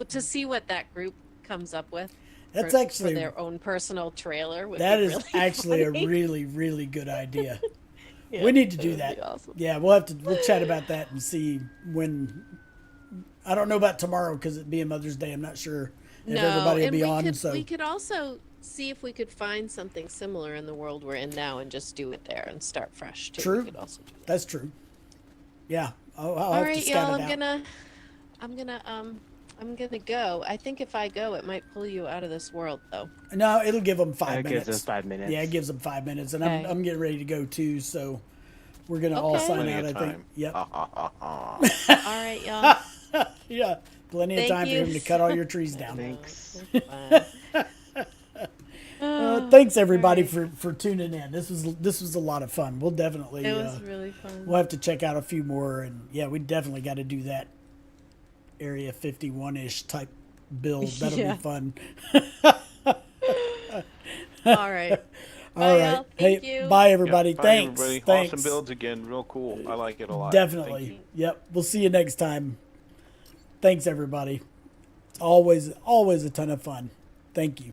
to see what that group comes up with. That's for actually their own personal trailer. Would that be is really actually funny. a really, really good idea. Yeah, We need to do would that. be awesome. Yeah, we'll chat about that and see when. I don't know about tomorrow because it being Mother's Day. I'm not sure if everybody will and be on. we could also see if we could find something similar in the world we're in now and just do it there and start fresh too. True. We could also do that. That's true. Yeah, I'll All have to right, scout y'all. it out. I'm gonna go. I think if I go, it might pull you out of this world, though. No, it'll give them It 5 minutes. gives us 5 minutes. Yeah, it gives them 5 minutes, and Okay. I'm getting ready to go too. So we're gonna all Okay. sign Plenty out. of I think. time. Yep. All right, y'all. Yeah, plenty of Thank time you. for him to cut all your trees down. Thanks. Thanks everybody for tuning in. This was a lot of fun. We'll definitely It was really fun. we'll have to check out a few more, and yeah, we definitely got to do that Area 51-ish type build. That'll Yeah. be fun. All right. All Bye, right. y'all. Hey, Thank you. bye everybody. Yeah, bye, Thanks. everybody. Thanks. Awesome builds again. Real cool. I like it a lot. Thank you. Definitely. Yep. We'll see you next time. Thanks everybody. It's always a ton of fun. Thank you.